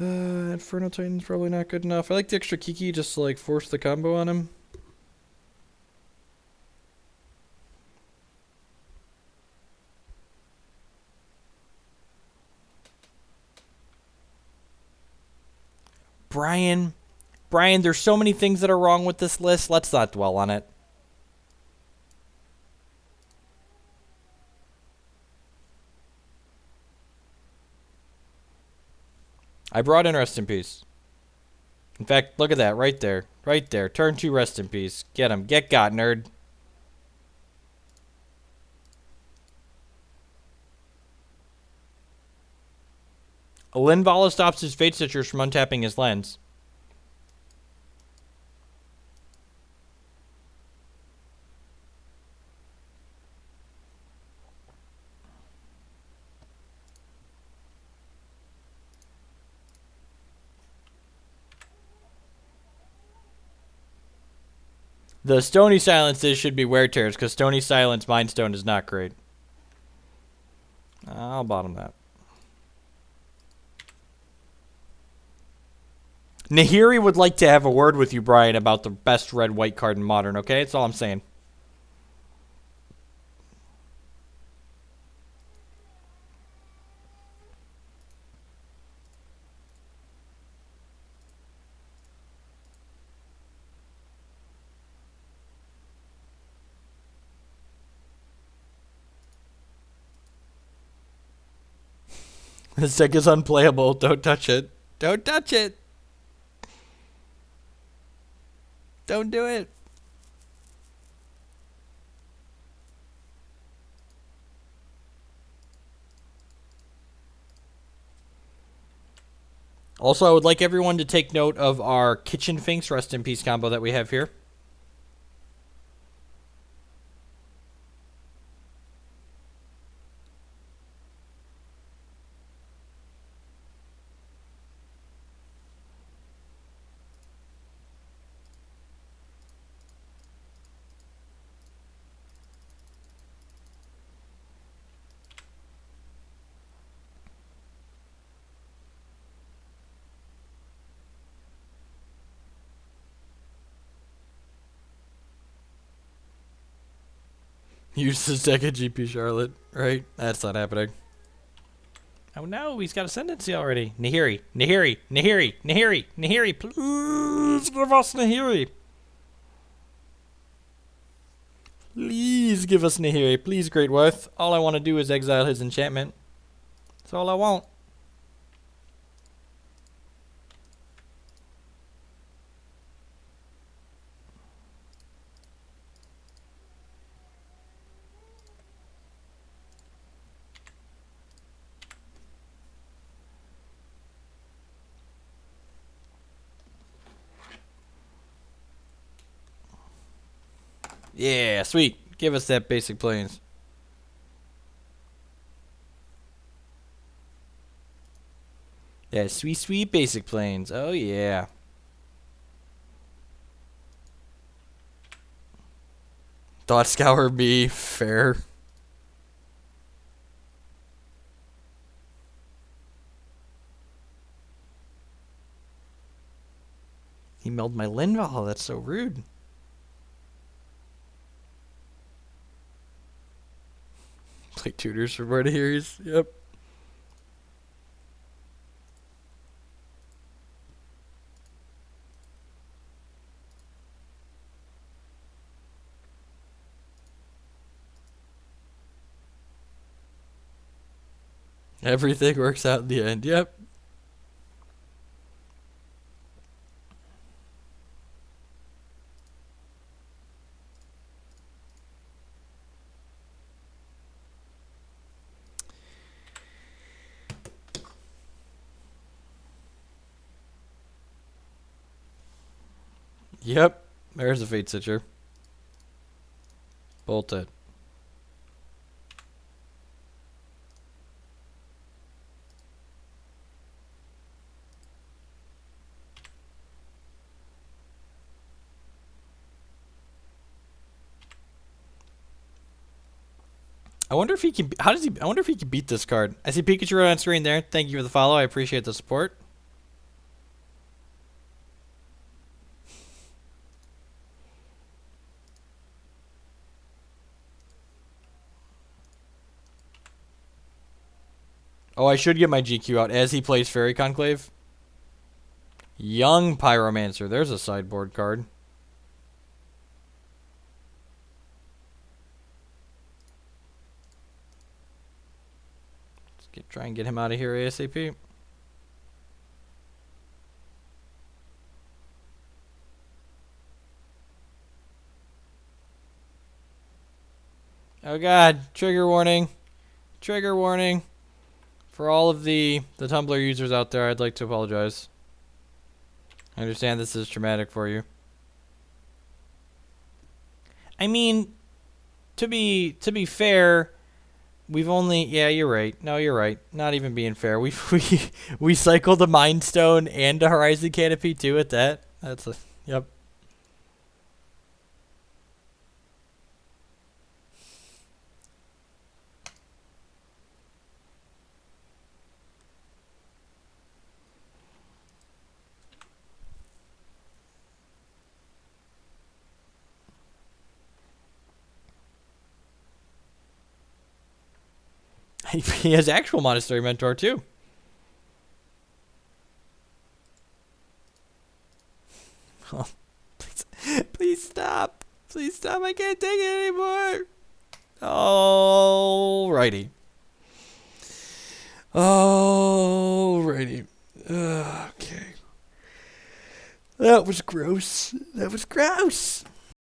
Inferno Titan's probably not good enough. I like the extra Kiki just to like force the combo on him. Brian, there's so many things that are wrong with this list. Let's not dwell on it. I brought in Rest in Peace. In fact, look at that right there. Right there. Turn 2 Rest in Peace. Get him. Get got, nerd. Linvala stops his Fate Stitchers from untapping his lens. The Stony Silences should be Wear Tears, because Stony Silence Mind Stone is not great. I'll bottom that. Nahiri would like to have a word with you, Brian, about the best red-white card in Modern, okay? That's all I'm saying. This deck is unplayable. Don't touch it. Don't touch it. Don't do it. Also, I would like everyone to take note of our Kitchen Finks Rest in Peace combo that we have here. Use this deck at GP Charlotte, right? That's not happening. Oh no, he's got Ascendancy already. Nahiri, Nahiri, Nahiri, Nahiri, Nahiri, please give us Nahiri. Please give us Nahiri. Please, Great Worth. All I want to do is exile his enchantment. That's all I want. Yeah, sweet. Give us that basic plains. Yeah, sweet, sweet basic plains. Oh, yeah. Thought Scour B. Fair. He milled my Linval. That's so rude. Play tutors for Barda Heroes. Yep. Everything works out in the end. Yep. Yep. There's a Fate Stitcher. Bolt it. I wonder if he can. How does he? I wonder if he can beat this card. I see Pikachu right on screen there. Thank you for the follow. I appreciate the support. Oh, I should get my GQ out as he plays Fairy Conclave. Young Pyromancer. There's a sideboard card. Try and get him out of here ASAP. Oh god, trigger warning. Trigger warning. For all of the Tumblr users out there, I'd like to apologize. I understand this is traumatic for you. I mean, to be fair, we've only, yeah, you're right. No, you're right. Not even being fair. We cycled a Mind Stone and a Horizon Canopy too at that. That's a, yep. He has actual Monastery Mentor too. Oh, please stop. Please stop. I can't take it anymore. Alrighty. Alrighty. Okay. That was gross. That was gross.